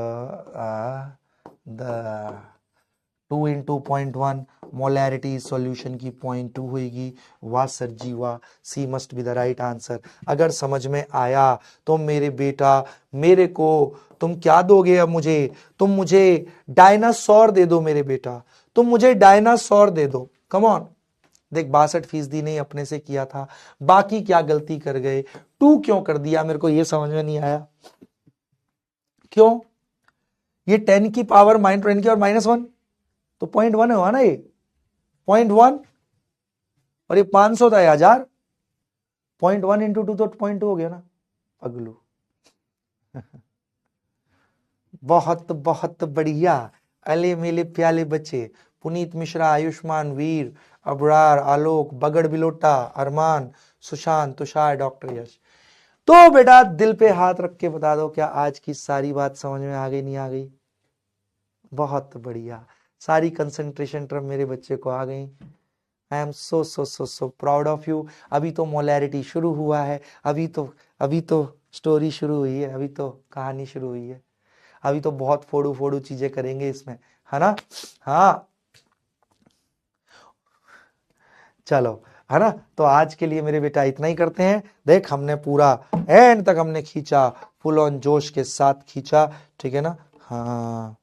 A: 2 into 0.1 मोलैरिटी सॉल्यूशन की 0.2 होगी। वाह सर जी वाह, C must be the right answer. अगर समझ में आया तो मेरे बेटा मेरे को तुम क्या दोगे, अब मुझे तुम मुझे डायनासोर दे दो मेरे बेटा, तुम मुझे डायनासोर दे दो, कम ऑन। देख 62% नहीं अपने से किया था, बाकी क्या गलती कर गए, 2 क्यों कर दिया मेरे को ये समझ में नहीं आया। क्यों, ये 10 की पावर -10 की और -1 तो 0.1 हुआ ना, ये 0.1 और ये 500 था 1000, 0.1 into 2 तो 0.2 हो गया ना अगलू। बहुत बहुत बढ़िया, अले मेले प्याले बच्चे, पुनीत मिश्रा, आयुष्मान, वीर, अबरार, आलोक, बगड़ बिलोटा, अरमान, सुशांत, तुषार, डॉक्टर यश। तो बेटा दिल पे हाथ रख के बता दो, क्या आज की सारी बात समझ में आ गई, नहीं आ गई? बहुत बढ़िया, सारी कंसंट्रेशन टर्म मेरे बच्चे को आ गई। I am so so so so proud of you. अभी तो मोलैरिटी शुरू हुआ है, अभी तो स्टोरी शुरू हुई है, अभी तो कहानी शुरू हुई है, अभी तो बहुत फोड़ू फोड़ू चीजें करेंगे इसमें, है ना। हाँ चलो, है ना। तो आज के लिए मेरे बेटा इतना ही करते हैं। देख हमने पूरा एंड तक हमने खींचा, फुल ऑन जोश के साथ खींचा, ठीक है ना। हाँ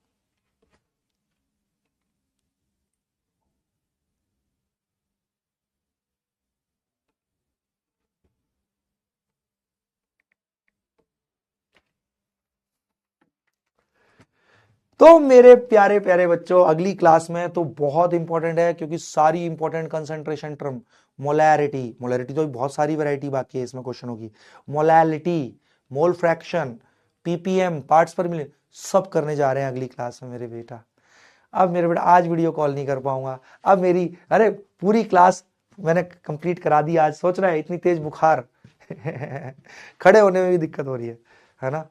A: तो मेरे प्यारे प्यारे बच्चों, अगली क्लास में तो बहुत इंपॉर्टेंट है, क्योंकि सारी important concentration term, molarity, molarity तो बहुत सारी वैरायटी बाकी है इसमें क्वेश्चन होगी, molality, mole fraction, ppm, parts पर मिलियन, सब करने जा रहे हैं अगली क्लास में मेरे बेटा। अब मेरे बेटा आज वीडियो कॉल नहीं कर पाऊंगा, अब मेरी अरे पूरी क्लास मैंने कंप्लीट करा दी आज। सोच रहा है इतनी तेज बुखार खड़े होने में भी दिक्कत हो रही है ना।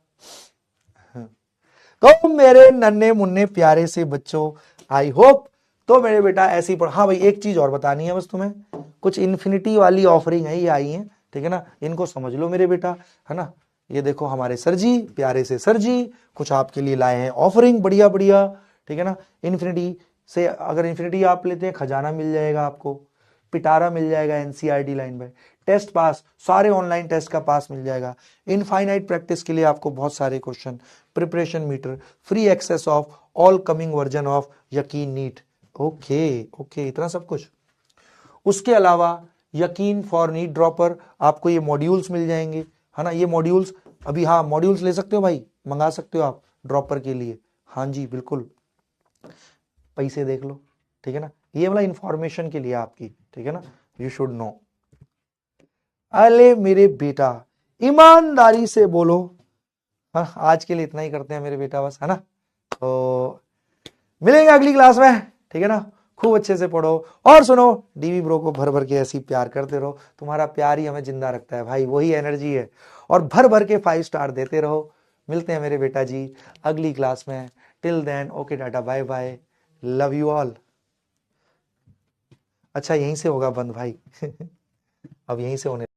A: तो मेरे नन्हे मुन्ने प्यारे से बच्चों, आई होप तो मेरे बेटा ऐसी पढ़। हाँ भाई एक चीज और बतानी है बस तुम्हें, कुछ इन्फिनिटी वाली ऑफरिंग है, ये आई है, ठीक है ना, इनको समझ लो मेरे बेटा, है ना। ये देखो हमारे सर जी, प्यारे से सर जी कुछ आपके लिए लाए हैं ऑफरिंग बढ़िया बढ़िया, ठीक है ना। इन्फिनिटी से अगर इन्फिनिटी आप लेते हैं खजाना मिल जाएगा आपको, पिटारा मिल जाएगा NCERT line by, test pass, सारे ऑनलाइन टेस्ट का पास मिल जाएगा, इनफाइनाइट प्रैक्टिस के लिए आपको बहुत सारे question, preparation meter, free access of all coming version of यकीन नीट। ओके ओके, इतना सब कुछ। उसके अलावा यकीन फॉर नीट ड्रॉपर आपको ये मॉड्यूल्स मिल जाएंगे, है ना। ये मॉड्यूल्स अभी, हाँ मॉड्यूल्स ले सकते हो भाई, मंगा सकते हो आप ड्रॉपर के लिए, हाँ जी बिल्कुल, पैसे देख लो, ठीक है ना। ये वाला इंफॉर्मेशन के लिए आपकी, ठीक है ना, यू शुड नो। अरे मेरे बेटा ईमानदारी से बोलो, हाँ आज के लिए इतना ही करते हैं मेरे बेटा बस, है ना। तो मिलेंगे अगली क्लास में, ठीक है ना। खूब अच्छे से पढ़ो और सुनो, डीवी ब्रो को भर भर के ऐसी प्यार करते रहो, तुम्हारा प्यार ही हमें जिंदा रखता है भाई, वही एनर्जी है, और भर भर के 5 स्टार देते रहो। मिलते हैं मेरे बेटा जी अगली क्लास में, till then okay tata bye bye, love you all. अच्छा यहीं से होगा बंद भाई अब यहीं से होने